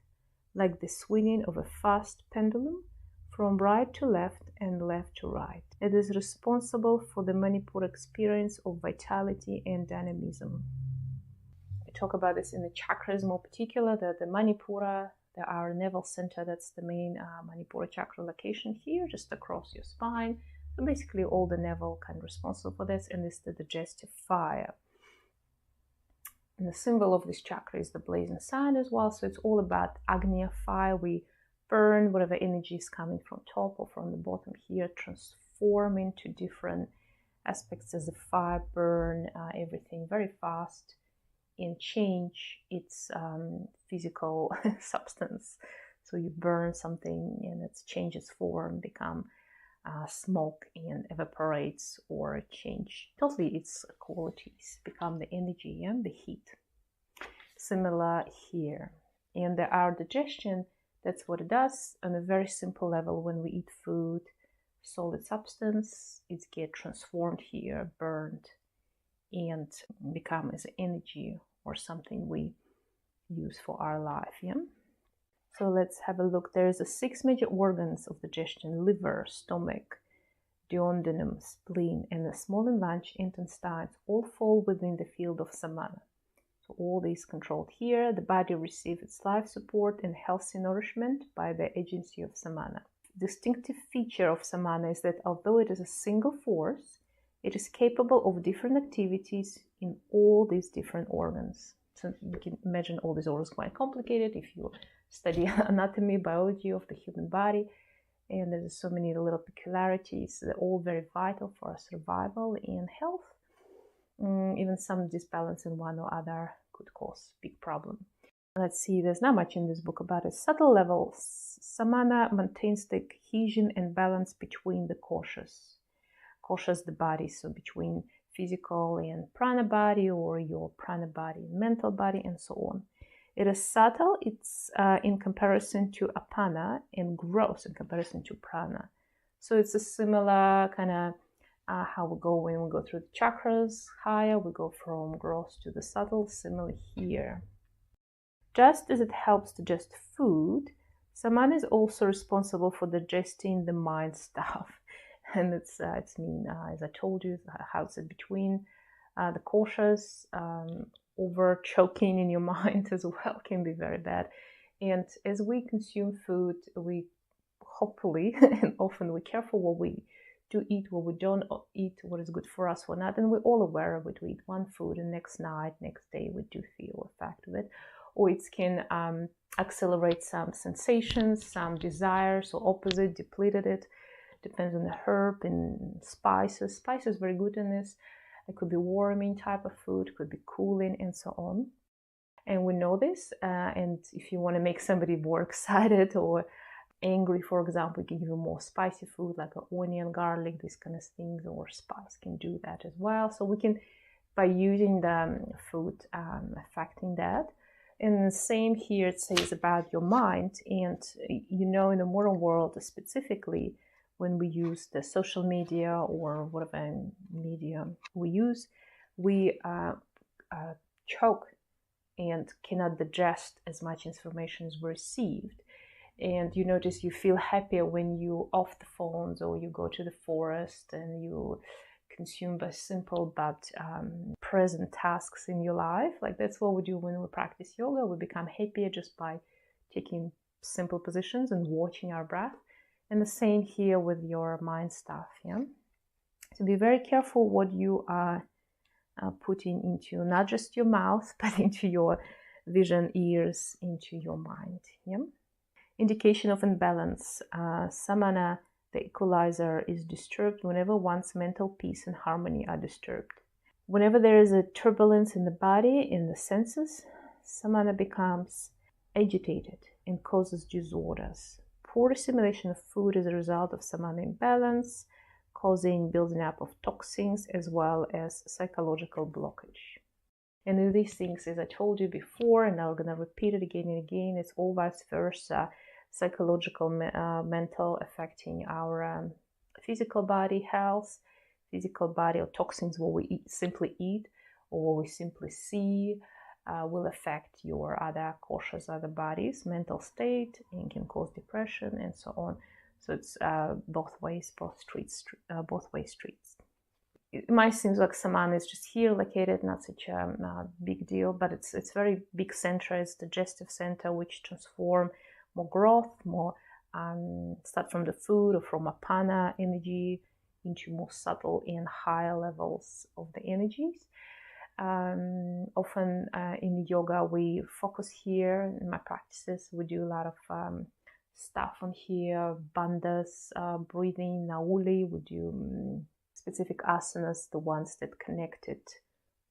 like the swinging of a fast pendulum from right to left and left to right. It is responsible for the Manipura experience of vitality and dynamism. We talk about this in the chakras more particular, that the Manipura, our navel center, that's the main Manipura chakra location here, just across your spine. So basically all the navel kind of responsible for this, and it's the digestive fire. And the symbol of this chakra is the blazing sign as well. So it's all about Agnya fire. We burn whatever energy is coming from top or from the bottom here, transform into different aspects as a fire, burn everything very fast and change its physical substance. So you burn something and it changes form, become smoke and evaporates, or change totally its qualities, become the energy and the heat. Similar here. And our digestion, that's what it does on a very simple level. When we eat food, solid substance, it gets transformed here, burned, and become as energy or something we use for our life. Yeah. So let's have a look. There's 6 major organs of digestion: liver, stomach, duodenum, spleen, and the small and large intestines all fall within the field of samana. So all these controlled here. The body receives its life support and healthy nourishment by the agency of samana. Distinctive feature of samana is that although it is a single force, it is capable of different activities in all these different organs. So you can imagine all these organs quite complicated if you study anatomy, biology of the human body. and there's so many little peculiarities. They're all very vital for our survival and health. Even some disbalance in one or other could cause big problem. Let's see, there's not much in this book about it. Subtle levels. Samana maintains the cohesion and balance between the koshas. Koshas, the body, so between physical and prana body, or your prana body and mental body, and so on. It is subtle, it's in comparison to apana, and gross in comparison to prana. So it's a similar kind of how we go when we go through the chakras higher, we go from gross to the subtle, similar here. Just as it helps digest food, samana is also responsible for digesting the mind stuff. And it's mean, as I told you, how it's between the koshas, over choking in your mind as well can be very bad. And as we consume food, we hopefully and often we're careful what we do eat, what we don't eat, what is good for us or not. And we're all aware of it. We eat one food and next night, next day, we do feel effect of it. Or it can accelerate some sensations, some desires, or opposite, depleted it. Depends on the herb and spices. Spices very good in this. It could be warming type of food, could be cooling, and so on. And we know this. And if you want to make somebody more excited or angry, for example, you can give them more spicy food like onion, garlic, these kind of things, or spice can do that as well. So we can, by using the food, affecting that. And the same here, it says about your mind. And you know, in the modern world specifically, when we use the social media or whatever media we use, we choke and cannot digest as much information as we received. And you notice you feel happier when you off the phones, or you go to the forest and you consume by simple but present tasks in your life. Like that's what we do when we practice yoga. We become happier just by taking simple positions and watching our breath. And the same here with your mind stuff. Yeah. So be very careful what you are putting into not just your mouth, but into your vision, ears, into your mind. Yeah. Indication of imbalance. Samana, the equalizer, is disturbed whenever one's mental peace and harmony are disturbed. Whenever there is a turbulence in the body, in the senses, samana becomes agitated and causes disorders. Poor assimilation of food is a result of samana imbalance, causing building up of toxins as well as psychological blockage. And in these things, as I told you before, and I'm going to repeat it again and again, it's all vice versa. Psychological, mental, affecting our physical body health, physical body or toxins, what we simply eat or what we simply see, will affect your other koshas, other bodies, mental state, and can cause depression and so on. So it's both ways, both way streets. It might seem like samana is just here located, not such a big deal, but it's very big center. It's digestive center, which transform more growth, more start from the food or from apana energy into more subtle and higher levels of the energies. Often in yoga we focus here. In my practices we do a lot of stuff on here, bandhas, breathing, nauli. We do specific asanas, the ones that connected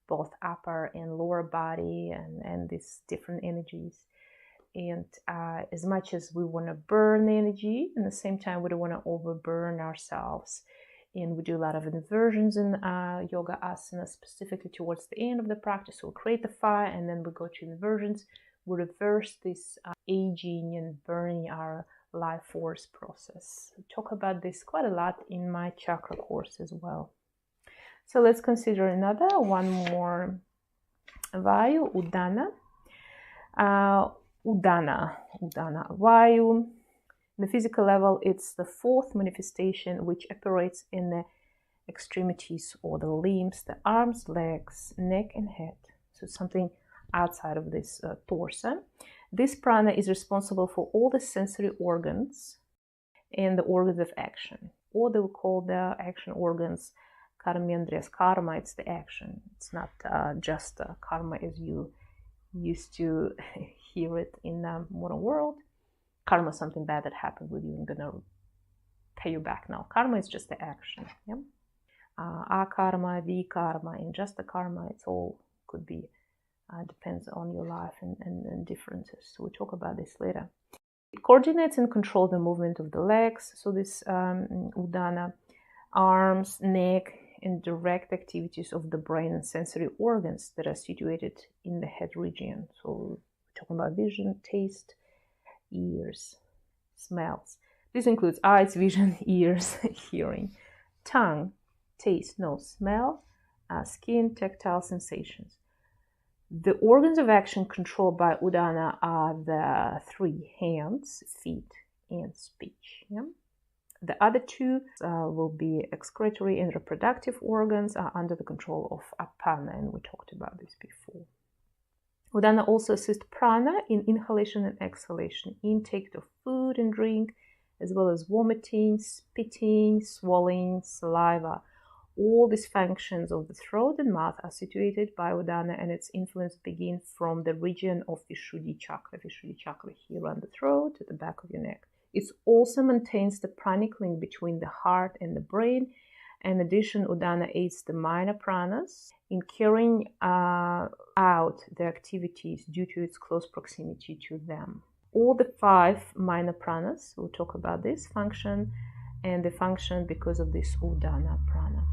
both upper and lower body and these different energies. And as much as we want to burn the energy, at the same time we don't want to overburn ourselves. And we do a lot of inversions in yoga asana, specifically towards the end of the practice. We'll create the fire and then we go to inversions. We reverse this aging and burning our life force process. I talk about this quite a lot in my chakra course as well. So let's consider one more vayu, udana. Udana, vayu. On the physical level, it's the fourth manifestation which operates in the extremities or the limbs, the arms, legs, neck, and head. So it's something outside of this torso. This prana is responsible for all the sensory organs and the organs of action, or they will call the action organs karmendriyas. Karma, it's the action. It's not just karma as you used to hear it in the modern world. Karma is something bad that happened with you and gonna pay you back now. Karma is just the action. Yeah? Akarma, vikarma, and just the karma, it's all could be, depends on your life and differences. So we'll talk about this later. It coordinates and controls the movement of the legs. So this Udana, arms, neck, and direct activities of the brain and sensory organs that are situated in the head region. So we're talking about vision, taste, ears, smells. This includes eyes, vision, ears, hearing, tongue, taste, nose, smell, skin, tactile sensations. The organs of action controlled by Udana are the 3 hands, feet, and speech. Yeah? The other 2 will be excretory and reproductive organs are under the control of Apana, and we talked about this before. Udana also assists prana in inhalation and exhalation, intake of food and drink, as well as vomiting, spitting, swallowing, saliva. All these functions of the throat and mouth are situated by Udana, and its influence begins from the region of Vishuddhi chakra. Vishuddhi chakra here around the throat, at the back of your neck. It also maintains the pranic link between the heart and the brain. In addition, Udana aids the minor pranas in carrying out their activities due to its close proximity to them. All the 5 minor pranas, we'll talk about this, function, and they function because of this Udana prana.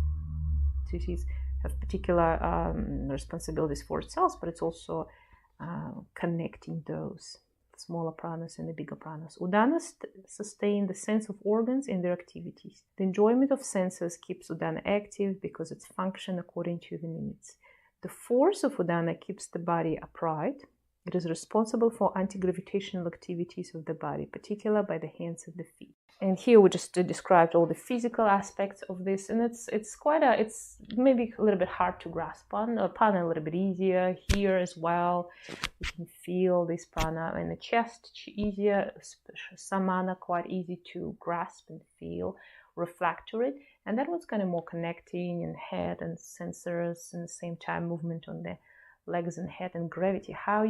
So it is have particular responsibilities for itself, but it's also connecting those smaller pranas and the bigger pranas. Udana sustain the sense of organs and their activities. The enjoyment of senses keeps Udana active because it's function according to the needs. The force of Udana keeps the body upright. It is responsible for anti-gravitational activities of the body, particularly by the hands and the feet. And here we just described all the physical aspects of this, and it's maybe a little bit hard to grasp on. Prana a little bit easier here as well. You can feel this prana in the chest easier, samana quite easy to grasp and feel, reflect to it. And that one's kind of more connecting in head and sensors, and the same time movement on the legs and head and gravity. How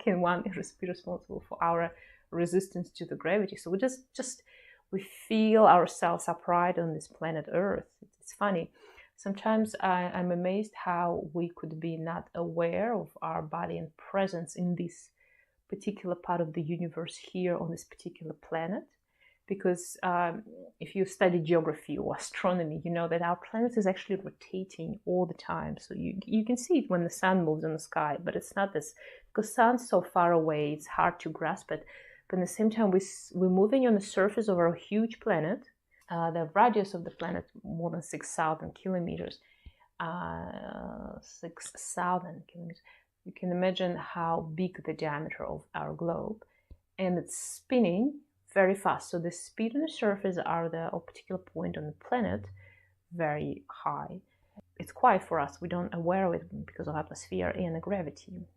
can one be responsible for our resistance to the gravity? So we feel ourselves upright on this planet Earth. It's funny. Sometimes I'm amazed how we could be not aware of our body and presence in this particular part of the universe here on this particular planet. Because if you study geography or astronomy, you know that our planet is actually rotating all the time. So you can see it when the sun moves in the sky, but it's not this, because the sun's so far away, it's hard to grasp it. But at the same time, we're moving on the surface of our huge planet. The radius of the planet, more than 6,000 kilometers. 6,000 kilometers. You can imagine how big the diameter of our globe. And it's spinning very fast. So the speed on the surface are a particular point on the planet very high. It's quiet for us. We don't aware of it because of atmosphere and the gravity.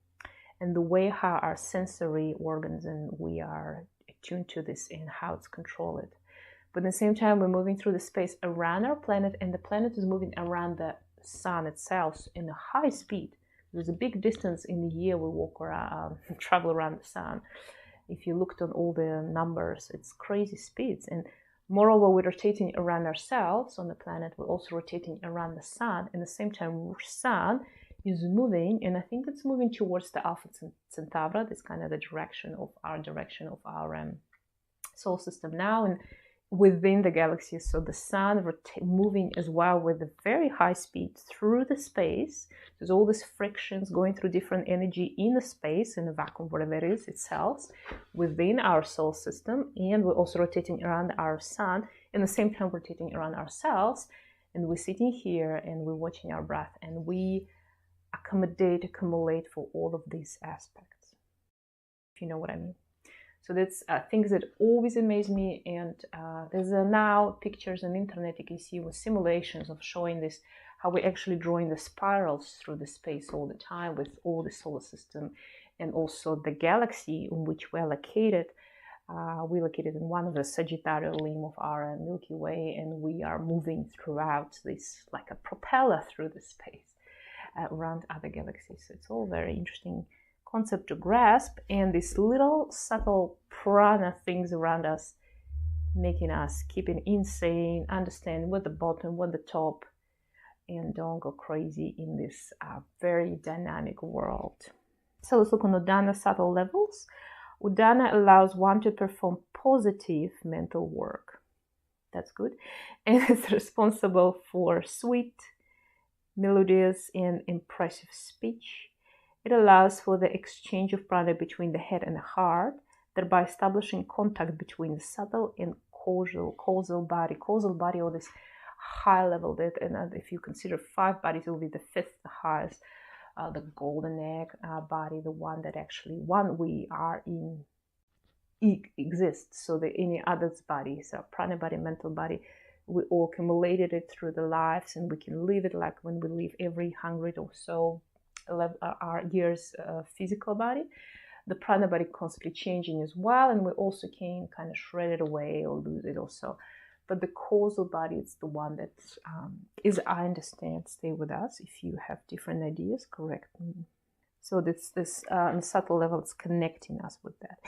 And the way how our sensory organs and we are attuned to this and how it's controlled. But at the same time, we're moving through the space around our planet, and the planet is moving around the sun itself in a high speed. There's a big distance in the year we walk around, travel around the sun. If you looked on all the numbers, it's crazy speeds. And moreover, we're rotating around ourselves on the planet. We're also rotating around the sun. And at the same time, the sun is moving, and I think it's moving towards the Alpha Centauri. That's kind of the direction of our solar system now, and within the galaxy. So the sun moving as well with a very high speed through the space. There's all these frictions going through different energy in the space, in the vacuum, whatever it is itself, within our solar system. And we're also rotating around our sun. In the same time, rotating around ourselves. And we're sitting here and we're watching our breath, and we accumulate for all of these aspects, if you know what I mean. So that's things that always amaze me. And there's now pictures on the internet you can see with simulations of showing this, how we're actually drawing the spirals through the space all the time with all the solar system, and also the galaxy in which we're located. We're located in one of the Sagittarius limb of our Milky Way, and we are moving throughout this like a propeller through the space around other galaxies. So it's all very interesting concept to grasp, and these little subtle prana things around us making us keeping insane, understand what the bottom, what the top, and don't go crazy in this very dynamic world. So let's look on Udana subtle levels. Udana allows one to perform positive mental work. That's good. And it's responsible for sweet, melodious, and impressive speech. It allows for the exchange of prana between the head and the heart, thereby establishing contact between the subtle and causal body. Causal body, or this high level, that, and if you consider 5 bodies, it will be the 5th highest. The golden egg body, the one that actually we are in exists. So that any other's body, so prana body, mental body, we all accumulated it through the lives, and we can live it like when we live every 100 or so our years physical body. The prana body constantly changing as well, and we also can kind of shred it away or lose it also. But the causal body, it's the one that is, I understand, stay with us. If you have different ideas, correct me. So this on subtle level, it's connecting us with that.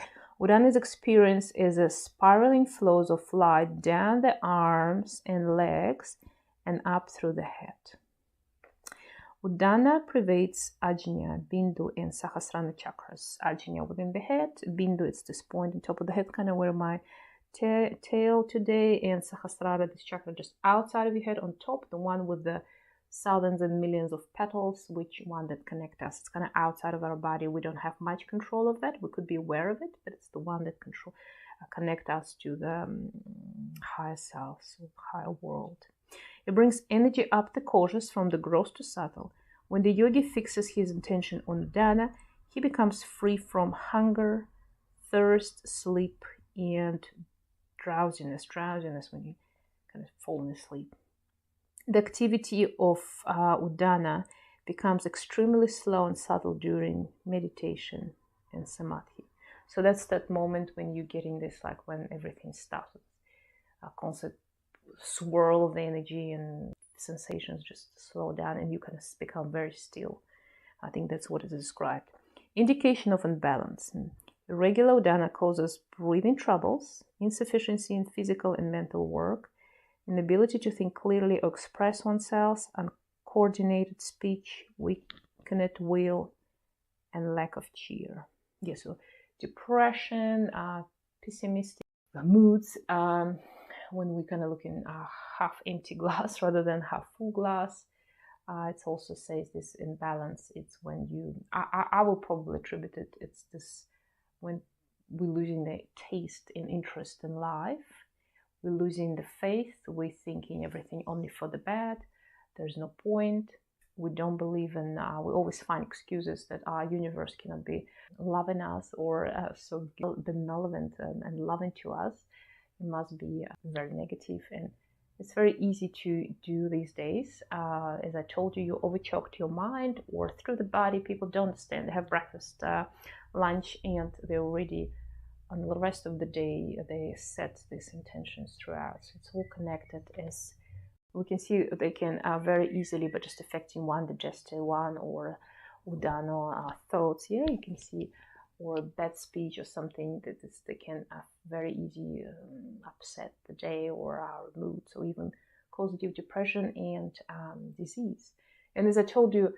Udana's experience is a spiraling flows of light down the arms and legs and up through the head. Udana pervades Ajna, Bindu, and Sahasrara chakras. Ajna within the head, Bindu, it's this point on top of the head, kind of where my tail today, and Sahasrara, this chakra just outside of your head on top, the one with the thousands and millions of petals, which one that connect us. It's kind of outside of our body. We don't have much control of that. We could be aware of it, but it's the one that connect us to the higher self, so higher world. It brings energy up the cautious from the gross to subtle. When the yogi fixes his intention on Udana, he becomes free from hunger, thirst, sleep, and drowsiness when you kind of fall asleep. The activity of Udana becomes extremely slow and subtle during meditation and samadhi. So that's that moment when you're getting this, like when everything stops, a constant swirl of energy and sensations just slow down, and you kind of become very still. I think that's what is described. Indication of imbalance. Irregular Udana causes breathing troubles, insufficiency in physical and mental work, inability to think clearly or express oneself, uncoordinated speech, weakened will, and lack of cheer. Yeah, so depression, pessimistic moods, when we kind of look in a half empty glass rather than half full glass. It also says this imbalance. It's when you, I will probably attribute it, it's this when we're losing the taste and interest in life. We're losing the faith. We're thinking everything only for the bad. There's no point. We don't believe in, we always find excuses that our universe cannot be loving us or so benevolent and loving to us. It must be very negative, and it's very easy to do these days. As I told you, you overchalked your mind or through the body. People don't understand. They have breakfast, lunch, and they're already on the rest of the day. They set these intentions throughout. So it's all connected. As we can see, they can very easily, but just affecting one digestive one or Udana thoughts. Yeah, you can see, or bad speech or something that they can very easy upset the day or our moods, or even causative depression and disease. And as I told you,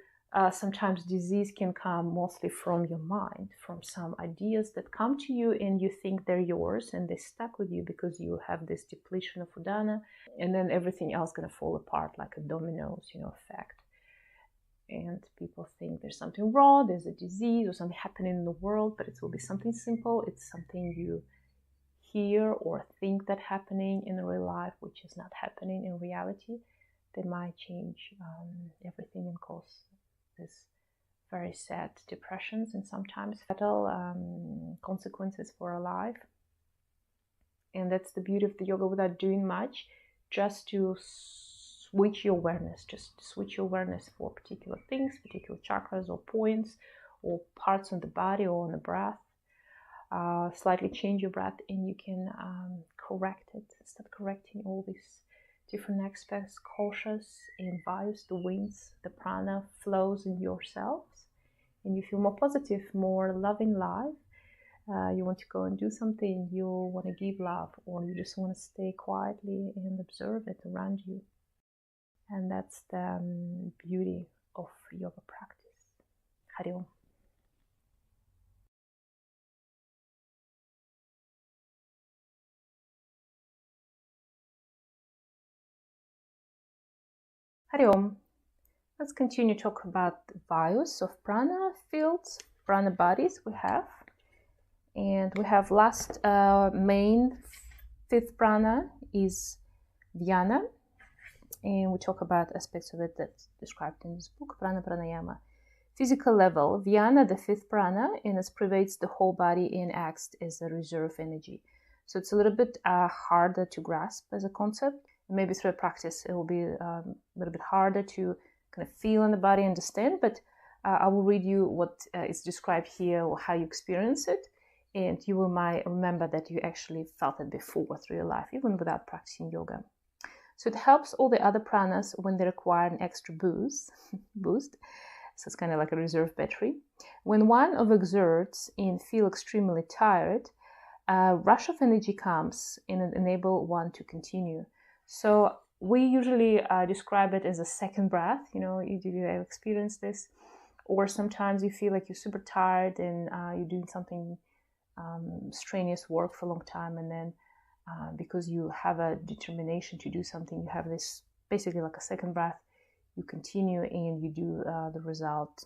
sometimes disease can come mostly from your mind, from some ideas that come to you and you think they're yours and they stuck with you because you have this depletion of Udana, and then everything else gonna fall apart like a dominoes, effect. And people think there's something wrong, there's a disease or something happening in the world, but it will be something simple. It's something you hear or think that happening in real life, which is not happening in reality. They might change everything and cause this very sad depressions and sometimes fatal consequences for our life. And that's the beauty of the yoga, without doing much, just to switch your awareness, for particular things, particular chakras or points or parts on the body or on the breath. Slightly change your breath and you can correct it. Start correcting all these different aspects, koshas and vayus, the winds, the prana flows in yourselves, and you feel more positive, more loving life. you want to go and do something, you want to give love, or you just want to stay quietly and observe it around you. And that's the beauty of yoga practice. Hari Om. Hari Om. Let's continue to talk about the vayus of prana fields, prana bodies we have. And we have last main fifth prana is dhyana. And we talk about aspects of it that's described in this book, Prana Pranayama. Physical level, dhyana, the fifth prana, and it pervades the whole body and acts as a reserve energy. So it's a little bit harder to grasp as a concept. Maybe through practice it will be a little bit harder to kind of feel in the body, understand, but I will read you what is described here, or how you experience it, and you will might remember that you actually felt it before through your life, even without practicing yoga. So it helps all the other pranas when they require an extra boost. So it's kind of like a reserve battery. When one overexerts and feel extremely tired, a rush of energy comes and it enables one to continue. So we usually describe it as a second breath. You know, you have experienced this, or sometimes you feel like you're super tired and you're doing something strenuous work for a long time, and then because you have a determination to do something, you have this basically like a second breath, you continue and you do the result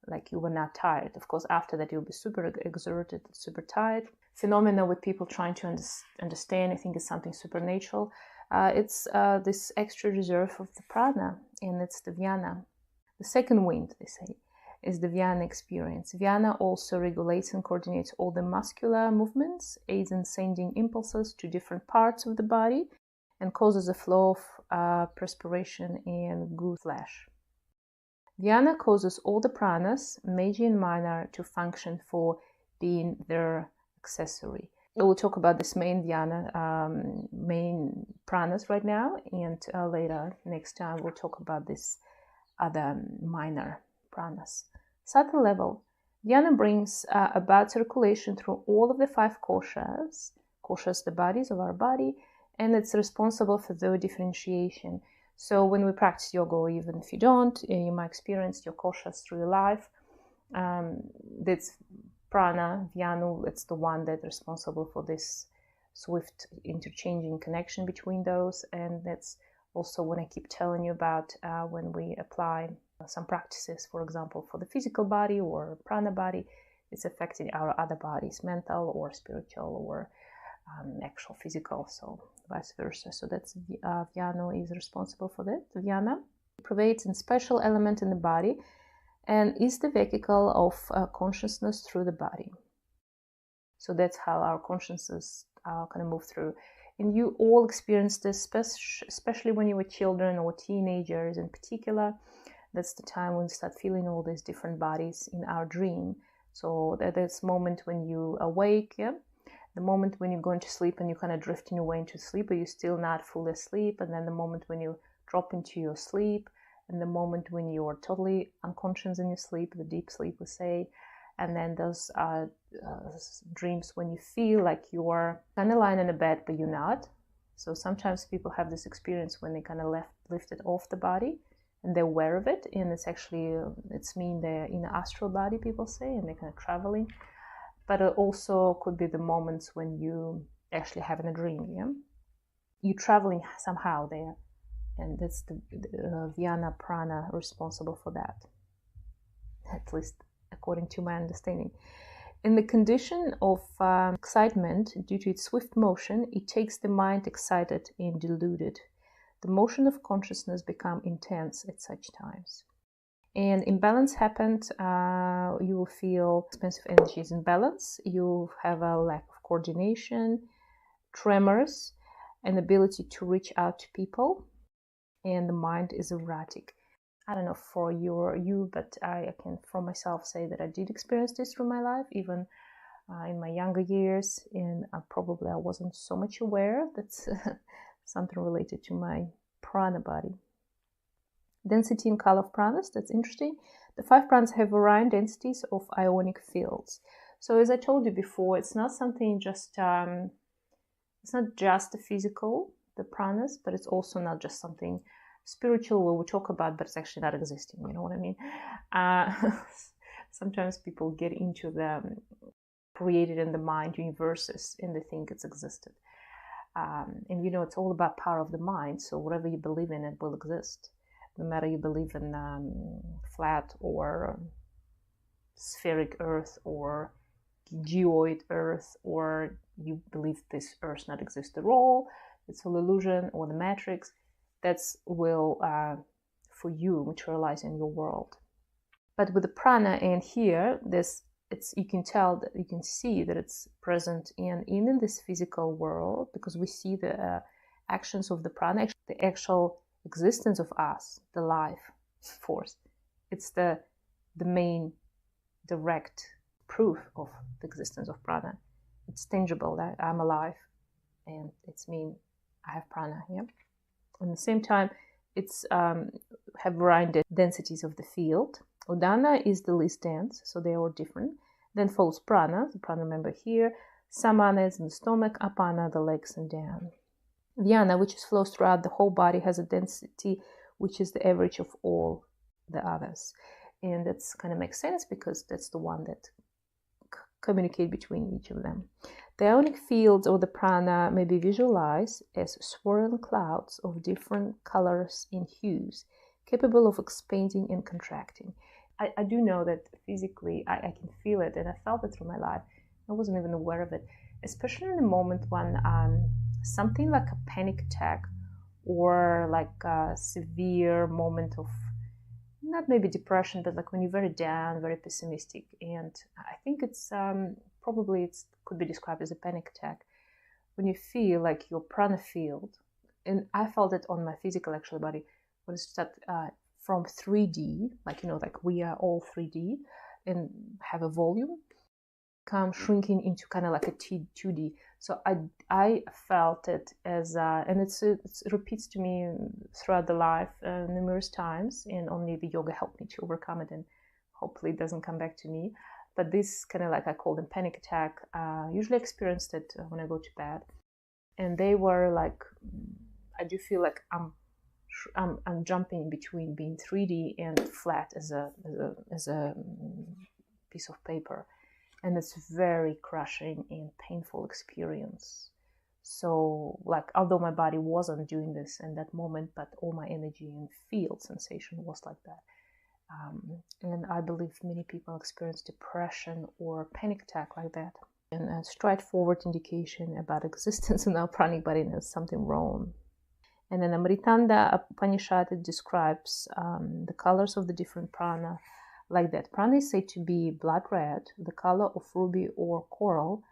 like you were not tired. Of course, after that, you'll be super exerted, super tired. Phenomena with people trying to understand, I think it's something supernatural. It's this extra reserve of the prana, and it's the dhyana. The second wind, they say, is the dhyana experience. Dhyana also regulates and coordinates all the muscular movements, aids in sending impulses to different parts of the body, and causes a flow of perspiration and good flesh. Dhyana causes all the pranas, major and minor, to function for being their accessory. We'll talk about this main dhyana, main pranas right now, and later, next time, we'll talk about this other minor pranas. Subtle level, dhyana brings about circulation through all of the 5 koshas, the bodies of our body, and it's responsible for their differentiation. So when we practice yoga, or even if you don't, you might experience your koshas through your life. That's prana, dhyana, it's the one that's responsible for this swift interchanging connection between those, and that's also what I keep telling you about when we apply some practices, for example, for the physical body or prana body, it's affecting our other bodies, mental or spiritual or actual physical, so vice versa. So that's dhyana is responsible for that. Dhyana pervades a special element in the body and is the vehicle of consciousness through the body. So that's how our consciousness kind of move through. And you all experience this, especially when you were children or teenagers in particular. That's the time when we start feeling all these different bodies in our dream. So that's moment when you awake, yeah? The moment when you're going to sleep and you're kind of drifting away into sleep, but you're still not fully asleep. And then the moment when you drop into your sleep, and the moment when you're totally unconscious in your sleep, the deep sleep we say. And then those dreams when you feel like you're kind of lying in a bed, but you're not. So sometimes people have this experience when they kind of lifted off the body and they're aware of it. And it's actually, it's mean they're in the astral body, people say, and they're kind of traveling. But it also could be the moments when you actually having a dream, yeah? You're traveling somehow there. And that's the dhyana prana responsible for that. At least according to my understanding. In the condition of excitement, due to its swift motion, it takes the mind excited and deluded. The motion of consciousness becomes intense at such times. And imbalance happened, you will feel expensive energy is imbalance, you have a lack of coordination, tremors, an ability to reach out to people, and the mind is erratic. I don't know for you, but I can from myself say that I did experience this through my life, even in my younger years, and probably I wasn't so much aware. That's something related to my prana body. Density and color of pranas, that's interesting. The 5 pranas have varying densities of ionic fields. So as I told you before, it's not something just, it's not just the physical, the pranas, but it's also not just something spiritual where we talk about, but it's actually not existing. You know what I mean? Sometimes people get into the created in the mind universes and they think it's existed. And you know, it's all about power of the mind. So whatever you believe in, it will exist. No matter you believe in flat or spheric earth or geoid earth, or you believe this earth not exist at all, it's all illusion, or the matrix, that's will for you materialize in your world. But with the prana, and here this, it's, you can tell that, you can see that it's present in this physical world, because we see the actions of the prana, the actual existence of us, the life force. It's the main direct proof of the existence of prana. It's tangible that I'm alive, and it's mean I have prana. Yeah. At the same time, it's have varying densities of the field. Udana is the least dense, so they are different. Then follows prana, the prana, remember here. Samana is in the stomach, apana, the legs and down. Vyana, which flows throughout the whole body, has a density which is the average of all the others. And that's kind of makes sense because that's the one that communicate between each of them. The ionic fields of the prana may be visualized as swirling clouds of different colors and hues, capable of expanding and contracting. I do know that physically I can feel it, and I felt it through my life. I wasn't even aware of it, especially in the moment when something like a panic attack or like a severe moment of, not maybe depression, but like when you're very down, very pessimistic. And I think it's probably could be described as a panic attack. When you feel like your prana field, and I felt it on my physical actually body, when it started from 3D, like, you know, like we are all 3D and have a volume, come shrinking into kind of like a 2D. So I felt it as, and it repeats to me throughout the life numerous times, and only the yoga helped me to overcome it, and hopefully it doesn't come back to me. But this kind of like, I call them panic attack, usually experienced it when I go to bed. And they were like, I do feel like I'm jumping between being 3D and flat as a piece of paper. And it's very crushing and painful experience. So like, although my body wasn't doing this in that moment, but all my energy and field sensation was like that. And I believe many people experience depression or panic attack like that. And a straightforward indication about existence in our pranic body, and there's something wrong. And then Amritanda Upanishad describes the colors of the different prana like that. Prana is said to be blood red, the color of ruby or coral.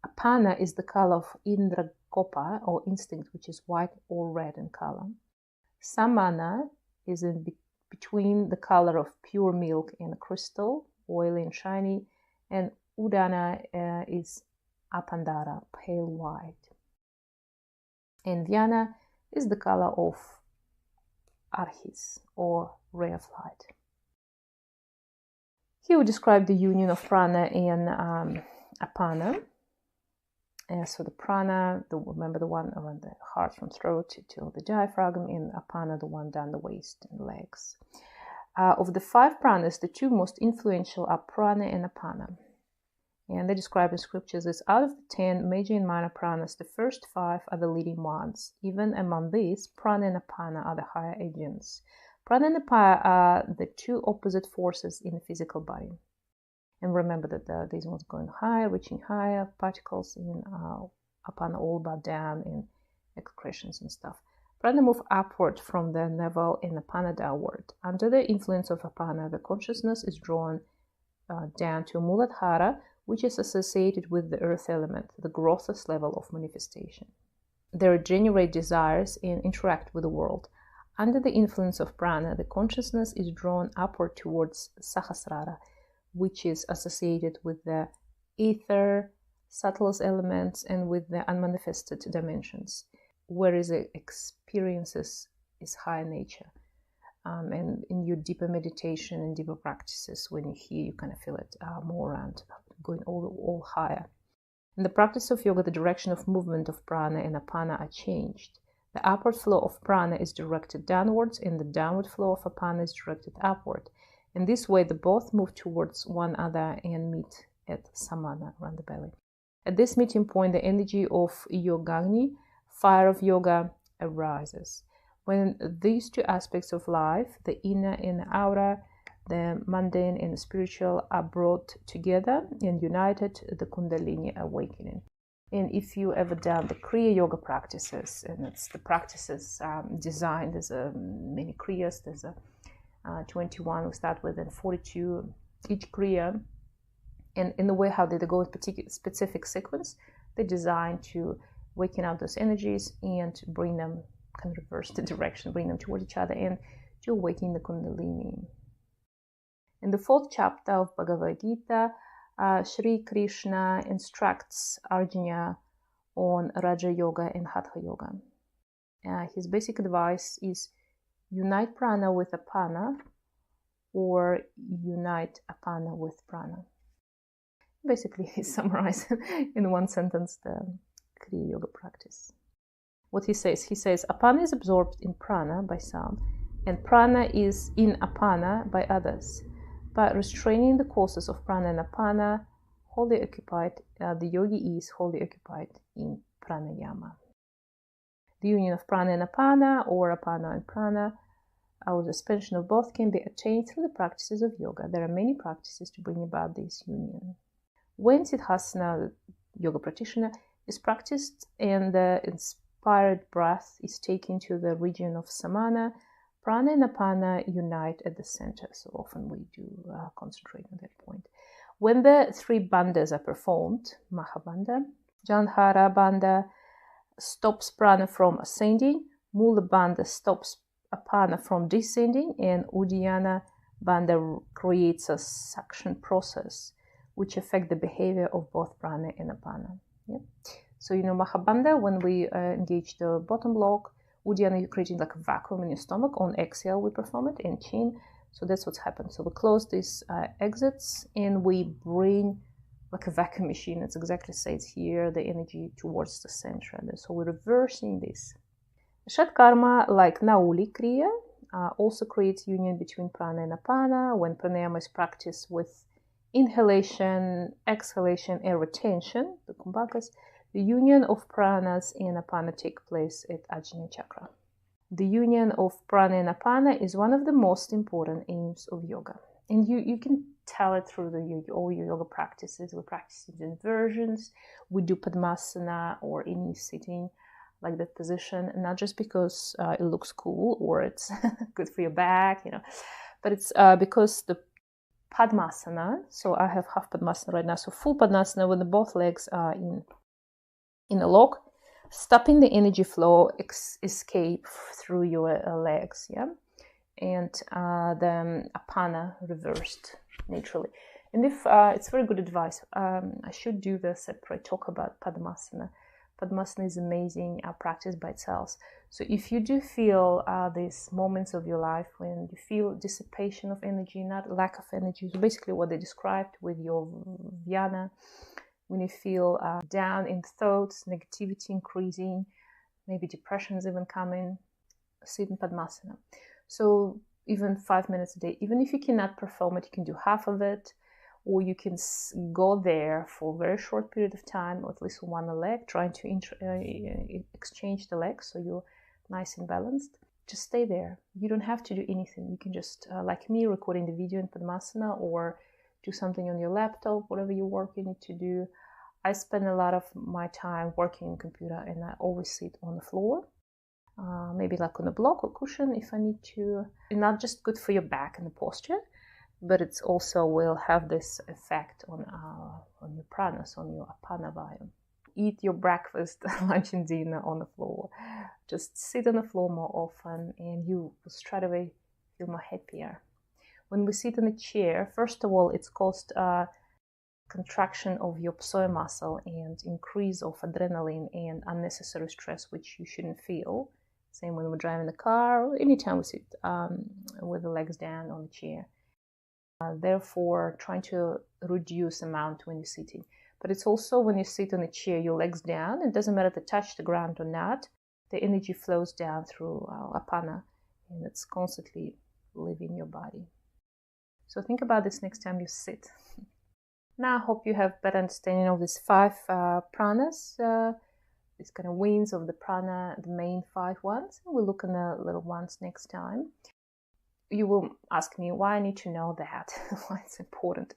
Apana is the color of Indragopa or instinct, which is white or red in color. Samana is in between the color of pure milk and crystal, oily and shiny. And Udana is Apandara, pale white. And Vyana is the color of Arhis or ray of light. He would describe the union of prana and apana. So the prana, remember the one around the heart from throat to the diaphragm, and apana, the one down the waist and legs. Of the 5 pranas, the 2 most influential are prana and apana. And they describe in scriptures as out of the 10 major and minor pranas, the first 5 are the leading ones. Even among these, prana and apana are the higher agents. Prana and apana are the 2 opposite forces in the physical body. And remember that these ones going higher, reaching higher, particles in apana all about down in excretions and stuff. Prana move upward from the navel and apana downward. Under the influence of apana, the consciousness is drawn down to Muladhara, which is associated with the earth element, the grossest level of manifestation. They generate desires and interact with the world. Under the influence of prana, the consciousness is drawn upward towards Sahasrara, which is associated with the ether, subtlest elements, and with the unmanifested dimensions, whereas the experiences is higher nature. And in your deeper meditation and deeper practices, when you hear, you kind of feel it more around going all higher. In the practice of yoga, the direction of movement of prana and apana are changed. The upward flow of prana is directed downwards, and the downward flow of apana is directed upward. In this way, they both move towards one another and meet at samana, around the belly. At this meeting point, the energy of yogagni, fire of yoga, arises. When these two aspects of life, the inner and the outer, the mundane and the spiritual, are brought together and united, the Kundalini awakening. And if you ever done the Kriya Yoga practices, and it's the practices designed, there's many Kriyas, there's 21 we start with, and 42 each Kriya. And in the way how they go with particular specific sequence, they're designed to waken up those energies and bring them, kind of reverse the direction, bring them toward each other and to awaken the Kundalini. In the 4th chapter of Bhagavad Gita, Sri Krishna instructs Arjuna on Raja Yoga and Hatha Yoga. His basic advice is unite prana with apana or unite apana with prana. Basically, he summarized in one sentence the Kriya Yoga practice. What he says, apana is absorbed in prana by some, and prana is in apana by others. By restraining the courses of prana and apana, wholly occupied, the yogi is wholly occupied in pranayama. The union of prana and apana, or apana and prana, or the suspension of both, can be attained through the practices of yoga. There are many practices to bring about this union. When Siddhasana, yoga practitioner, is practiced and the inspired breath is taken to the region of samana, prana and apana unite at the center. So often we do concentrate on that point. When the 3 bandhas are performed, Mahabandha, Jandhara bandha stops prana from ascending, Mula bandha stops apana from descending, and Uddiyana bandha creates a suction process which affect the behavior of both prana and apana. Yeah? So, Mahabandha, when we engage the bottom block, Uddiyana, you're creating like a vacuum in your stomach. On exhale, we perform it, and chin. So that's what's happened. So we close these exits, and we bring like a vacuum machine. It's exactly says here, the energy towards the center. And so we're reversing this. Shatkarma, like Nauli Kriya, also creates union between prana and apana. When pranayama is practiced with inhalation, exhalation, and retention, the kumbhakas, the union of pranas and apana take place at Ajna Chakra. The union of prana and apana is one of the most important aims of yoga. And you can tell it through all your yoga practices. We practice in inversions, we do Padmasana or any sitting like that position, not just because it looks cool or it's good for your back, but it's because the Padmasana, so I have half Padmasana right now, so full Padmasana when both legs are in a lock, stopping the energy flow escape through your legs, yeah, and the apana reversed naturally. And if it's very good advice, I should do the separate talk about Padmasana. Padmasana is amazing practice by itself. So if you do feel these moments of your life when you feel dissipation of energy, not lack of energy, so basically what they described with your Vyana, when you feel down in thoughts, negativity increasing, maybe depression is even coming, sit in Padmasana. So even 5 minutes a day, even if you cannot perform it, you can do half of it, or you can go there for a very short period of time, or at least one leg, trying to exchange the legs so you're nice and balanced. Just stay there. You don't have to do anything. You can just, like me, recording the video in Padmasana or do something on your laptop, whatever you need to do. I spend a lot of my time working on computer, and I always sit on the floor, maybe like on a block or cushion if I need to. It's not just good for your back and the posture, but it's also will have this effect on your pranas, on your apana vaya. Eat your breakfast, lunch, and dinner on the floor. Just sit on the floor more often, and you will straight away feel more happier. When we sit in a chair, first of all, it's caused contraction of your psoas muscle and increase of adrenaline and unnecessary stress, which you shouldn't feel. Same when we're driving the car or anytime we sit with the legs down on the chair. therefore trying to reduce amount when you're sitting. But it's also when you sit on a chair, your legs down, it doesn't matter to touch the ground or not, the energy flows down through apana, and it's constantly leaving your body. So think about this next time you sit. Now I hope you have better understanding of these 5 pranas, these kind of winds of the prana, the main 5 ones. We'll look at the little ones next time. You will ask me why I need to know that, why it's important.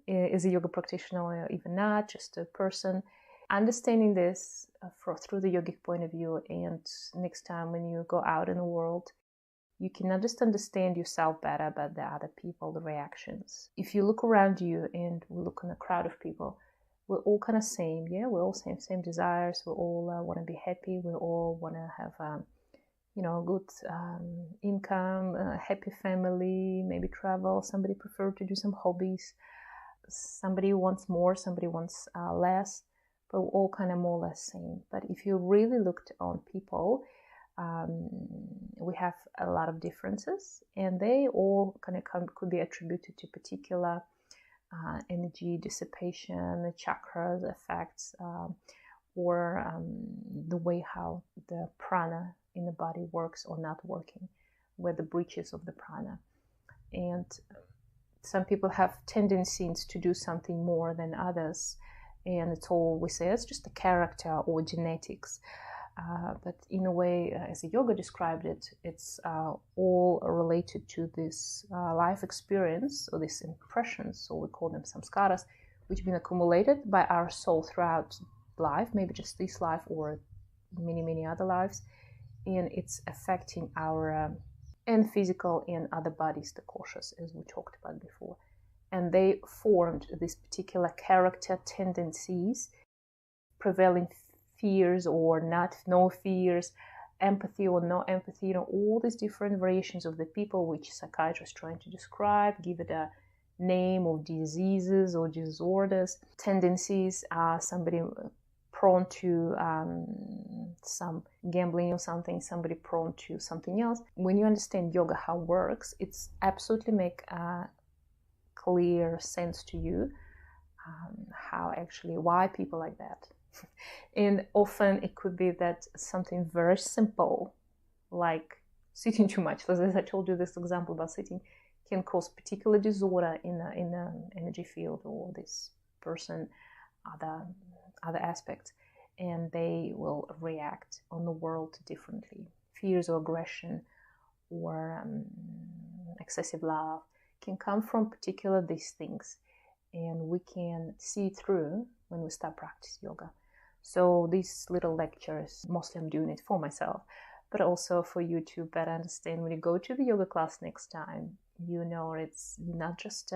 Is a yoga practitioner or even not, just a person? Understanding this through the yogic point of view, and next time when you go out in the world, you can not just understand yourself better, but the other people, the reactions. If you look around you and we look in a crowd of people, we're all kind of same, yeah? We're all same desires. We all want to be happy. We all want to have, good income, happy family, maybe travel. Somebody prefer to do some hobbies. Somebody wants more, somebody wants less, but we're all kind of more or less same. But if you really looked on people, we have a lot of differences, and they all kind of could be attributed to particular energy dissipation, chakras effects, or the way how the prana in the body works or not working, where the breaches of the prana. And some people have tendencies to do something more than others, and it's all, we say, it's just a character or genetics. But in a way, as the yoga described it, it's all related to this life experience, or these impressions, so we call them samskaras, which have been accumulated by our soul throughout life, maybe just this life or many, many other lives, and it's affecting our and physical and other bodies, the koshas, as we talked about before. And they formed these particular character tendencies, prevailing fears or not, no fears, empathy or no empathy, all these different variations of the people which psychiatrists trying to describe, give it a name of diseases or disorders, tendencies, somebody prone to some gambling or something, somebody prone to something else. When you understand yoga, how it works, it's absolutely make clear sense to you how actually, why people like that. And often it could be that something very simple, like sitting too much, as I told you this example about sitting, can cause particular disorder in the energy field, or this person, other aspects, and they will react on the world differently. Fears or aggression or excessive love can come from particular these things, and we can see through when we start practice yoga. So these little lectures, mostly I'm doing it for myself, but also for you to better understand when you go to the yoga class next time, it's not just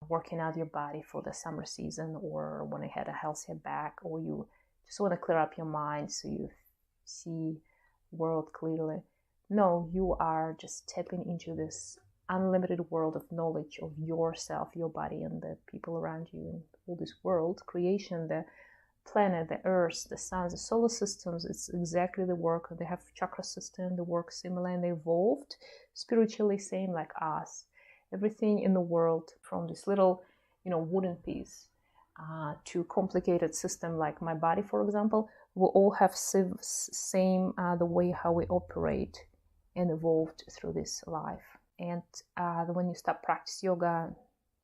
working out your body for the summer season, or when you had a healthier back, or you just want to clear up your mind so you see world clearly. No, you are just tapping into this unlimited world of knowledge of yourself, your body, and the people around you, and all this world, creation, the planet, the earth, the sun, the solar systems. It's exactly the work. They have chakra system, they work similar, and they evolved spiritually same like us. Everything in the world, from this little wooden piece to complicated system like my body, for example, we all have same the way how we operate and evolved through this life. And when you start practice yoga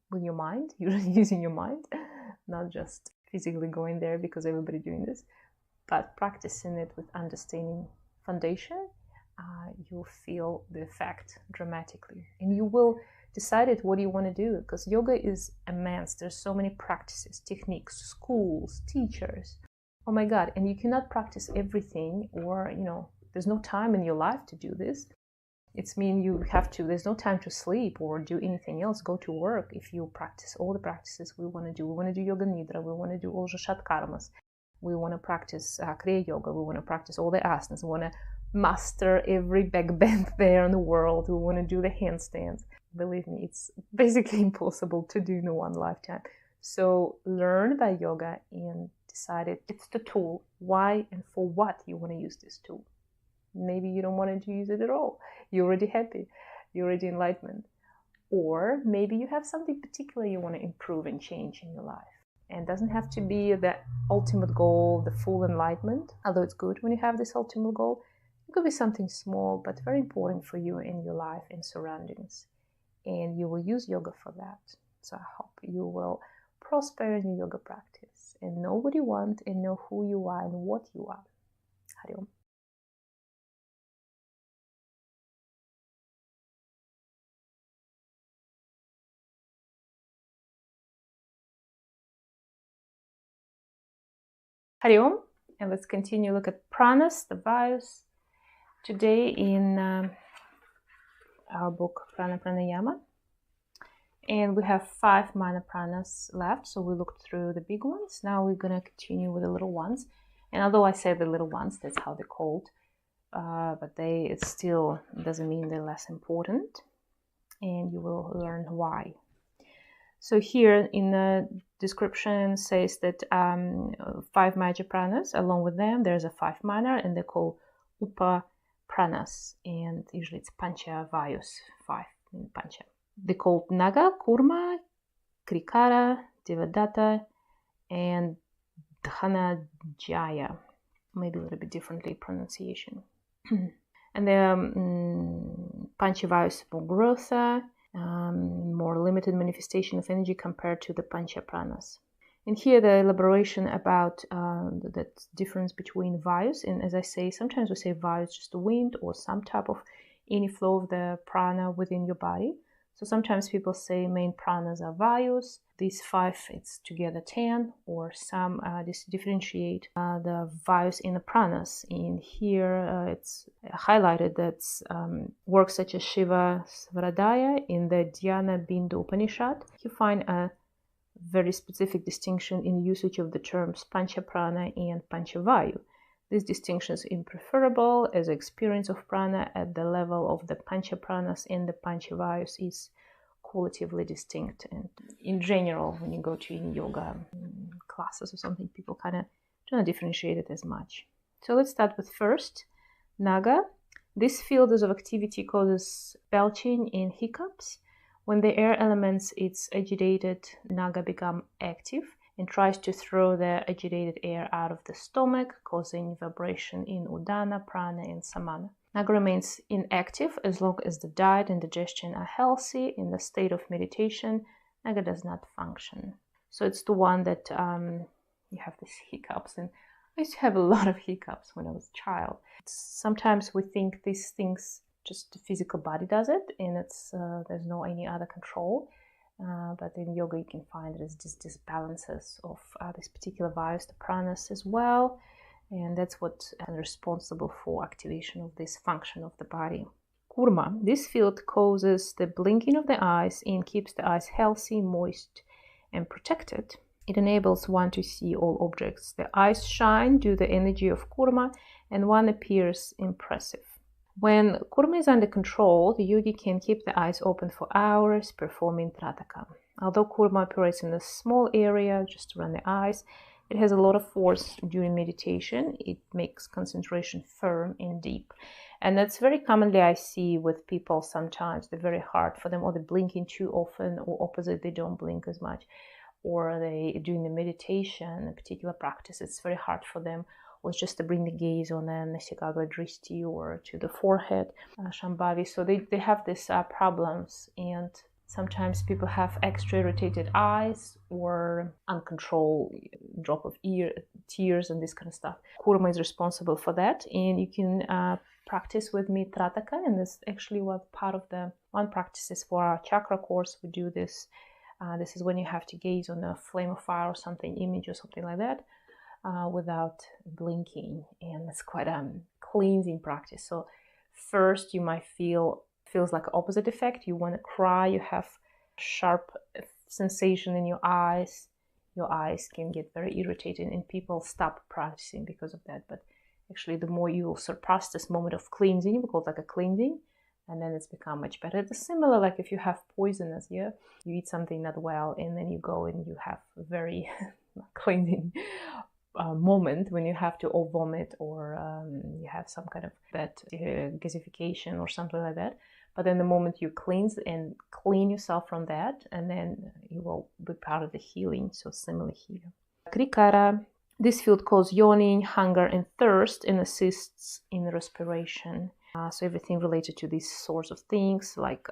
with your mind, you're using your mind, not just physically going there because everybody's doing this, but practicing it with understanding foundation, you'll feel the effect dramatically. And you will decide what you want to do, because yoga is immense. There's so many practices, techniques, schools, teachers. Oh my God. And you cannot practice everything, or, there's no time in your life to do this. It's mean you have to, there's no time to sleep or do anything else, go to work if you practice all the practices we want to do. We want to do yoga nidra, we want to do all the shat karmas, we want to practice kriya yoga, we want to practice all the asanas, we want to master every back bend there in the world, we want to do the handstands. Believe me, it's basically impossible to do in one lifetime. So learn about yoga and decide it's the tool. Why and for what you want to use this tool. Maybe you don't want to use it at all. You're already happy. You're already enlightened. Or maybe you have something particular you want to improve and change in your life. And it doesn't have to be the ultimate goal, the full enlightenment, although it's good when you have this ultimate goal. It could be something small, but very important for you in your life and surroundings. And you will use yoga for that. So I hope you will prosper in your yoga practice and know what you want and know who you are and what you are. Hari Om. Hari Om. And let's continue look at pranas, the vayus, today in our book Prana Pranayama. And we have 5 minor pranas left, so we looked through the big ones. Now we're going to continue with the little ones. And although I say the little ones, that's how they're called, but it still doesn't mean they're less important. And you will learn why. So here in the description says that 5 major pranas, along with them there's a 5 minor, and they're called upa pranas, and usually it's pancha vayus, 5 in pancha. They're called naga, kurma, krikara, devadatta, and dhanajaya, maybe a little bit differently pronunciation. And they're pancha vayus more growtha, more limited manifestation of energy compared to the pancha pranas. And here the elaboration about the difference between vayus, and as I say, sometimes we say vayus just the wind or some type of any flow of the prana within your body. So sometimes people say main pranas are vayus. These 5, it's together 10, or some differentiate the vayus in the pranas. And here it's highlighted that works such as Shiva Svadhyaya in the Dhyana Bindu Upanishad. You find a very specific distinction in usage of the terms pancha prana and pancha vayu. This distinction is impreferable as experience of prana at the level of the pancha pranas and the pancha vayus is qualitatively distinct. And in general, when you go to yoga classes or something, people kind of don't differentiate it as much. So let's start with first, naga. This field of activity causes belching and hiccups. When the air elements is agitated, naga become active and tries to throw the agitated air out of the stomach, causing vibration in udana, prana, and samana. Naga remains inactive as long as the diet and digestion are healthy. In the state of meditation, naga does not function. So it's the one that you have these hiccups. And I used to have a lot of hiccups when I was a child. Sometimes we think these things, just the physical body does it, and there's no any other control. But in yoga you can find there's this disbalances of this particular vayus, the pranas as well, and that's what is responsible for activation of this function of the body. Kurma, this field causes the blinking of the eyes and keeps the eyes healthy, moist, and protected. It enables one to see all objects. The eyes shine due to the energy of kurma, and one appears impressive. When kurma is under control, the yogi can keep the eyes open for hours, performing trataka. Although kurma operates in a small area, just around the eyes, it has a lot of force during meditation. It makes concentration firm and deep. And that's very commonly I see with people sometimes. They're very hard for them, or they're blinking too often, or opposite, they don't blink as much. Or they doing the meditation, a particular practice, it's very hard for them. Was just to bring the gaze on the Nasikagra Drishti or to the forehead, Shambhavi. So they have these problems, and sometimes people have extra irritated eyes or uncontrolled drop of tears and this kind of stuff. Kurma is responsible for that, and you can practice with me Trataka, and this actually was part of the one practices for our chakra course. We do this. This is when you have to gaze on a flame of fire or something, image or something like that. Without blinking, and it's quite a cleansing practice. So first you might feels like opposite effect. You want to cry, you have sharp sensation in your eyes can get very irritated, and people stop practicing because of that. But actually the more you will surpass this moment of cleansing, we call it like a cleansing, and then it's become much better. It's similar like if you have poisonous, you eat something not well, and then you go and you have a very cleansing moment when you have to vomit, or you have some kind of bad gasification or something like that. But then the moment you cleanse and clean yourself from that, and then you will be part of the healing. So similar here. Krikara, this field causes yawning, hunger, and thirst, and assists in respiration. So everything related to these sorts of things, like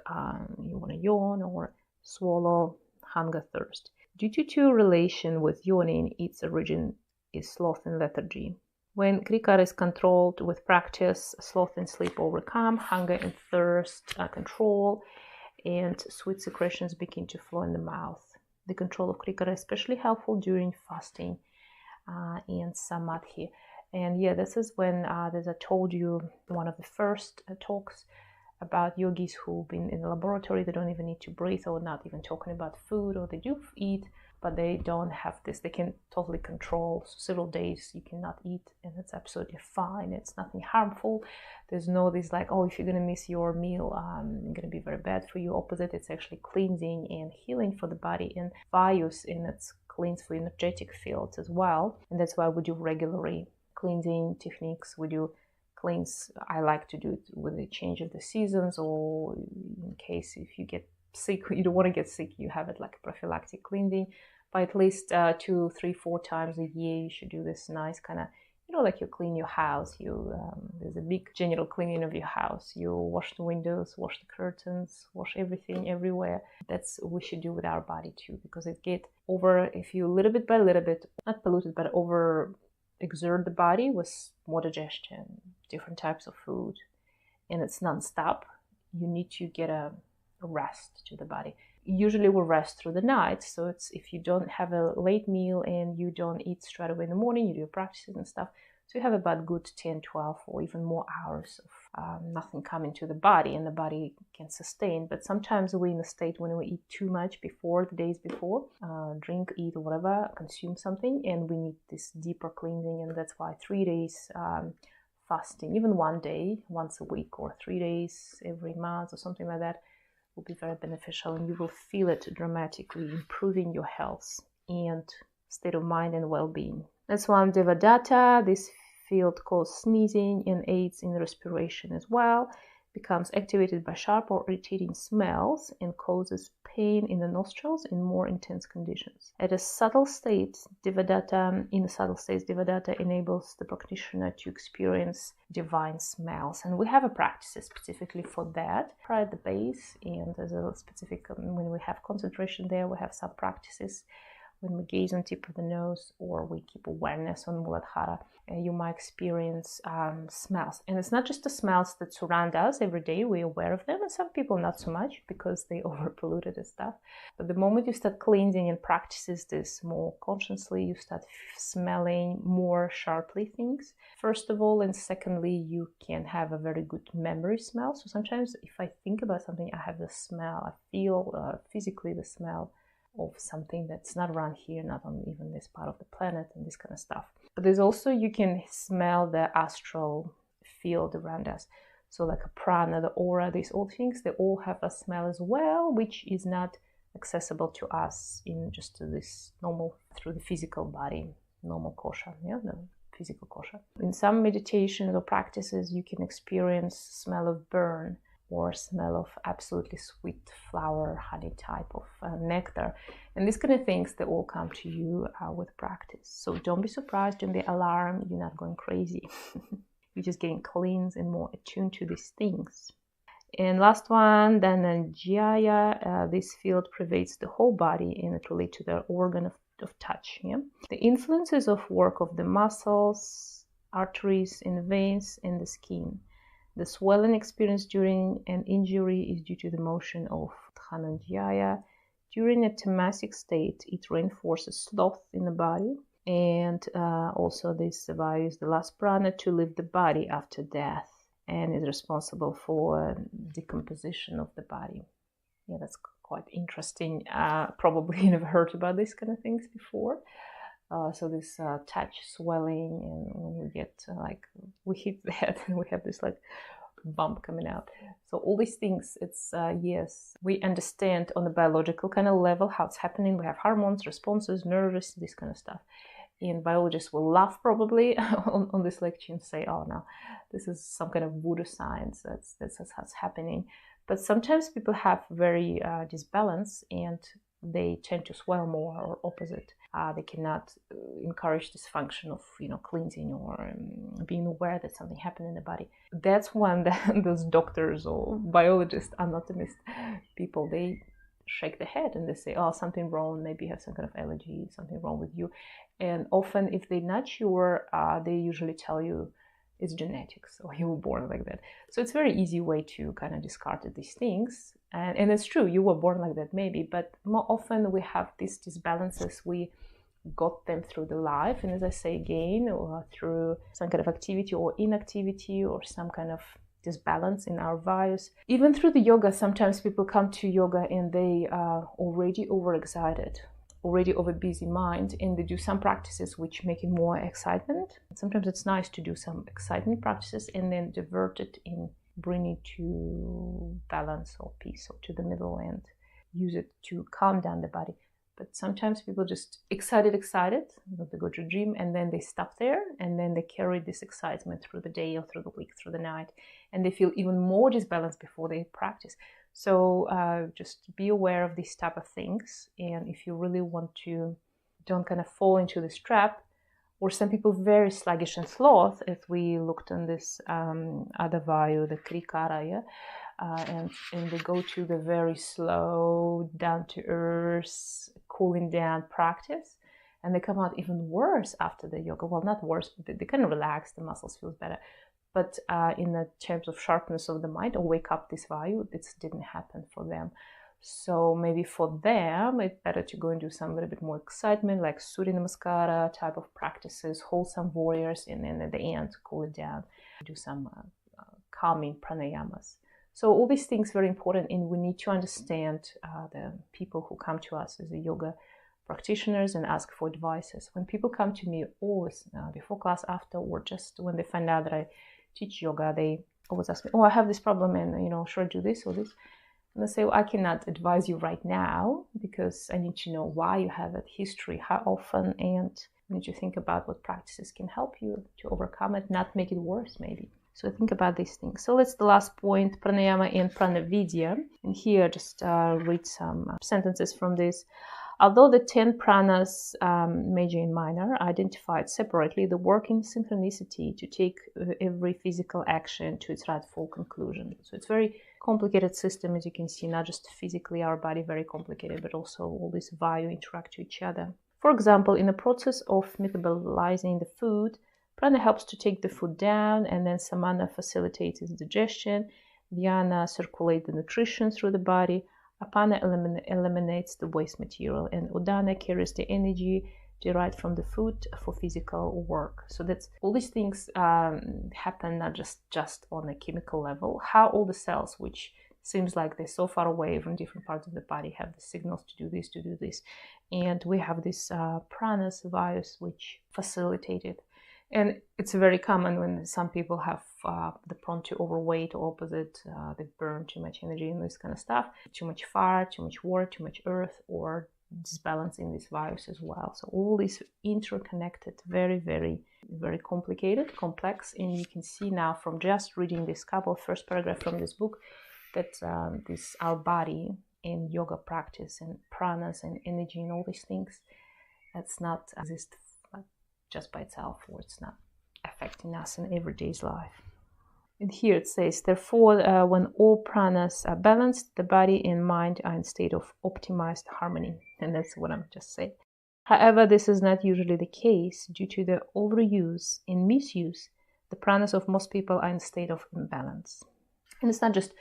you want to yawn or swallow, hunger, thirst. Due to relation with yawning, its origin is sloth and lethargy. When krikara is controlled with practice, sloth and sleep overcome, hunger and thirst control, and sweet secretions begin to flow in the mouth. The control of krikara is especially helpful during fasting and samadhi. And yeah, this is when, as I told you, one of the first talks about yogis who've been in the laboratory. They don't even need to breathe, or not even talking about food, or they do eat, but they don't have this. They can totally control. So several days you cannot eat, and it's absolutely fine. It's nothing harmful. There's no this like, oh, if you're going to miss your meal, it's going to be very bad for you. Opposite, it's actually cleansing and healing for the body, and vayus, and it's cleans for energetic fields as well. And that's why we do regularly cleansing techniques. We do cleanse. I like to do it with the change of the seasons, or in case if you get sick, you don't want to get sick, you have it like a prophylactic cleansing. But at least 2, 3, 4 times a year you should do this nice kind of, like you clean your house. There's a big general cleaning of your house. You wash the windows, wash the curtains, wash everything everywhere. That's what we should do with our body too, because it get over, if you little bit by little bit, not polluted, but over exert the body with more digestion, different types of food, and it's non-stop, you need to get a rest to the body. Usually we rest through the night, so it's if you don't have a late meal and you don't eat straight away in the morning, you do your practices and stuff, so you have about good 10, 12 or even more hours of nothing coming to the body, and the body can sustain. But sometimes we're in a state when we eat too much before, the days before, drink, eat, or whatever, consume something, and we need this deeper cleansing. And that's why 3 days fasting, even 1 day once a week, or 3 days every month or something like that, will be very beneficial, and you will feel it dramatically improving your health and state of mind and well-being. That's one, Devadatta. This field causes sneezing and aids in respiration as well. Becomes activated by sharp or irritating smells and causes pain in the nostrils in more intense conditions. At a subtle state, Devadatta enables the practitioner to experience divine smells. And we have a practice specifically for that, right at the base, and as a specific, when we have concentration there, we have some practices. When we gaze on tip of the nose, or we keep awareness on Muladhara, you might experience smells. And it's not just the smells that surround us every day, we're aware of them, and some people not so much because they over-polluted and stuff. But the moment you start cleansing and practices this more consciously, you start smelling more sharply things, first of all, and secondly, you can have a very good memory smell. So sometimes if I think about something, I have the smell, I feel physically the smell of something that's not around here, not on even this part of the planet, and this kind of stuff. But there's also, you can smell the astral field around us. So like a prana, the aura, these all things, they all have a smell as well, which is not accessible to us in just this normal, through the physical body, normal kosha, the physical kosha. In some meditations or practices, you can experience smell of burn, or smell of absolutely sweet flower, honey type of nectar. And these kind of things, they all come to you with practice. So don't be surprised, don't be alarmed, you're not going crazy. You're just getting cleansed and more attuned to these things. And last one, Dhananjaya. This field pervades the whole body, and it relates to the organ of touch. Yeah? The influences of work of the muscles, arteries, and veins, and the skin. The swelling experienced during an injury is due to the motion of Dhananjaya. During a tamasic state, it reinforces sloth in the body, and also this values the last prana to leave the body after death, and is responsible for decomposition of the body. Yeah, that's quite interesting. Probably you never heard about these kind of things before. So this touch swelling, and when we get we hit the head and we have this bump coming out. So all these things, it's yes, we understand on the biological kind of level how it's happening. We have hormones, responses, nervous, this kind of stuff. And biologists will laugh probably on this lecture and say, oh no, this is some kind of voodoo science, that's how it's happening. But sometimes people have very disbalance and they tend to swell more, or opposite. They cannot encourage this function of cleansing or being aware that something happened in the body. That's when those doctors or biologists, anatomist people, they shake their head and they say, oh, something wrong, maybe you have some kind of allergy, something wrong with you. And often if they're not sure, they usually tell you it's genetics or you were born like that. So it's a very easy way to kind of discard these things. And it's true, you were born like that maybe, but more often we have these disbalances. We got them through the life, and as I say again, or through some kind of activity or inactivity or some kind of disbalance in our values. Even through the yoga, sometimes people come to yoga and they are already overexcited, already over busy mind, and they do some practices which make it more excitement. Sometimes it's nice to do some excitement practices and then divert it in bring it to balance or peace or to the middle and use it to calm down the body. But sometimes people just excited, they go to the gym and then they stop there and then they carry this excitement through the day or through the week, through the night, and they feel even more disbalanced before they practice. So just be aware of these type of things, and if you really want to, don't kind of fall into this trap. Or some people very sluggish and sloth, if we looked on this other vayu, the krikara, yeah? And they go to the very slow, down-to-earth, cooling down practice, and they come out even worse after the yoga. Well, not worse, but they kind of relax, the muscles feel better. But in the terms of sharpness of the mind or wake up this vayu, this didn't happen for them. So maybe for them, it's better to go and do some little bit more excitement, like Surya Namaskara type of practices, hold some warriors, and then at the end, cool it down, do some calming pranayamas. So all these things are very important, and we need to understand the people who come to us as the yoga practitioners and ask for advices. When people come to me, always before class, after, or just when they find out that I teach yoga, they always ask me, oh, I have this problem, and should I do this or this? And I say, well, I cannot advise you right now because I need to know why you have it, history, how often, and you need to think about what practices can help you to overcome it, not make it worse maybe. So think about these things. So that's the last point, pranayama and pranavidya. And here just read some sentences from this. Although the 10 pranas, major and minor, are identified separately, they work in synchronicity to take every physical action to its rightful conclusion. So it's a very complicated system, as you can see, not just physically our body, very complicated, but also all these vayu interact to each other. For example, in the process of metabolizing the food, prana helps to take the food down, and then samana facilitates its digestion, dhyana circulates the nutrition through the body, apana eliminates the waste material, and udana carries the energy derived from the food for physical work. So that's all these things happen not just on a chemical level. How all the cells, which seems like they're so far away from different parts of the body, have the signals to do this, and we have these pranas, vayus, which facilitate it. And it's very common when some people have the prone to overweight or opposite, they burn too much energy and this kind of stuff, too much fire, too much water, too much earth, or disbalancing these values as well. So all these interconnected, very, very, very complicated, complex. And you can see now from just reading this first paragraph from this book, that this our body and yoga practice and pranas and energy and all these things, that's not exist just by itself, or it's not affecting us in everyday's life. And here it says, therefore, when all pranas are balanced, the body and mind are in state of optimized harmony. And that's what I'm just saying. However, this is not usually the case due to the overuse and misuse. The pranas of most people are in a state of imbalance. And it's not just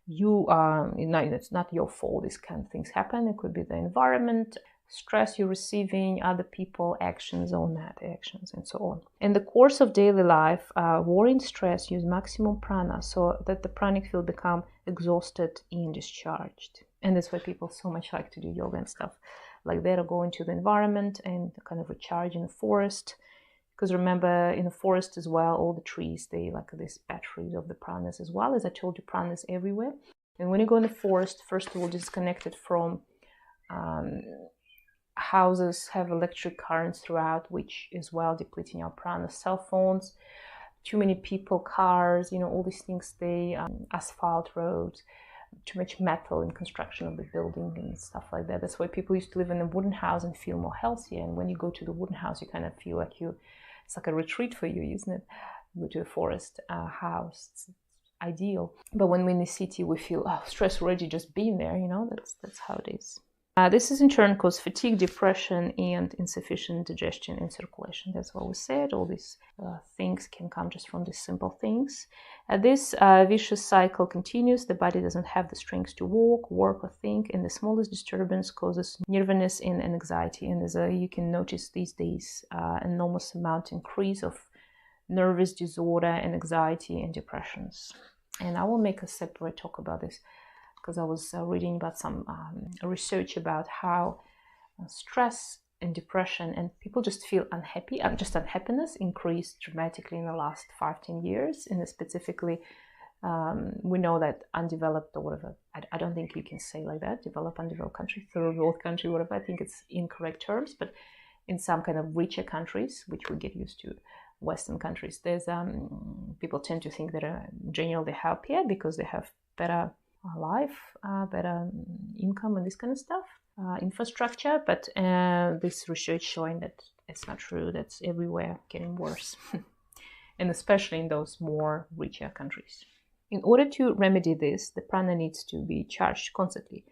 it's not your fault. These kind of things happen. It could be the environment, stress you're receiving, other people, actions or not actions, and so on. In the course of daily life, worry and stress use maximum prana so that the pranic field become exhausted and discharged. And that's why people so much like to do yoga and stuff like that, or go into the environment and kind of recharge in the forest. Because remember, in the forest as well, all the trees, they like these batteries of the pranas as well. As I told you, pranas everywhere. And when you go in the forest, first of all, disconnected from houses have electric currents throughout, which is well depleting our prana. Cell phones, too many people, cars, all these things, asphalt roads, too much metal in construction of the building and stuff like that. That's why people used to live in a wooden house and feel more healthier. And when you go to the wooden house, you kind of feel like it's like a retreat for you, isn't it? You go to a forest house, it's ideal. But when we're in the city, we feel stress already just being there, that's how it is. This is in turn cause fatigue, depression, and insufficient digestion and circulation. That's what we said. All these things can come just from these simple things. This vicious cycle continues. The body doesn't have the strength to walk, work, or think, and the smallest disturbance causes nervousness and anxiety. And you can notice these days enormous amount increase of nervous disorder and anxiety and depressions. And I will make a separate talk about this, because I was reading about some research about how stress and depression and people just feel unhappy, just unhappiness increased dramatically in the last 5-10 years. And specifically, we know that undeveloped or whatever, I don't think you can say like that, developed, undeveloped country, third world country, whatever, I think it's incorrect terms, but in some kind of richer countries, which we get used to, Western countries, there's people tend to think that generally they're happier because they have better life, better income and this kind of stuff, infrastructure. But this research showing that it's not true. That's everywhere getting worse, and especially in those more richer countries. In order to remedy this, the prana needs to be charged constantly,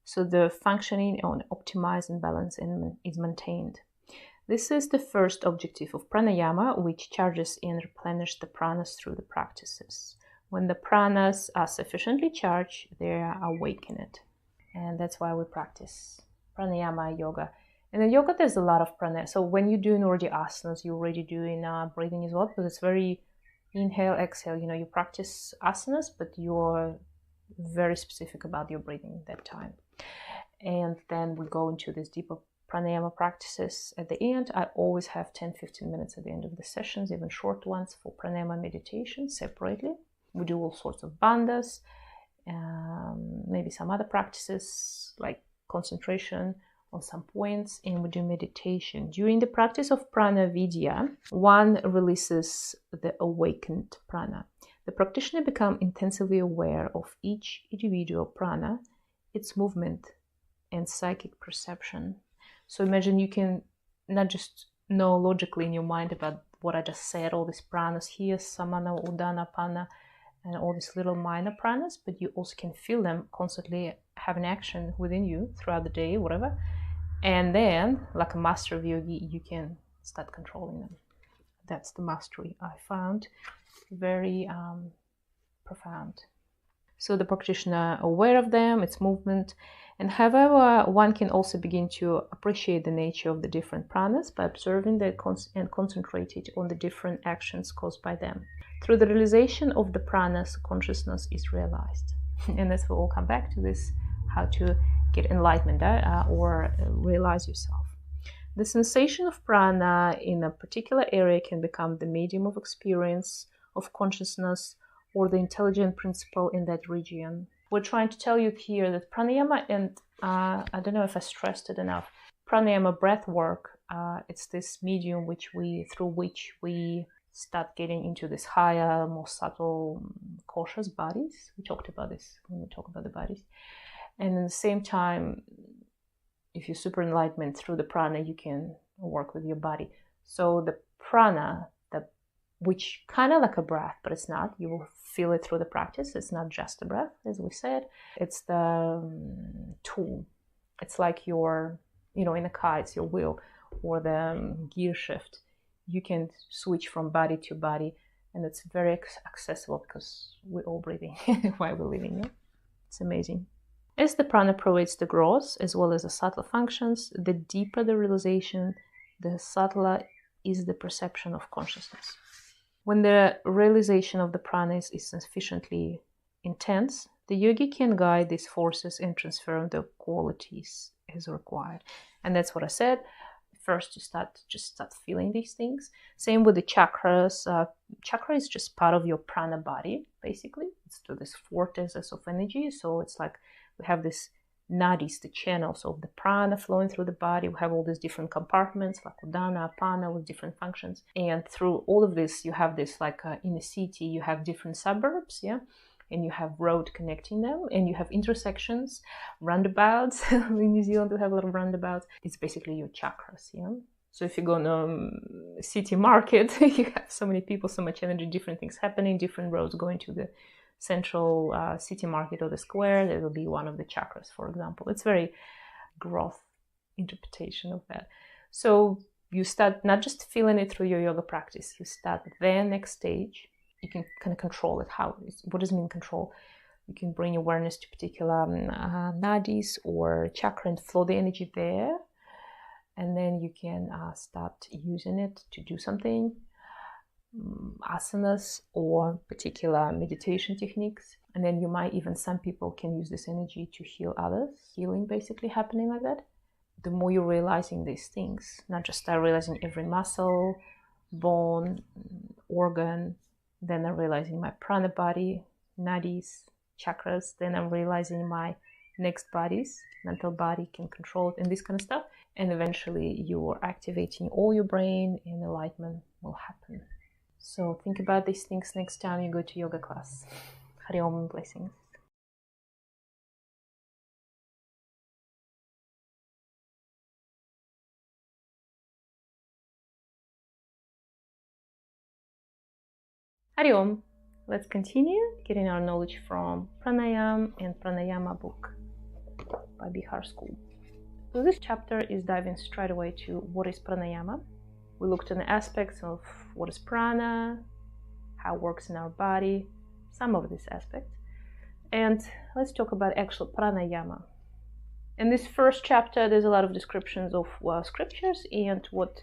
so the functioning on optimized and balance is maintained. This is the first objective of pranayama, which charges and replenishes the pranas through the practices. When the pranas are sufficiently charged, they are awakened. And that's why we practice pranayama yoga. And in yoga, there's a lot of pranayama. So when you're doing already asanas, you're already doing breathing as well, because it's very inhale, exhale. You practice asanas, but you're very specific about your breathing that time. And then we go into this deeper pranayama practices at the end. I always have 10-15 minutes at the end of the sessions, even short ones, for pranayama meditation separately. We do all sorts of bandhas, maybe some other practices like concentration on some points, and we do meditation. During the practice of prana vidya, one releases the awakened prana. The practitioner becomes intensively aware of each individual prana, its movement, and psychic perception. So imagine you can not just know logically in your mind about what I just said, all these pranas here, samana, udana, pana, and all these little minor pranas, but you also can feel them constantly have an action within you throughout the day, whatever. And then, like a master of yogi, you can start controlling them. That's the mastery I found very profound. So the practitioner aware of them, its movement, and however, one can also begin to appreciate the nature of the different pranas by observing and concentrating on the different actions caused by them. Through the realization of the pranas, consciousness is realized. And that's where we'll come back to this, how to get enlightenment or realize yourself. The sensation of prana in a particular area can become the medium of experience, of consciousness, or the intelligent principle in that region. We're trying to tell you here that pranayama, and I don't know if I stressed it enough, pranayama breathwork, it's this medium through which we start getting into this higher, more subtle, cautious bodies. We talked about this when we talk about the bodies. And at the same time, if you're super enlightenment through the prana, you can work with your body. So the prana, which kind of like a breath, but it's not. You will feel it through the practice. It's not just a breath, as we said. It's the tool. It's like your, in a car, it's your wheel or the gear shift. You can switch from body to body, and it's very accessible because we're all breathing while we're living. Yeah? It's amazing. As the prana pervades the gross as well as the subtle functions, the deeper the realization, the subtler is the perception of consciousness. When the realization of the pranas is sufficiently intense, the yogi can guide these forces and transfer the qualities as required. And that's what I said. First, you start feeling these things. Same with the chakras. Chakra is just part of your prana body, basically. It's to this vortices of energy. So it's like we have this nadis, the channels of the prana flowing through the body. We have all these different compartments like udana, apana, with different functions. And through all of this, you have this like in a city, you have different suburbs, yeah, and you have road connecting them, and you have intersections, roundabouts. In New Zealand we have a lot of roundabouts. It's basically your chakras, yeah. So if you go on city market, you have so many people, so much energy, different things happening, different roads going to the central city market or the square. There will be one of the chakras, for example. It's very growth interpretation of that. So you start not just feeling it through your yoga practice, you start the next stage. You can kind of control it. What does it mean control? You can bring awareness to particular nadis or chakra and flow the energy there. And then you can start using it to do something, asanas or particular meditation techniques. And then you might even, some people can use this energy to heal others, healing basically happening like that. The more you're realizing these things, not just start realizing every muscle, bone, organ, then I'm realizing my prana body, nadis, chakras, then I'm realizing my next bodies, mental body can control it and this kind of stuff. And eventually you're activating all your brain and enlightenment will happen. So think about these things next time you go to yoga class. Hari Om, blessings. Hari Om. Let's continue getting our knowledge from Pranayama and Pranayama book by Bihar School. So this chapter is diving straight away to what is Pranayama. We looked at the aspects of what is prana, how it works in our body, some of these aspects. And let's talk about actual pranayama. In this first chapter, there's a lot of descriptions of scriptures and what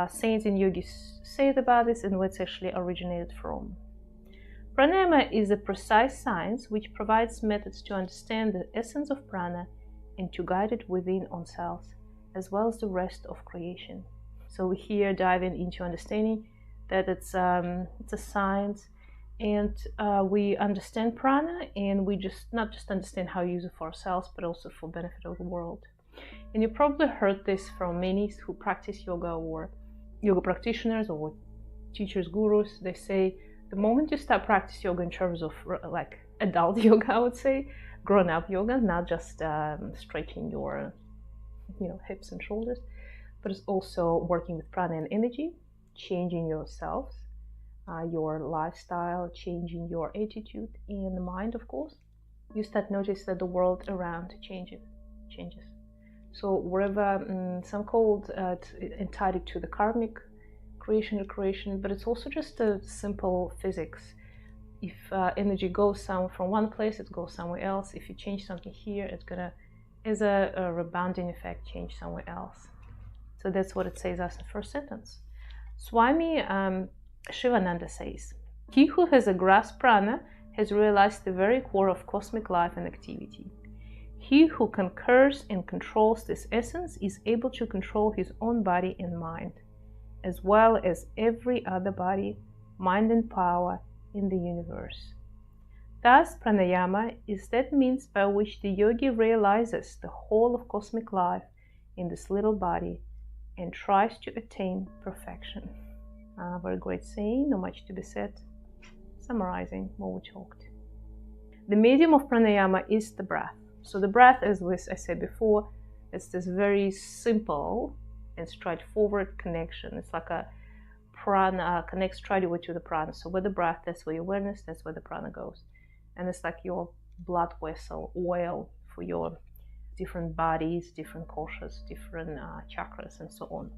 saints and yogis say about this and where it's actually originated from. Pranayama is a precise science which provides methods to understand the essence of prana and to guide it within oneself, as well as the rest of creation. So we're here diving into understanding that it's a science, and we understand prana, and we not just understand how to use it for ourselves, but also for benefit of the world. And you probably heard this from many who practice yoga or yoga practitioners or teachers, gurus. They say the moment you start practicing yoga in terms of like adult yoga, I would say, grown-up yoga, not just stretching your hips and shoulders, but it's also working with prana and energy, changing yourself, your lifestyle, changing your attitude and the mind, of course. You start notice that the world around changes. So wherever some called entitled to the karmic creation, but it's also just a simple physics. If energy goes from one place, it goes somewhere else. If you change something here, it's gonna, as a rebounding effect, change somewhere else. So that's what it says as the first sentence. Swami Shivananda says, "He who has a grasped prana has realized the very core of cosmic life and activity. He who conquers and controls this essence is able to control his own body and mind, as well as every other body, mind and power in the universe. Thus, pranayama is that means by which the yogi realizes the whole of cosmic life in this little body and tries to attain perfection." Very great saying, not much to be said. Summarizing what we talked. The medium of pranayama is the breath. So the breath, as I said before, it's this very simple and straightforward connection. It's like a prana connects straight away to the prana. So with the breath, that's where your awareness, that's where the prana goes. And it's like your blood vessel, oil for your different bodies, different koshas, different chakras, and so on.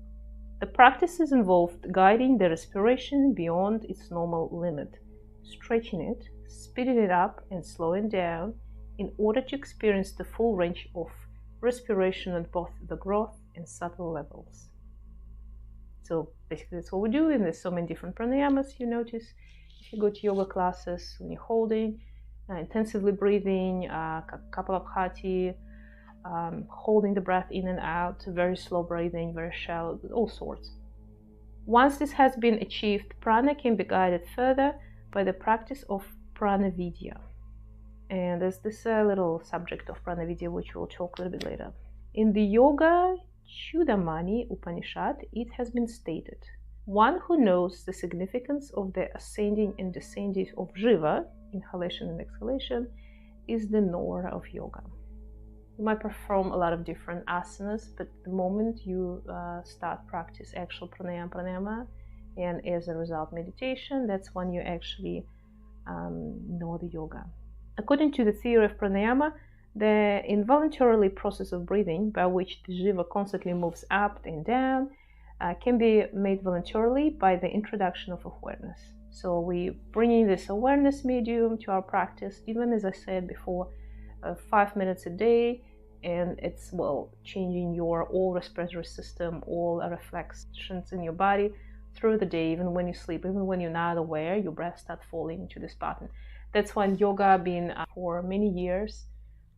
The practices involved guiding the respiration beyond its normal limit, stretching it, speeding it up, and slowing down in order to experience the full range of respiration at both the growth and subtle levels. So basically that's what we do, and there's so many different pranayamas you notice. If you go to yoga classes, when you're holding, intensively breathing, Kapalabhati, holding the breath in and out, very slow breathing, very shallow, all sorts. Once this has been achieved, prana can be guided further by the practice of pranavidya. And there's this little subject of pranavidya which we'll talk a little bit later. In the Yoga Chudamani Upanishad, it has been stated, One who knows the significance of the ascending and descending of Jiva, inhalation and exhalation, is the knower of yoga. You might perform a lot of different asanas, but the moment you start practice actual pranayama, and as a result meditation, that's when you actually know the yoga. According to the theory of pranayama, the involuntary process of breathing, by which the jiva constantly moves up and down, can be made voluntarily by the introduction of awareness. So we bringing this awareness medium to our practice, even as I said before, 5 minutes a day, and it's changing your all respiratory system, all reflections in your body through the day, even when you sleep, even when you're not aware, your breath starts falling into this pattern. That's when yoga been for many years.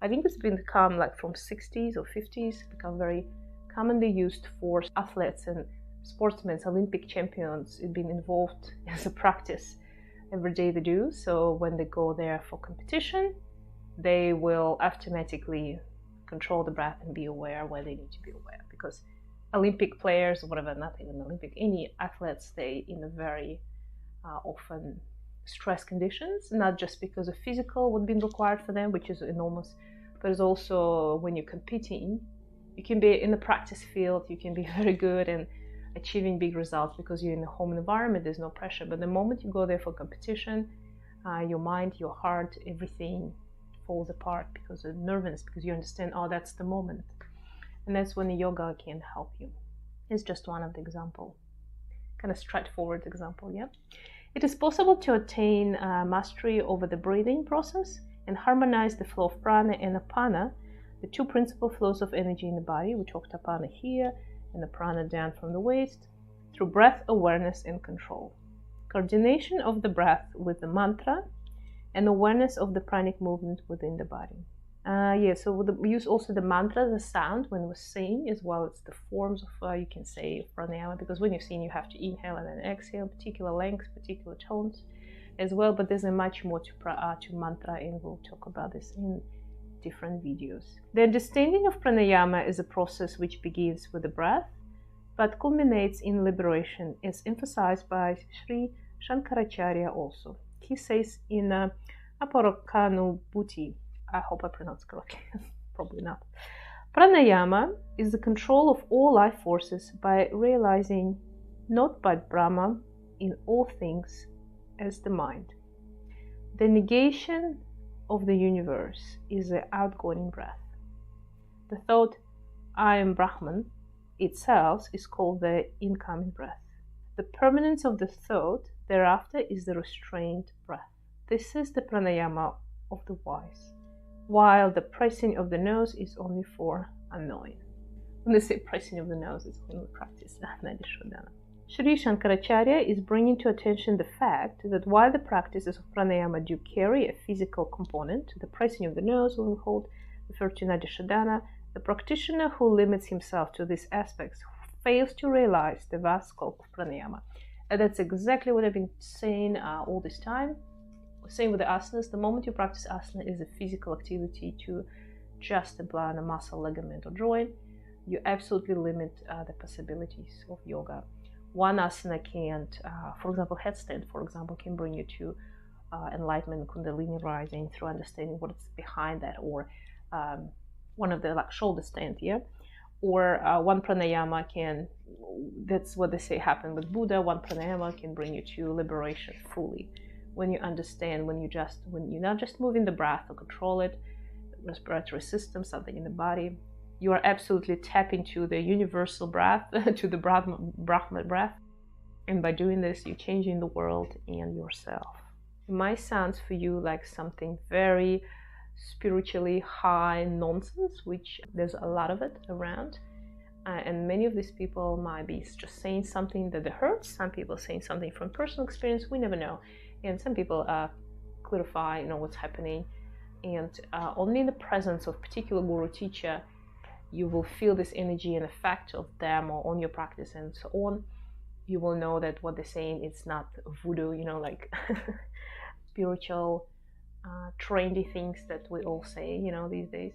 I think it's been become like from 60s or 50s, become very commonly used for athletes and sportsmen, Olympic champions. It's been involved as a practice every day they do. So when they go there for competition, they will automatically control the breath and be aware where they need to be aware, because Olympic players, or whatever, not even Olympic, any athletes, they in a very often stress conditions, not just because of physical what been required for them, which is enormous, but it's also when you're competing, you can be in the practice field, you can be very good and achieving big results because you're in a home environment, there's no pressure. But the moment you go there for competition, your mind, your heart, everything falls apart because of nervousness, because you understand, oh, that's the moment. And that's when the yoga can help you. It's just one of the example, kind of straightforward example, yeah. It is possible to attain mastery over the breathing process and harmonize the flow of prana and apana, the two principal flows of energy in the body. We talked apana here and the prana down from the waist, through breath awareness and control. Coordination of the breath with the mantra and awareness of the pranic movement within the body. So we use also the mantra, the sound, when we're singing, as well as the forms of, you can say, pranayama, because when you're singing, you have to inhale and then exhale, particular lengths, particular tones as well. But there's much more to mantra, and we'll talk about this in different videos. The understanding of pranayama is a process which begins with the breath, but culminates in liberation, as emphasized by Sri Shankaracharya also. He says in Aparakanubuti, I hope I pronounced correctly, probably not. Pranayama is the control of all life forces by realizing not by Brahma in all things as the mind. The negation of the universe is the outgoing breath. The thought, I am Brahman, itself is called the incoming breath. The permanence of the thought thereafter is the restrained breath. This is the pranayama of the wise, while the pressing of the nose is only for unknowing. When they say pressing of the nose, it's when we practice Nadishodhana. Sri Shankaracharya is bringing to attention the fact that while the practices of pranayama do carry a physical component, the pressing of the nose, we hold, referred to Nadishodhana, the practitioner who limits himself to these aspects fails to realize the vast scope of pranayama. And that's exactly what I've been saying all this time. Same with the asanas. The moment you practice asana is a physical activity to just apply on a muscle, ligament, or joint, you absolutely limit the possibilities of yoga. One asana can't, for example, headstand, for example, can bring you to enlightenment, Kundalini rising through understanding what's behind that, or one of the shoulder stand, yeah? Or one pranayama can, that's what they say happened with Buddha, one pranayama can bring you to liberation fully. When you understand, when you're not just moving the breath or control it, respiratory system, something in the body, you are absolutely tapping to the universal breath, to the Brahma breath. And by doing this, you're changing the world and yourself. It might sound for you like something very spiritually high nonsense, which there's a lot of it around. And many of these people might be just saying something that they heard. Some people saying something from personal experience. We never know. And some people clarify, what's happening. And only in the presence of particular guru teacher, you will feel this energy and effect of them or on your practice and so on. You will know that what they're saying is not voodoo, like spiritual, trendy things that we all say, these days.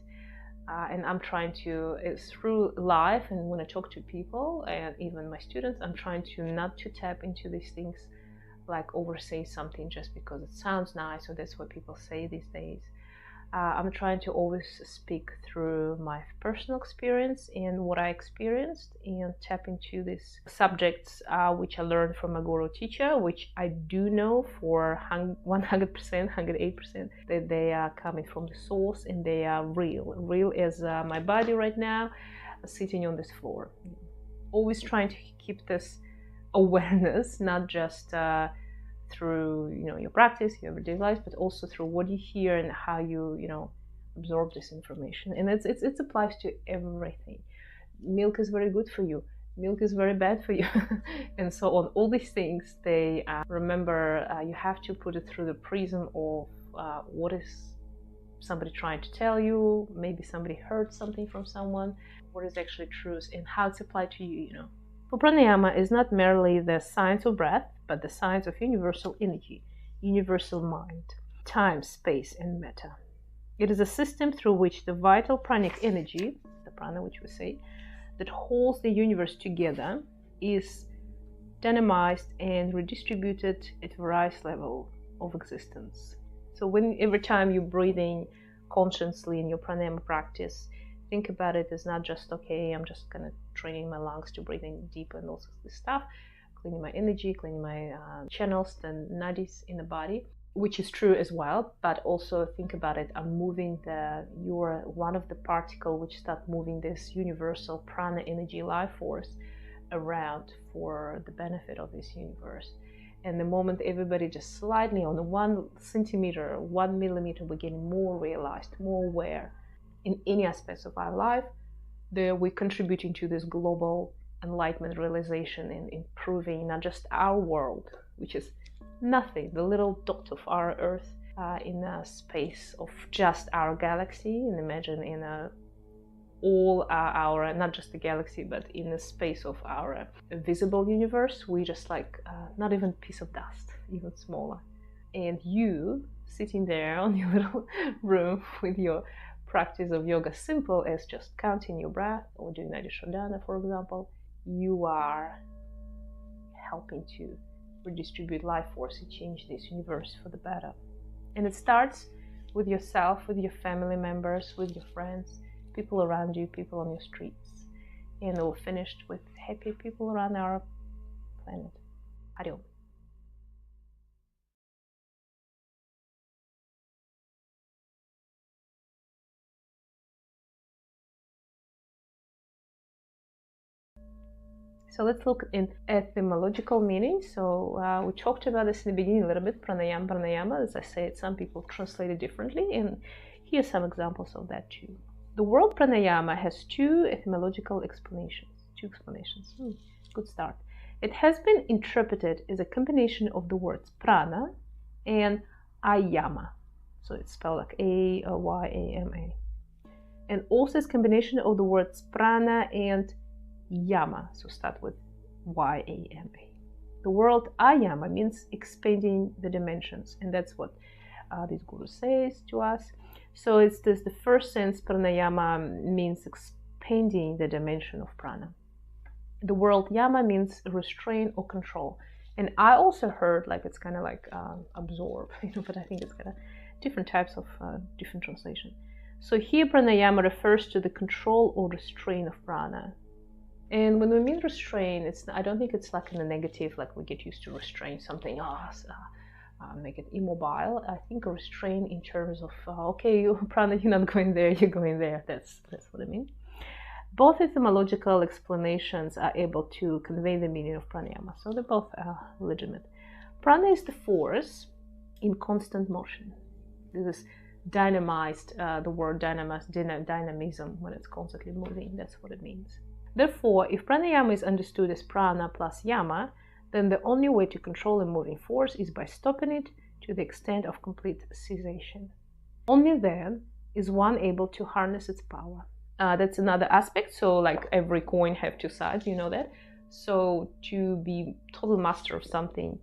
And I'm trying to, through life and when I talk to people and even my students, I'm trying to not to tap into these things like oversay something just because it sounds nice or that's what people say these days. I'm trying to always speak through my personal experience and what I experienced and tap into these subjects which I learned from a guru teacher, which I do know for 100%, 108% that they are coming from the source and they are real. Real as my body right now sitting on this floor. Always trying to keep this awareness, not just through your practice, your everyday life, but also through what you hear and how you absorb this information. And it applies to everything. Milk is very good for you. Milk is very bad for you, and so on. All these things, they remember you have to put it through the prism of what is somebody trying to tell you. Maybe somebody heard something from someone. What is actually truth and how it's applied to you. For pranayama is not merely the science of breath, but the science of universal energy, universal mind, time, space, and matter. It is a system through which the vital pranic energy, the prana which we say, that holds the universe together is dynamized and redistributed at various levels of existence. So every time you're breathing consciously in your pranayama practice, think about it as not just, okay, I'm just kind of training my lungs to breathe in deeper and all this stuff, cleaning my energy, cleaning my channels, the nadis in the body, which is true as well. But also think about it, I'm moving you're one of the particle which start moving this universal prana energy life force around for the benefit of this universe. And the moment everybody just slightly on 1 centimeter, 1 millimeter, we're getting more realized, more aware in any aspects of our life, there we're contributing to this global enlightenment realization and improving not just our world, which is nothing, the little dot of our earth in a space of just our galaxy. And imagine in all our, not just the galaxy, but in the space of our visible universe, we just like not even a piece of dust, even smaller. And you sitting there on your little room with your practice of yoga, simple as just counting your breath or doing Nadi, for example, you are helping to redistribute life force and change this universe for the better. And it starts with yourself, with your family members, with your friends, people around you, people on your streets, and it will finish with happy people around our planet. Hariom. So let's look in etymological meaning. So we talked about this in the beginning a little bit, pranayama. As I said, some people translate it differently, and here's some examples of that too. The word pranayama has two etymological explanations. Good start. It has been interpreted as a combination of the words prana and ayama. So it's spelled like A-Y-A-M-A. And also it's a combination of the words prana and yama, so start with Y-A-M-A. The word ayama means expanding the dimensions, and that's what this guru says to us. So it's this, the first sense, pranayama means expanding the dimension of prana. The word yama means restrain or control. And I also heard like it's kind of like absorb, but I think it's kind of different types of different translation. So here pranayama refers to the control or restraint of prana. And when we mean restrain, I don't think it's like in a negative, like we get used to restrain something, make it immobile. I think restrain in terms of, okay, prana, you're not going there, you're going there. That's what I mean. Both etymological explanations are able to convey the meaning of pranayama, so they're both legitimate. Prana is the force in constant motion. This is dynamized, the word dynamism, when it's constantly moving, that's what it means. Therefore, if pranayama is understood as prana plus yama, then the only way to control a moving force is by stopping it to the extent of complete cessation. Only then is one able to harness its power. That's another aspect. So like every coin have two sides, you know that. So to be total master of something,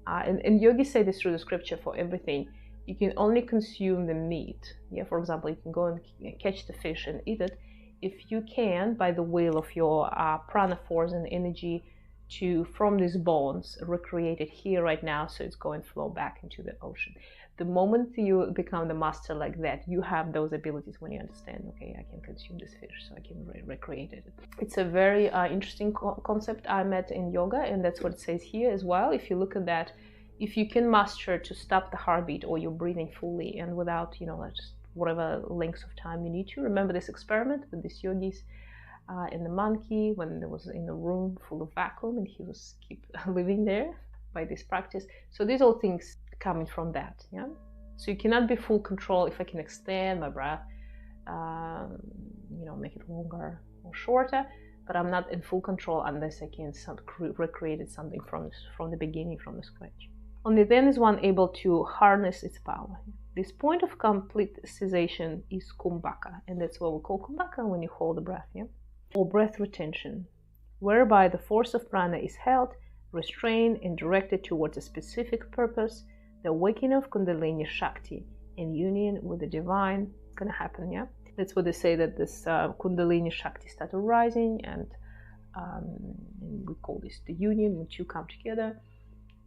and yogis say this through the scripture for everything, You can only consume the meat. Yeah, for example, you can go and catch the fish and eat it if you can, by the will of your prana force and energy, to, from these bones, recreate it here right now, so it's going to flow back into the ocean. The moment you become the master like that, you have those abilities when you understand, okay, I can consume this fish, so I can recreate it. It's a very interesting concept I met in yoga, and that's what it says here as well. If you look at that, if you can master to stop the heartbeat or you're breathing fully and without, just whatever length of time you need to. Remember this experiment with these yogis and the monkey, when there was in a room full of vacuum and he was keep living there by this practice. So these all things coming from that. Yeah. So you cannot be full control if I can extend my breath, make it longer or shorter, but I'm not in full control unless I can recreate something from the beginning, from the scratch. Only then is one able to harness its power. This point of complete cessation is kumbhaka, and that's what we call kumbhaka when you hold the breath, yeah? Or breath retention, whereby the force of prana is held, restrained, and directed towards a specific purpose. The awakening of Kundalini Shakti in union with the divine is going to happen, yeah? That's what they say, that this Kundalini Shakti started rising, and we call this the union, when two come together.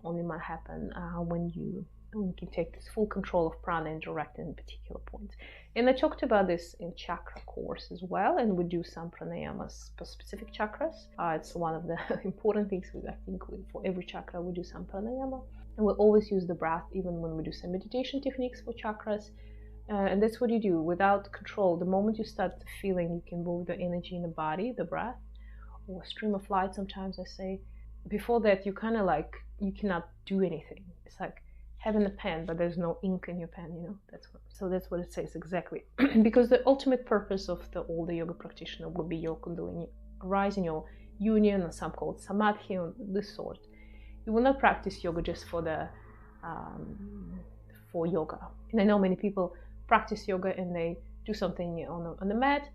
Only might happen when you can take this full control of prana and direct it in particular points. And I talked about this in chakra course as well, and we do some pranayamas for specific chakras. It's one of the important things. I think for every chakra we do some pranayama, and we always use the breath even when we do some meditation techniques for chakras. And that's what you do without control. The moment you start feeling you can move the energy in the body, the breath, or stream of light, sometimes I say. Before that, you kind of you cannot do anything. It's like having a pen, but there's no ink in your pen, That's what it says exactly. Because the ultimate purpose of all the yoga practitioner will be your Kundalini rising, your union, or some call it samadhi, or this sort. You will not practice yoga just for yoga. And I know many people practice yoga and they do something on the mat,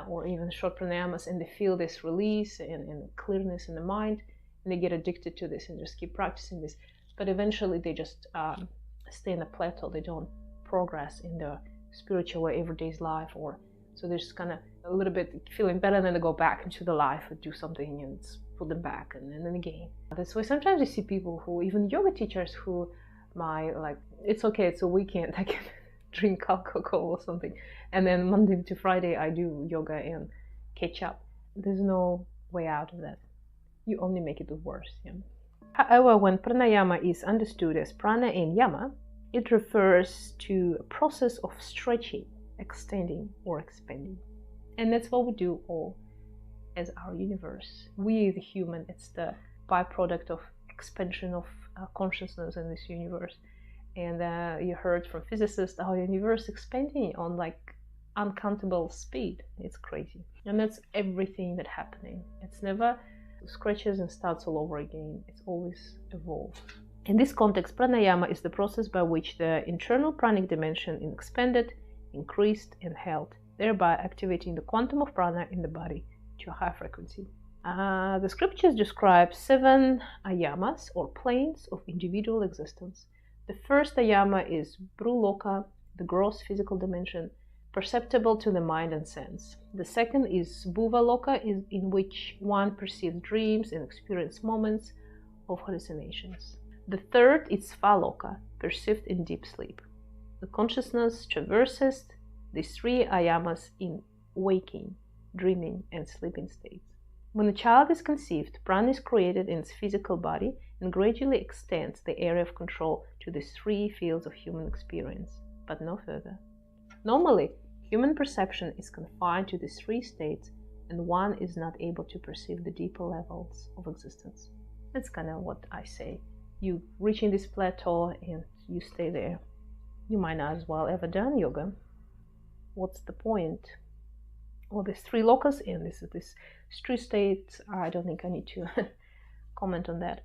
or even short pranayamas, and they feel this release and clearness in the mind. And they get addicted to this and just keep practicing this. But eventually they just stay in a plateau. They don't progress in their spiritual or everyday's life. So they're just kind of a little bit feeling better, and then they go back into the life and do something and put them back, and then again. That's why sometimes you see people who, even yoga teachers, who it's okay, it's a weekend, I can drink alcohol or something. And then Monday to Friday I do yoga and catch up. There's no way out of that. You only make it worse. Yeah? However, when pranayama is understood as prana and yama, it refers to a process of stretching, extending, or expanding. And that's what we do all as our universe. We, the human, it's the byproduct of expansion of consciousness in this universe. And you heard from physicists our universe expanding on uncountable speed. It's crazy. And that's everything that's happening. It's never scratches and starts all over again. It's always evolved. In this context, pranayama is the process by which the internal pranic dimension is expanded, increased, and held, thereby activating the quantum of prana in the body to a high frequency. The scriptures describe 7 ayamas, or planes of individual existence. The first ayama is Bhruloka, the gross physical dimension, perceptible to the mind and sense. The second is Bhuvaloka, in which one perceives dreams and experiences moments of hallucinations. The third is Svaloka, perceived in deep sleep. The consciousness traverses these 3 ayamas in waking, dreaming, and sleeping states. When a child is conceived, prana is created in its physical body and gradually extends the area of control to these 3 fields of human experience, but no further. Normally, human perception is confined to these 3 states, and one is not able to perceive the deeper levels of existence. That's kind of what I say. You reaching this plateau and you stay there. You might not as well ever done yoga. What's the point? Well, there's 3 lokas, and this 3 states. I don't think I need to comment on that.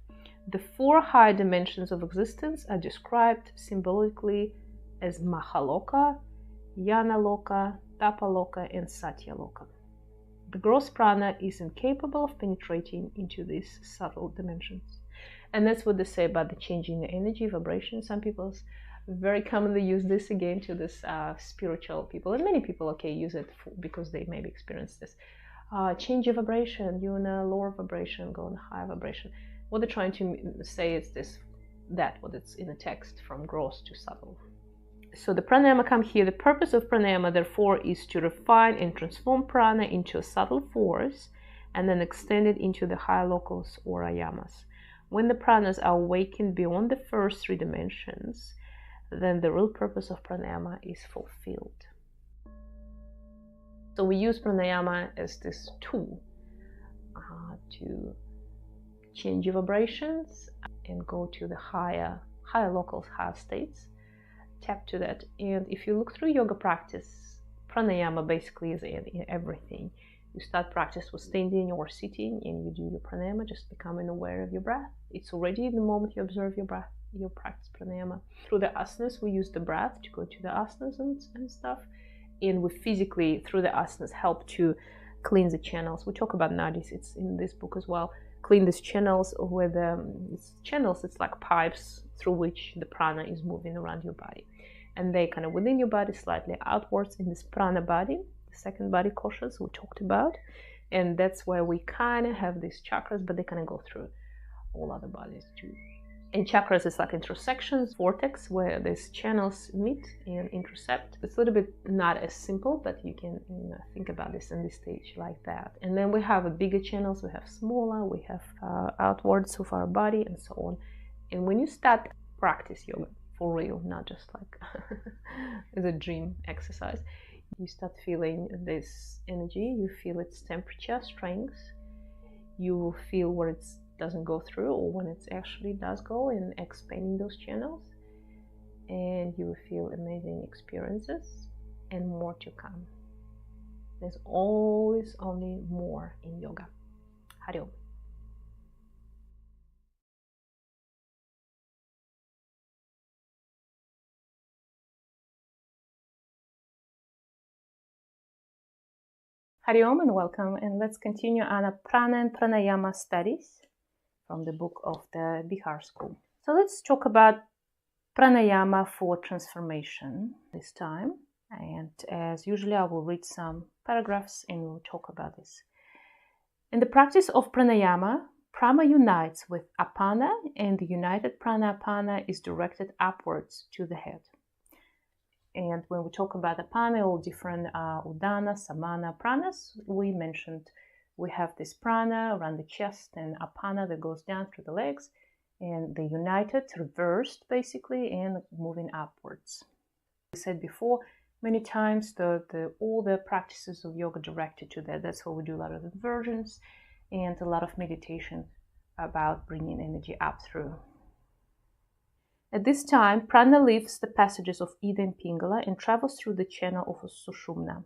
The 4 high dimensions of existence are described symbolically as Mahaloka, Yanaloka, Tapaloka, and Satyaloka. The gross prana is incapable of penetrating into these subtle dimensions. And that's what they say about the changing the energy, vibration. Some people very commonly use this again to this spiritual people, and many people, okay, use it because they maybe experience this. Change your vibration, you're in a lower vibration, go in a higher vibration. What they're trying to say is what it's in the text, from gross to subtle. So the pranayama come here. The purpose of pranayama, therefore, is to refine and transform prana into a subtle force and then extend it into the higher locals or ayamas. When the pranas are awakened beyond the first three dimensions, then the real purpose of pranayama is fulfilled. So we use pranayama as this tool to change your vibrations and go to the higher locals, higher states. Tap to that. And if you look through yoga practice, pranayama basically is in everything. You start practice with standing or sitting, and you do your pranayama, just becoming aware of your breath. It's already in the moment you observe your breath, you practice pranayama. Through the asanas, we use the breath to go to the asanas and stuff. And we physically, through the asanas, help to clean the channels. We talk about nadis, it's in this book as well. Clean these channels where it's like pipes through which the prana is moving around your body. And they kind of within your body, slightly outwards in this prana body, the second body koshas we talked about. And that's where we kind of have these chakras, but they kind of go through all other bodies too. And chakras is like intersections, vortex, where these channels meet and intercept. It's a little bit not as simple, but you can think about this in this stage like that. And then we have bigger channels, we have smaller, we have outwards of our body and so on. And when you start practice yoga for real, not just like as a dream exercise, you start feeling this energy, you feel its temperature, strength, you will feel where it doesn't go through or when it actually does go, and expanding those channels, and you will feel amazing experiences and more to come. There's always only more in yoga. Hari Om. Hari Om and welcome, and let's continue on Prana and Pranayama studies from the book of the Bihar school. So let's talk about pranayama for transformation this time. And as usually, I will read some paragraphs and we'll talk about this. In the practice of pranayama, prana unites with apana, and the united prana apana is directed upwards to the head. And when we talk about apana, all different udana, samana, pranas, we mentioned we have this prana around the chest and apana that goes down through the legs, and they united, reversed basically, and moving upwards. I said before many times all the practices of yoga directed to that. That's why we do a lot of inversions and a lot of meditation about bringing energy up through. At this time, prana leaves the passages of Ida and Pingala and travels through the channel of Sushumna.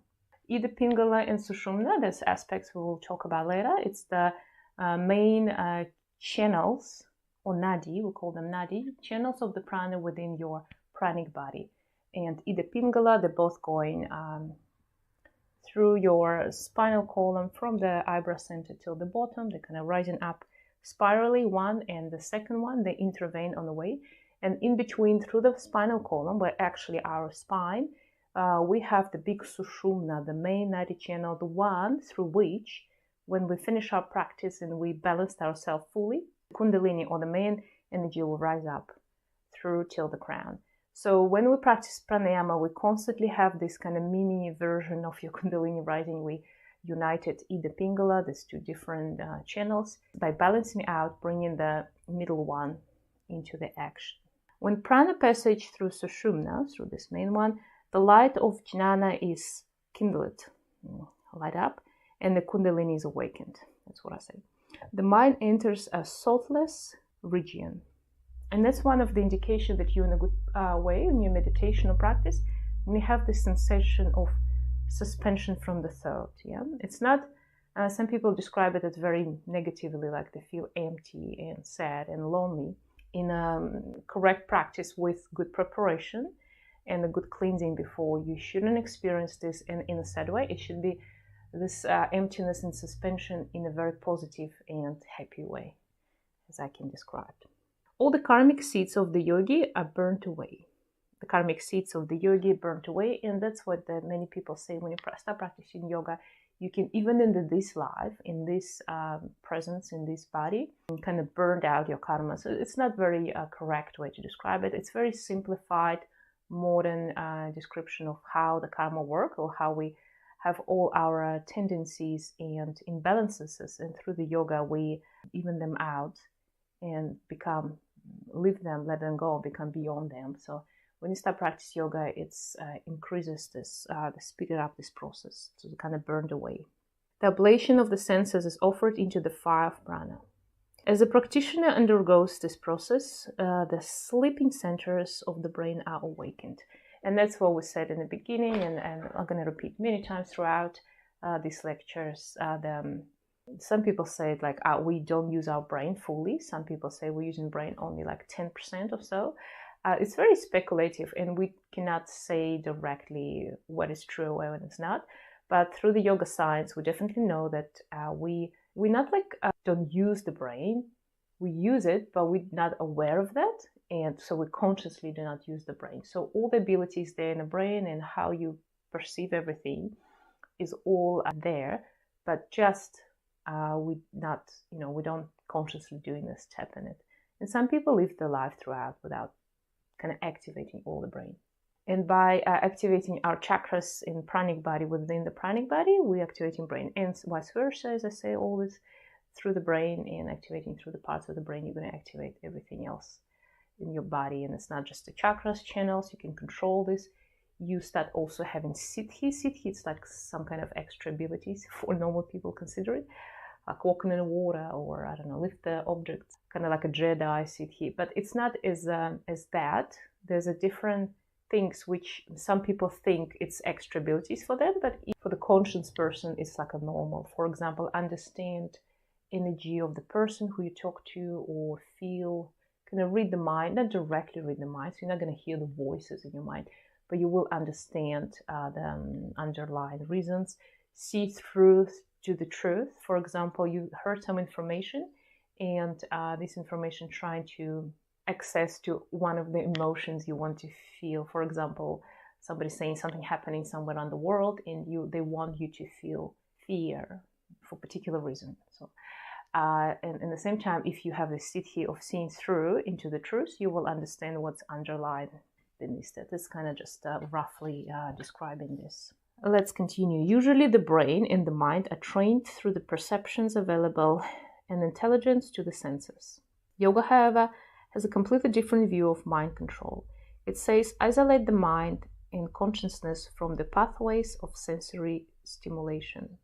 Ida, Pingala, and Sushumna, there's aspects we will talk about later. It's the main channels, or nadi, we call them nadi, channels of the prana within your pranic body. And Ida, Pingala, they're both going through your spinal column from the eyebrow center till the bottom. They're kind of rising up spirally, one, and the second one, they intervene on the way. And in between, through the spinal column, where actually our spine, we have the big sushumna, the main nadi channel, the one through which, when we finish our practice and we balanced ourselves fully, Kundalini, or the main energy, will rise up through till the crown. So when we practice pranayama, we constantly have this kind of mini version of your Kundalini rising. We united Ida, Pingala, these two different channels, by balancing out, bringing the middle one into the action. When prana passage through sushumna, through this main one, the light of jnana is kindled, light up, and the kundalini is awakened. That's what I say. The mind enters a thoughtless region. And that's one of the indications that you're in a good way in your meditation or practice, when you have this sensation of suspension from the thought. Yeah, it's not, some people describe it as very negatively, like they feel empty and sad and lonely. In correct practice with good preparation and a good cleansing before, you shouldn't experience this in a sad way. It should be this emptiness and suspension in a very positive and happy way, as I can describe. All the karmic seeds of the yogi are burnt away. the karmic seeds of the yogi burnt away. And that's what many people say when you start practicing yoga. You can, even in this life, in this presence, in this body, kind of burned out your karma. So it's not very correct way to describe it. It's very simplified, modern description of how the karma works, or how we have all our tendencies and imbalances, and through the yoga we even them out and leave them, let them go, become beyond them. So when you start practice yoga, it's increases this, speeded up this process to kind of burned away. The ablation of the senses is offered into the fire of prana. As the practitioner undergoes this process, the sleeping centers of the brain are awakened. And that's what we said in the beginning, and I'm going to repeat many times throughout these lectures. Some people say it like we don't use our brain fully. Some people say we're using brain only like 10% or so. It's very speculative, and we cannot say directly what is true or what is not. But through the yoga science, we definitely know that we're not like don't use the brain. We use it, but we're not aware of that. And so we consciously do not use the brain. So all the abilities there in the brain and how you perceive everything is all there, but just we don't consciously doing this, tap in it. And some people live their life throughout without kind of activating all the brain. And by activating our chakras in pranic body within the pranic body, we're activating brain. And vice versa, as I say, always through the brain and activating through the parts of the brain, you're going to activate everything else in your body. And it's not just the chakras channels, you can control this. You start also having siddhi. Siddhi, it's like some kind of extra abilities for normal people, consider it. Like walking in the water, or I don't know, lift the objects, kind of like a Jedi siddhi. But it's not as that. There's a different things which some people think it's extra abilities for them, but for the conscious person, it's like a normal. For example, understand energy of the person who you talk to, or feel, kind of read the mind, not directly read the mind. So you're not going to hear the voices in your mind, but you will understand the underlying reasons, see through to the truth. For example, you heard some information, and this information trying to access to one of the emotions you want to feel. For example, somebody saying something happening somewhere around the world, and they want you to feel fear for a particular reason. So, and at the same time, if you have the siddhi of seeing through into the truth, you will understand what's underlying beneath it. It's kind of just roughly describing this. Let's continue. Usually the brain and the mind are trained through the perceptions available and intelligence to the senses. Yoga, however, has a completely different view of mind control. It says, isolate the mind and consciousness from the pathways of sensory stimulation.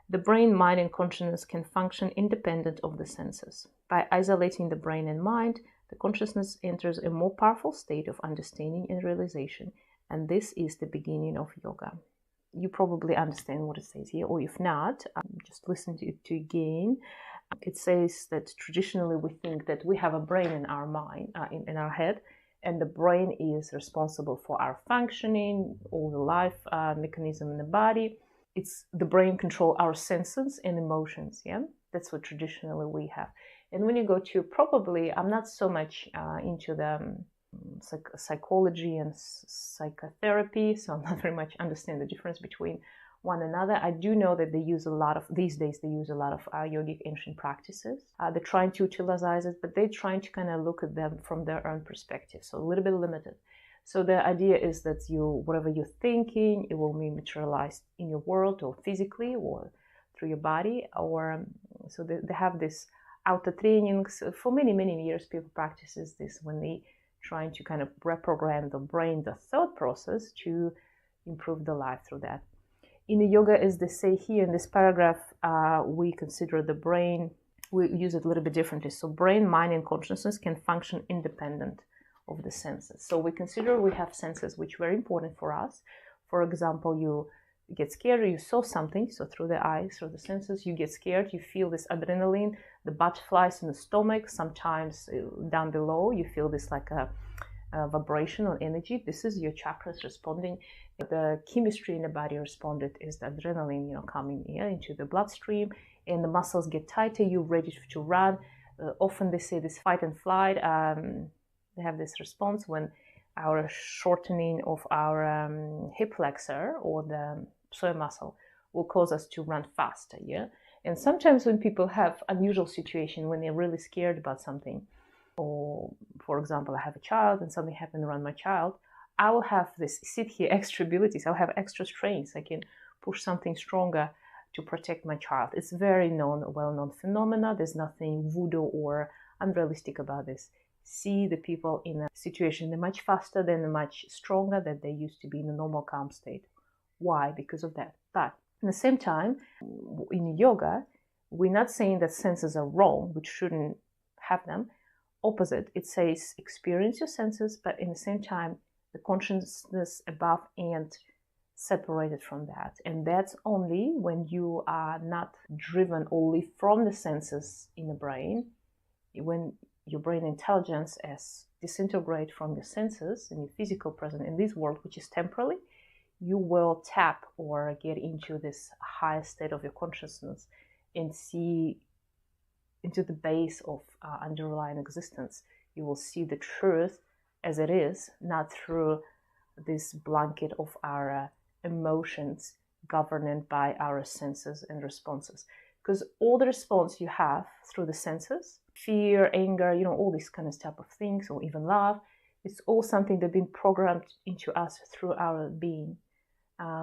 The brain, mind, and consciousness can function independent of the senses. By isolating the brain and mind, the consciousness enters a more powerful state of understanding and realization, and this is the beginning of yoga. You probably understand what it says here, or if not, just listen to it again. It says that traditionally we think that we have a brain in our mind, in our head, and the brain is responsible for our functioning, all the life mechanism in the body. It's the brain control our senses and emotions. Yeah, that's what traditionally we have. And when you go to, probably, I'm not so much into the psychology and psychotherapy, so I'm not very much understand the difference between one another. I do know that they use a lot of, these days they use a lot of yogic ancient practices. They're trying to utilize it, but they're trying to kind of look at them from their own perspective, so a little bit limited. So the idea is that whatever you're thinking, it will be materialized in your world, or physically, or through your body, or so they have this outer trainings. For many, many years, people practices this when they trying to kind of reprogram the brain, the thought process, to improve the life through that. In the yoga, as they say here in this paragraph, we consider the brain, we use it a little bit differently. So brain, mind, and consciousness can function independent of the senses. So we consider we have senses which are very important for us. For example, you get scared, or you saw something, so through the eyes, through the senses, you get scared, you feel this adrenaline, the butterflies in the stomach, sometimes down below, you feel this like a vibrational energy. This is your chakras responding. The chemistry in the body responded is the adrenaline, coming into the bloodstream, and the muscles get tighter, you're ready to run. Often they say this fight and flight, they have this response when our shortening of our hip flexor or the psoas muscle will cause us to run faster, yeah? And sometimes when people have unusual situation, when they're really scared about something, or for example, I have a child and something happened around my child, I will have this, sit here, extra abilities. I'll have extra strength. I can push something stronger to protect my child. It's very well-known phenomena. There's nothing voodoo or unrealistic about this. See the people in a situation, they're much faster, they're much stronger than they used to be in a normal calm state. Why? Because of that. But at the same time, in yoga, we're not saying that senses are wrong, which shouldn't have them. Opposite, it says experience your senses, but in the same time, the consciousness above and separated from that. And that's only when you are not driven only from the senses in the brain, when your brain intelligence is disintegrate from your senses and your physical presence in this world, which is temporary, you will tap or get into this higher state of your consciousness and see into the base of underlying existence. You will see the truth as it is, not through this blanket of our emotions governed by our senses and responses. Because all the response you have through the senses, fear, anger, all these kind of type of things, or even love, it's all something that's been programmed into us through our being.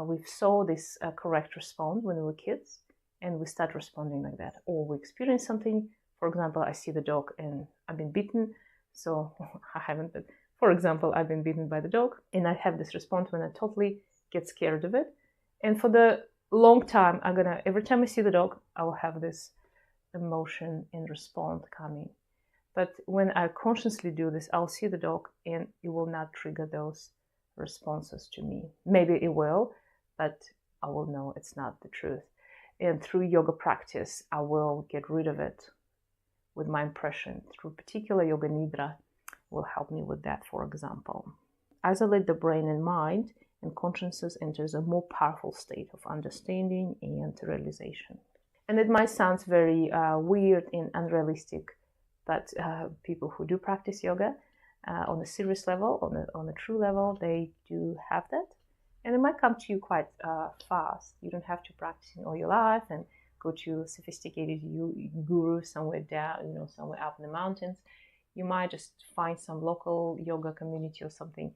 We saw this correct response when we were kids, and we start responding like that. Or we experience something, for example, I see the dog and I've been bitten, so I haven't, but for example, I've been bitten by the dog, and I have this response when I totally get scared of it. And for the long time, every time I see the dog, I will have this emotion and response coming. But when I consciously do this, I'll see the dog and it will not trigger those responses to me. Maybe it will, but I will know it's not the truth. And through yoga practice, I will get rid of it with my impression. Through particular yoga nidra will help me with that, for example. Isolate the brain and mind, and consciousness enters a more powerful state of understanding and realization. And it might sound very weird and unrealistic, but people who do practice yoga on a serious level, on a true level, they do have that. And it might come to you quite fast. You don't have to practice in all your life and go to a sophisticated guru somewhere down, somewhere up in the mountains. You might just find some local yoga community or something,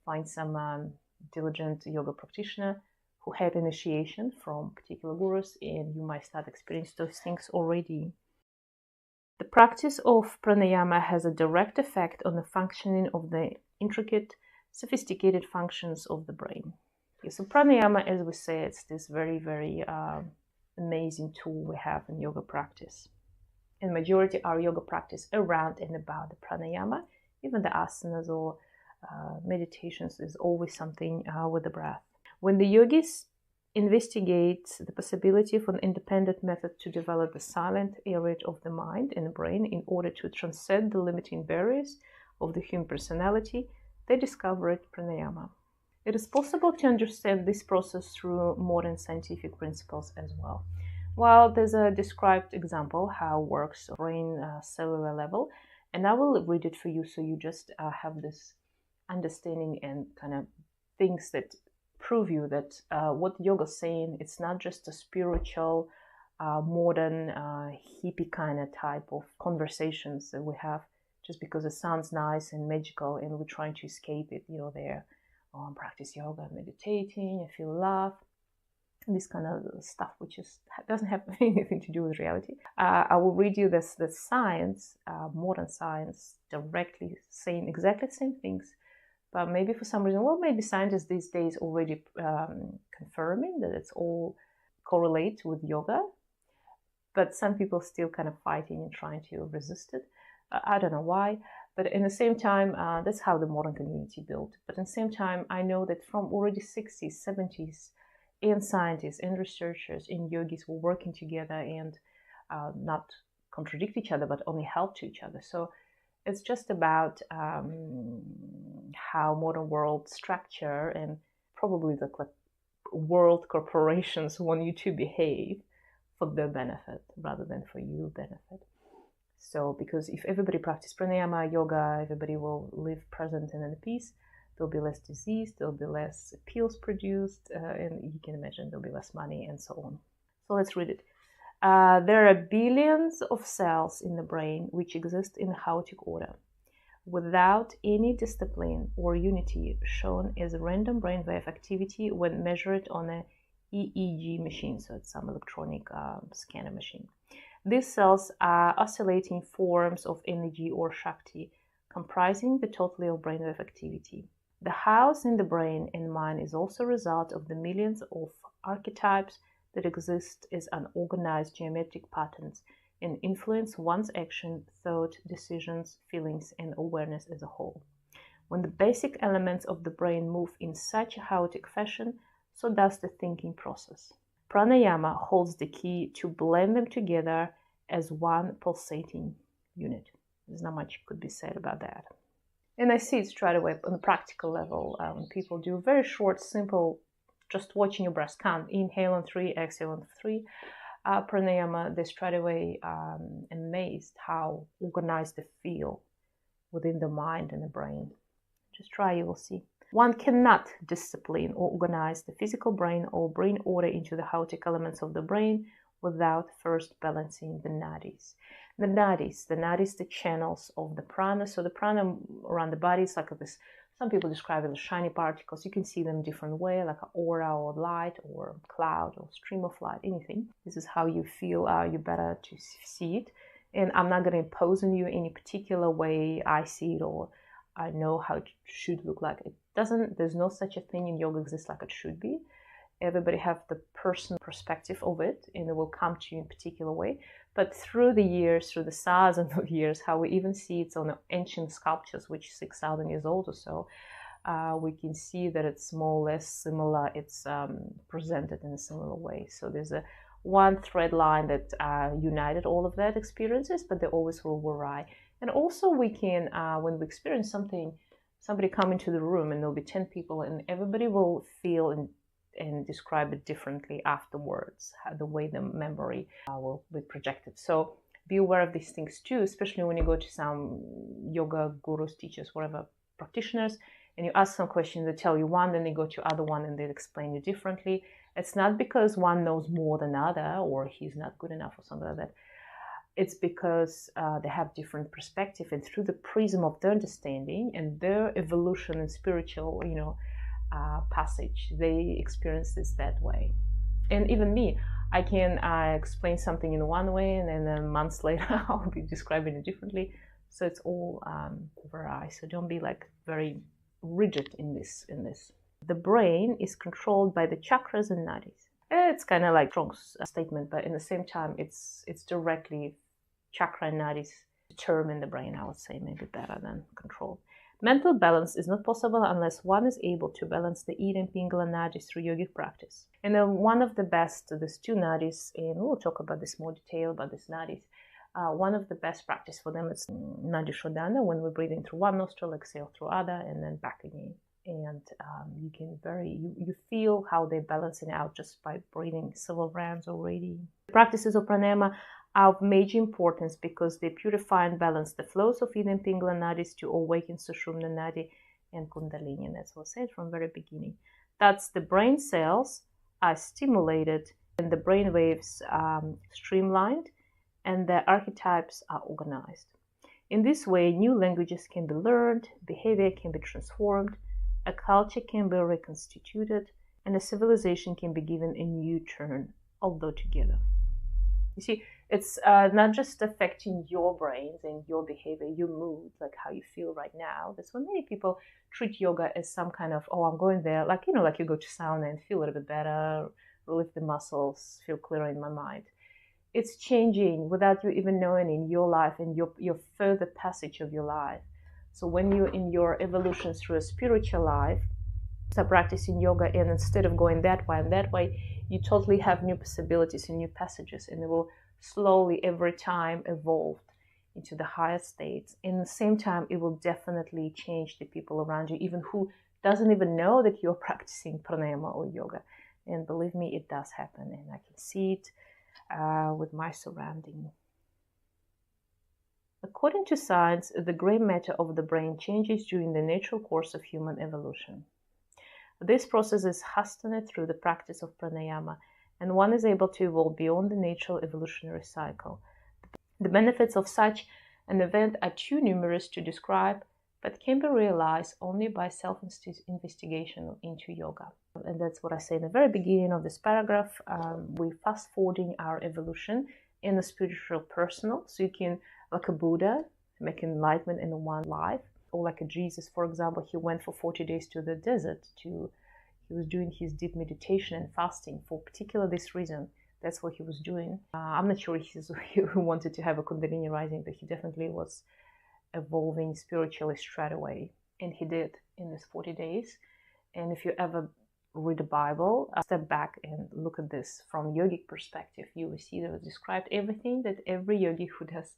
find some diligent yoga practitioner who had initiation from particular gurus, and you might start experiencing those things already. The practice of pranayama has a direct effect on the functioning of the intricate, sophisticated functions of the brain. Okay, so pranayama, as we say, it's this very, very amazing tool we have in yoga practice. And majority are yoga practice around and about the pranayama. Even the asanas or meditations is always something with the breath. When the yogis investigate the possibility of an independent method to develop the silent area of the mind and the brain in order to transcend the limiting barriers of the human personality, they discovered pranayama. It is possible to understand this process through modern scientific principles as well. While there's a described example how it works on brain cellular level, and I will read it for you so you just have this understanding and kind of things that prove you that what yoga is saying, it's not just a spiritual, modern, hippie kind of type of conversations that we have just because it sounds nice and magical and we're trying to escape it, there. Practice yoga, meditating, I feel love. This kind of stuff which doesn't have anything to do with reality. I will read you this science, modern science, directly saying exactly the same things, but maybe for some reason, maybe scientists these days already confirming that it's all correlate with yoga, but some people still kind of fighting and trying to resist it. I don't know why, but in the same time, that's how the modern community built. But at the same time, I know that from already 60s, 70s, and scientists and researchers and yogis were working together and not contradict each other, but only help to each other. So it's just about how modern world structure and probably the world corporations want you to behave for their benefit rather than for your benefit. So because if everybody practice pranayama, yoga, everybody will live present and in peace. there'll be less disease, there'll be less pills produced, and you can imagine there'll be less money and so on. So let's read it. There are billions of cells in the brain which exist in chaotic order, without any discipline or unity, shown as a random brainwave activity when measured on a EEG machine, so it's some electronic scanner machine. These cells are oscillating forms of energy or Shakti, comprising the totality of brainwave activity. The house in the brain and mind is also a result of the millions of archetypes that exist as unorganized geometric patterns and influence one's action, thought, decisions, feelings, and awareness as a whole. When the basic elements of the brain move in such a chaotic fashion, so does the thinking process. Pranayama holds the key to blend them together as one pulsating unit. There's not much could be said about that. And I see it straight away on a practical level when people do very short, simple, just watching your breath count, inhale on 3, exhale on 3, pranayama, they're straight away amazed how organized they feel within the mind and the brain. Just try, you will see. One cannot discipline or organize the physical brain or bring order into the chaotic elements of the brain without first balancing the nadis. The nadis, the channels of the prana. So the prana around the body is like this, some people describe it as shiny particles. You can see them different way, like an aura or light or cloud or stream of light, anything. This is how you feel you better to see it. And I'm not going to impose on you any particular way I see it or I know how it should look like. It doesn't, there's no such a thing in yoga exists like it should be. Everybody have the personal perspective of it and it will come to you in a particular way. But through the years, through the thousands of years, how we even see it on ancient sculptures, which 6,000 years old or so, we can see that it's more or less similar. It's presented in a similar way. So there's a one thread line that united all of that experiences, but they always will vary. And also we can, when we experience something, somebody come into the room and there'll be 10 people and everybody will feel and describe it differently afterwards, the way the memory will be projected. So be aware of these things too, especially when you go to some yoga gurus, teachers, whatever, practitioners, and you ask some questions, they tell you one, then they go to other one and they explain you differently. It's not because one knows more than other or he's not good enough or something like that. It's because they have different perspective, and through the prism of their understanding and their evolution and spiritual, passage, they experience this that way. And even me, I can explain something in one way, and then months later I'll be describing it differently. So it's all variety. So don't be like very rigid in this. The brain is controlled by the chakras and nadis. It's kind of like a strong statement, but in the same time, it's directly chakra and nadis determine the brain. I would say maybe better than control. Mental balance is not possible unless one is able to balance the Ida and Pingala nadis through yogic practice. And one of the best, these two nadis, and we'll talk about this more detail about these nadis. One of the best practice for them is Nadi Shodhana, when we're breathing through one nostril, exhale through other, and then back again. And you can you feel how they're balancing out just by breathing several rounds already. The practices of pranayama are of major importance because they purify and balance the flows of Ida and Pingala nadis to awaken Sushumna nadi and Kundalini. And that's what I said from the very beginning. That's the brain cells are stimulated and the brain waves streamlined and the archetypes are organized. In this way, new languages can be learned, behavior can be transformed, a culture can be reconstituted, and a civilization can be given a new turn, although together. You see, it's not just affecting your brains and your behavior, your mood, like how you feel right now. That's why many people treat yoga as some kind of, oh, I'm going there, like, like you go to sauna and feel a little bit better, relieve the muscles, feel clearer in my mind. It's changing without you even knowing in your life and your further passage of your life. So when you're in your evolution through a spiritual life, start practicing yoga, and instead of going that way and that way, you totally have new possibilities and new passages, and it will slowly every time evolve into the higher states. In the same time, it will definitely change the people around you, even who doesn't even know that you're practicing pranayama or yoga. And believe me, it does happen, and I can see it with my surrounding. According to science, the gray matter of the brain changes during the natural course of human evolution. This process is hastened through the practice of pranayama, and one is able to evolve beyond the natural evolutionary cycle. The benefits of such an event are too numerous to describe, but can be realized only by self-investigation into yoga. And that's what I say in the very beginning of this paragraph. We're fast-forwarding our evolution in the spiritual personal, so you can, like a Buddha, make enlightenment in one life, or like a Jesus, for example, he went for 40 days to the desert. He was doing his deep meditation and fasting for particular this reason. That's what he was doing. I'm not sure he wanted to have a Kundalini rising, but he definitely was evolving spiritually straight away. And he did in these 40 days. And if you ever read the Bible, step back and look at this from yogic perspective, you will see that it described everything that every yogi who does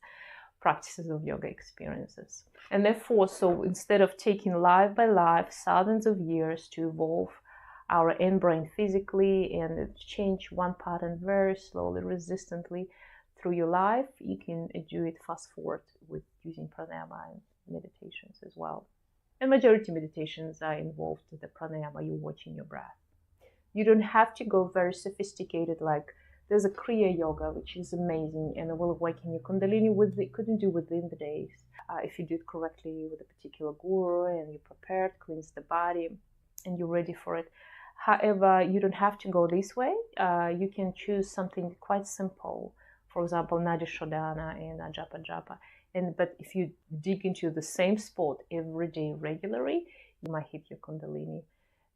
practices of yoga experiences. And therefore, so instead of taking life by life, thousands of years to evolve our end brain physically and change one pattern very slowly, resistantly through your life, you can do it fast forward with using pranayama and meditations as well. And majority meditations are involved in the pranayama, you're watching your breath. You don't have to go very sophisticated, like there's a Kriya Yoga, which is amazing, and it will awaken your Kundalini couldn't do within the days. If you do it correctly with a particular guru and you're prepared, cleans the body, and you're ready for it. However, you don't have to go this way. You can choose something quite simple. For example, Nadi Shodhana and Ajapa Japa. But if you dig into the same spot every day regularly, you might hit your Kundalini.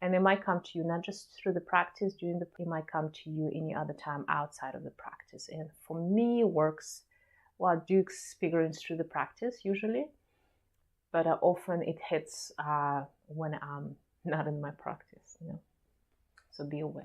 And it might come to you not just through the practice, it might come to you any other time outside of the practice. And for me, it works, well, I do experience through the practice usually, but often it hits when I'm not in my practice, So be aware.